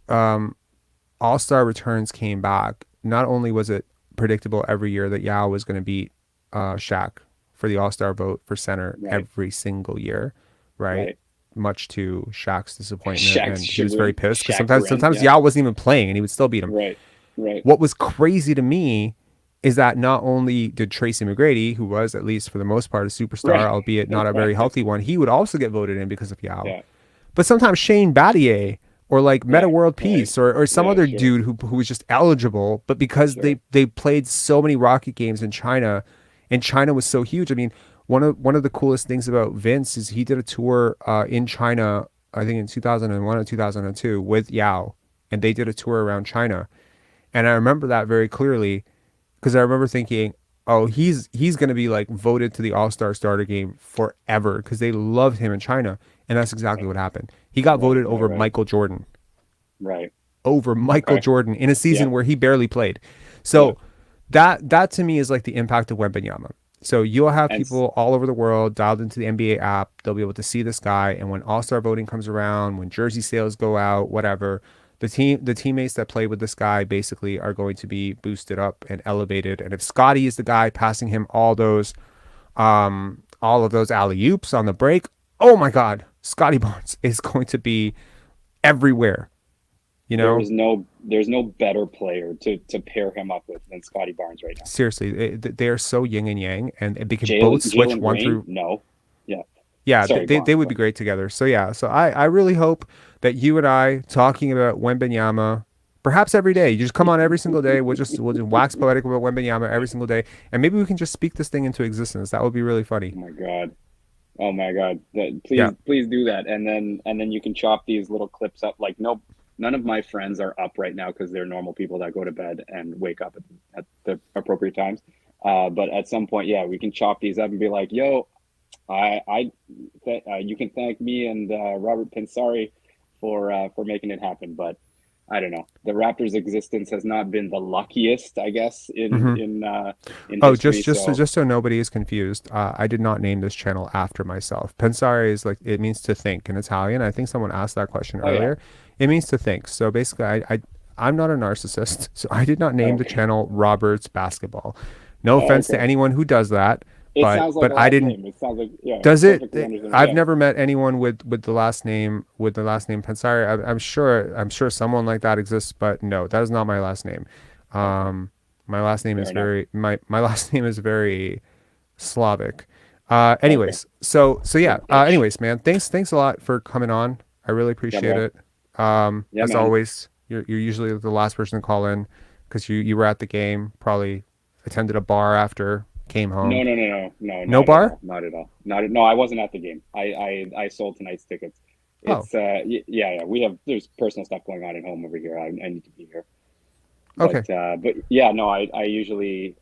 All-Star returns came back, not only was it predictable every year that Yao was going to beat Shaq for the All-Star vote for center every single year, right? Much to Shaq's disappointment, and he was very pissed because sometimes Yao wasn't even playing and he would still beat him. Right. What was crazy to me is that not only did Tracy McGrady, who was at least for the most part a superstar, albeit not a very healthy one, he would also get voted in because of Yao. Yeah. But sometimes Shane Battier or like Meta World Peace or some other dude who was just eligible, but because they played so many Rocket games in China, and China was so huge. I mean, one of the coolest things about Vince is he did a tour in China, I think in 2001 or 2002 with Yao, and they did a tour around China. And I remember that very clearly because I remember thinking, oh, he's going to be like voted to the All-Star starter game forever because they loved him in China. And that's exactly what happened. He got voted over Michael Jordan. Right. Over Michael Jordan in a season where he barely played. So that to me is like the impact of Wembanyama. So you'll have people all over the world dialed into the NBA app. They'll be able to see this guy. And when All-Star voting comes around, when jersey sales go out, whatever, the teammates that play with this guy basically are going to be boosted up and elevated. And if Scottie is the guy passing him all of those alley-oops on the break, oh my God, Scottie Barnes is going to be everywhere. You know, there's no better player to pair him up with than Scottie Barnes right now. Seriously, they are so yin and yang, and they can both switch Jalen one Green? through. No, Sorry, they would be great together. So I really hope that you and I talking about Wembanyama, perhaps every day. You just come on every single day. We'll just wax poetic about Wembanyama every single day, and maybe we can just speak this thing into existence. That would be really funny. Oh my God! Please do that, and then you can chop these little clips up. Like none of my friends are up right now because they're normal people that go to bed and wake up at the appropriate times. But at some point, we can chop these up and be like, "Yo, you can thank me and Robert Pensari for making it happen." But I don't know. The Raptors' existence has not been the luckiest, I guess, in history, just so nobody is confused, I did not name this channel after myself. Pensare is like, it means to think in Italian. I think someone asked that question earlier. It means to think. So basically, I'm not a narcissist, so I did not name the channel Roberts Basketball. No offense to anyone who does that. It sounds like I didn't. Name. It sounds like does it? I've never met anyone with the last name Pensari. I'm sure someone like that exists, but no, that is not my last name. My last name is my last name is very Slavic. Anyways, so yeah. Anyways, man, thanks a lot for coming on. I really appreciate it. As always, you're usually the last person to call in because you were at the game, probably attended a bar after, came home. No, No not at bar? all. Not at all. No, I wasn't at the game. I sold tonight's tickets. Oh. It's yeah. There's personal stuff going on at home over here. I need to be here. Okay. But yeah, no, I usually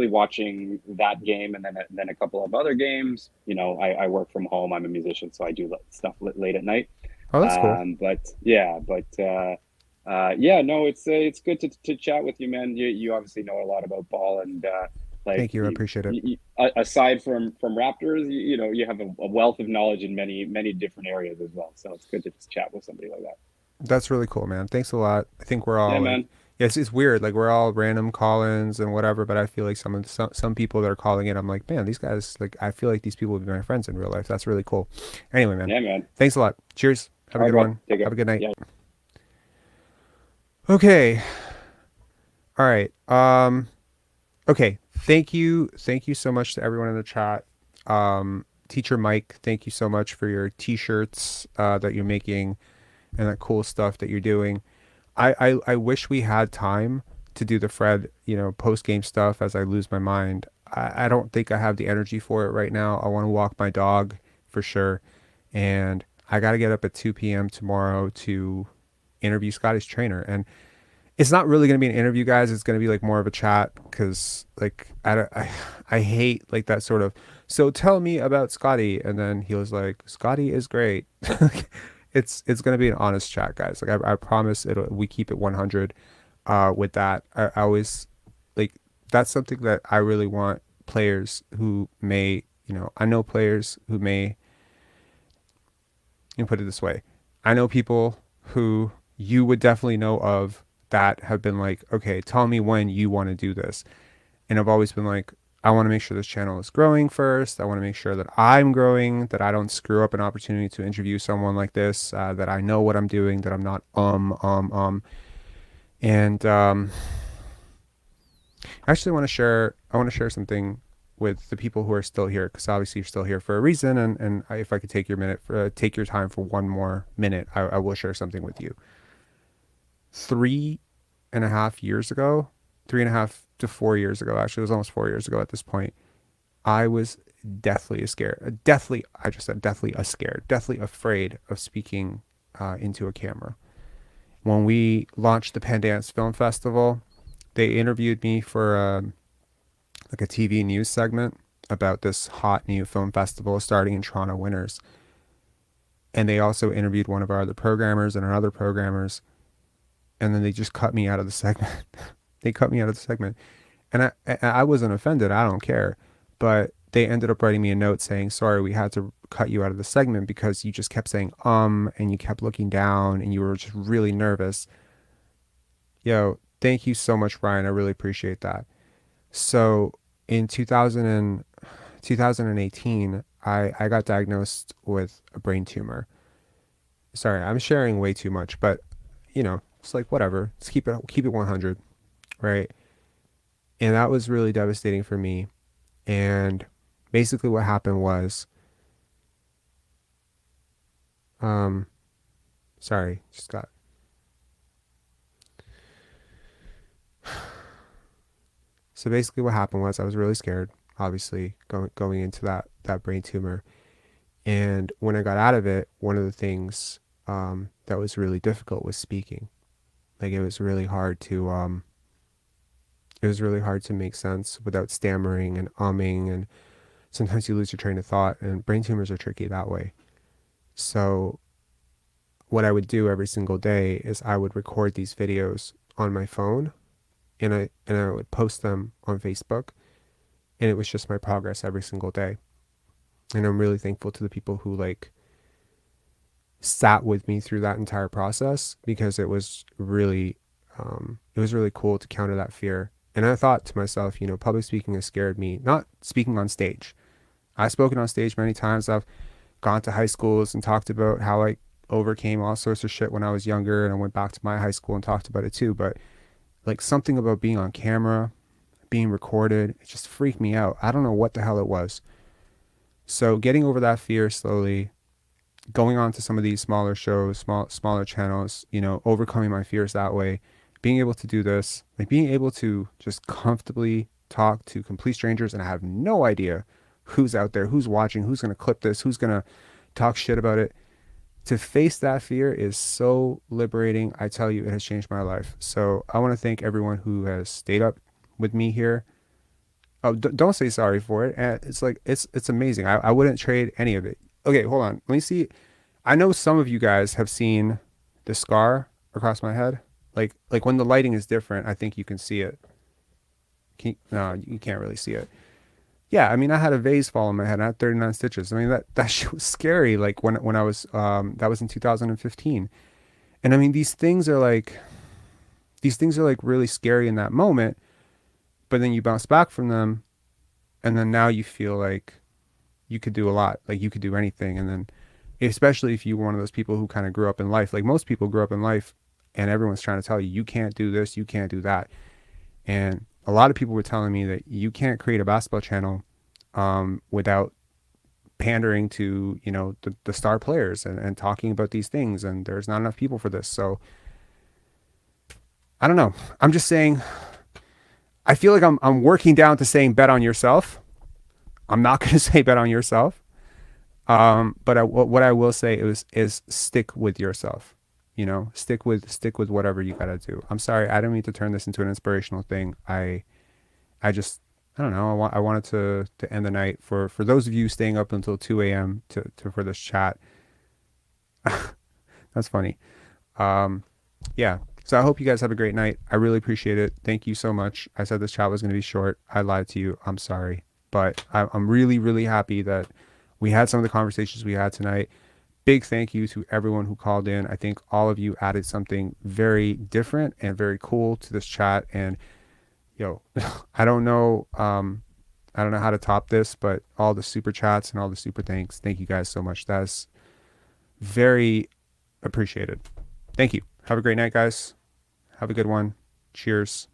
watching that game and then a couple of other games. You know, I work from home. I'm a musician, so I do stuff late at night. Oh, that's cool. Yeah, no, it's good to chat with you, man. You obviously know a lot about ball, and like Thank you. I appreciate it. aside from Raptors, you know, you have a wealth of knowledge in many different areas as well. So it's good to just chat with somebody like that. That's really cool, man. Thanks a lot. I think we're all Yeah, like, man. yeah, it's weird. Like we're all random call-ins and whatever, but I feel like some people that are calling in, I'm like, man, these guys, like, I feel like these people would be my friends in real life. That's really cool. Anyway, man. Yeah, man. Thanks a lot. Cheers. Have a good one. Take care. Have a good night. Yeah. Okay. All right. Okay. Thank you so much to everyone in the chat. Teacher Mike, thank you so much for your t-shirts that you're making and that cool stuff that you're doing. I wish we had time to do the Fred, post-game stuff as I lose my mind. I don't think I have the energy for it right now. I want to walk my dog for sure. And I got to get up at 2 p.m. tomorrow to interview Scottie's trainer. And it's not really going to be an interview, guys. It's going to be like more of a chat because like I hate like that sort of, so tell me about Scottie. And then he was like, Scottie is great. It's going to be an honest chat, guys. Like I promise we keep it 100 with that. I always like, that's something that I really want players who may, I know players who may, you can put it this way. I know people who you would definitely know of that have been like, okay, tell me when you want to do this. And I've always been like, I want to make sure this channel is growing first. I want to make sure that I'm growing, that I don't screw up an opportunity to interview someone like this, that I know what I'm doing, that I'm not, And I actually want to share something with the people who are still here, because obviously you're still here for a reason. And if I could take take your time for one more minute, I will share something with you. 3.5 years ago, 3.5 to 4 years ago, actually it was almost 4 years ago at this point, I was deathly scared, deathly afraid of speaking into a camera. When we launched the Pandance Film Festival, they interviewed me for like a TV news segment about this hot new film festival starting in Toronto winters. And they also interviewed one of our other programmers and our other programmers. And then they just cut me out of the segment. They cut me out of the segment. And I wasn't offended. I don't care. But they ended up writing me a note saying, sorry, we had to cut you out of the segment because you just kept saying, and you kept looking down and you were just really nervous. Yo, thank you so much, Ryan. I really appreciate that. So in 2018, I got diagnosed with a brain tumor. Sorry, I'm sharing way too much, but it's like, whatever. Let's keep it 100, right? And that was really devastating for me. And basically what happened was, sorry, just got. So basically what happened was I was really scared, obviously, going into that brain tumor. And when I got out of it, one of the things that was really difficult was speaking. Like it was really hard to make sense without stammering and and sometimes you lose your train of thought, and brain tumors are tricky that way. So what I would do every single day is I would record these videos on my phone and I would post them on Facebook, and it was just my progress every single day. And I'm really thankful to the people who like sat with me through that entire process, because it was really cool to counter that fear. And I thought to myself, public speaking has scared me, not speaking on stage. I've spoken on stage many times. I've gone to high schools and talked about how I overcame all sorts of shit when I was younger, and I went back to my high school and talked about it too. But like something about being on camera, being recorded, it just freaked me out. I don't know what the hell it was. So getting over that fear slowly, going on to some of these smaller shows, smaller channels, overcoming my fears that way, being able to do this, like being able to just comfortably talk to complete strangers, and I have no idea who's out there, who's watching, who's going to clip this, who's going to talk shit about it. To face that fear is so liberating. I tell you, it has changed my life. So I want to thank everyone who has stayed up with me here. Oh, don't say sorry for it. And it's like, it's amazing. I wouldn't trade any of it. Okay, hold on. Let me see. I know some of you guys have seen the scar across my head. Like when the lighting is different, I think you can see it. No, you can't really see it. Yeah, I mean, I had a vase fall on my head. And I had 39 stitches. I mean, that shit was scary. Like when I was, that was in 2015. And I mean, these things are like really scary in that moment, but then you bounce back from them. And then now you feel like you could do a lot, like you could do anything. And then, especially if you're one of those people who kind of grew up in life, like most people grew up in life and everyone's trying to tell you, you can't do this, you can't do that. And a lot of people were telling me that you can't create a basketball channel without pandering to, you know, the star players and talking about these things. And there's not enough people for this. So I don't know. I'm just saying, I feel like I'm working down to saying bet on yourself. I'm not going to say bet on yourself. But what I will say is stick with yourself. You know, stick with whatever you gotta do. I'm sorry, I didn't mean to turn this into an inspirational thing. I don't know. I wanted to end the night for those of you staying up until 2 a.m. to for this chat. That's funny. Yeah. So I hope you guys have a great night. I really appreciate it. Thank you so much. I said this chat was going to be short. I lied to you. I'm sorry, but I'm really, really happy that we had some of the conversations we had tonight. Big thank you to everyone who called in. I think all of you added something very different and very cool to this chat. And I don't know how to top this, but all the super chats and all the super thanks. Thank you guys so much. That's very appreciated. Thank you. Have a great night, guys. Have a good one. Cheers.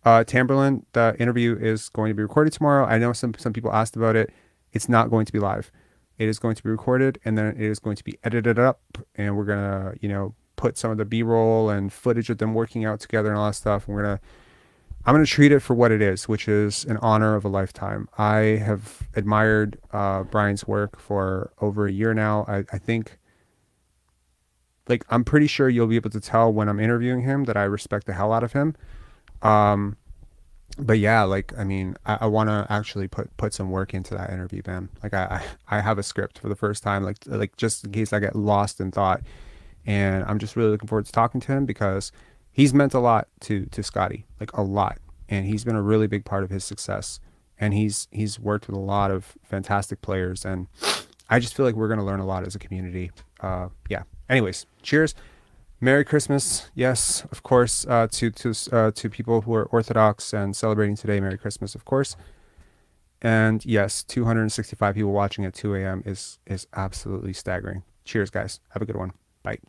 Tamberlin, the interview is going to be recorded tomorrow. I know some people asked about it. It's not going to be live. It is going to be recorded, and then it is going to be edited up, and we're gonna, put some of the B-roll and footage of them working out together and all that stuff. And I'm gonna treat it for what it is, which is an honor of a lifetime. I have admired Brian's work for over a year now. I think, like, I'm pretty sure you'll be able to tell when I'm interviewing him that I respect the hell out of him. But yeah, like, I mean, I want to actually put some work into that interview, man. Like I have a script for the first time, like just in case I get lost in thought. And I'm just really looking forward to talking to him because he's meant a lot to Scottie, like a lot. And he's been a really big part of his success. And he's worked with a lot of fantastic players. And I just feel like we're going to learn a lot as a community. Yeah. Anyways, cheers. Merry Christmas. Yes, of course, to people who are Orthodox and celebrating today. Merry Christmas, of course. And yes, 265 people watching at 2 a.m. is absolutely staggering. Cheers, guys. Have a good one. Bye.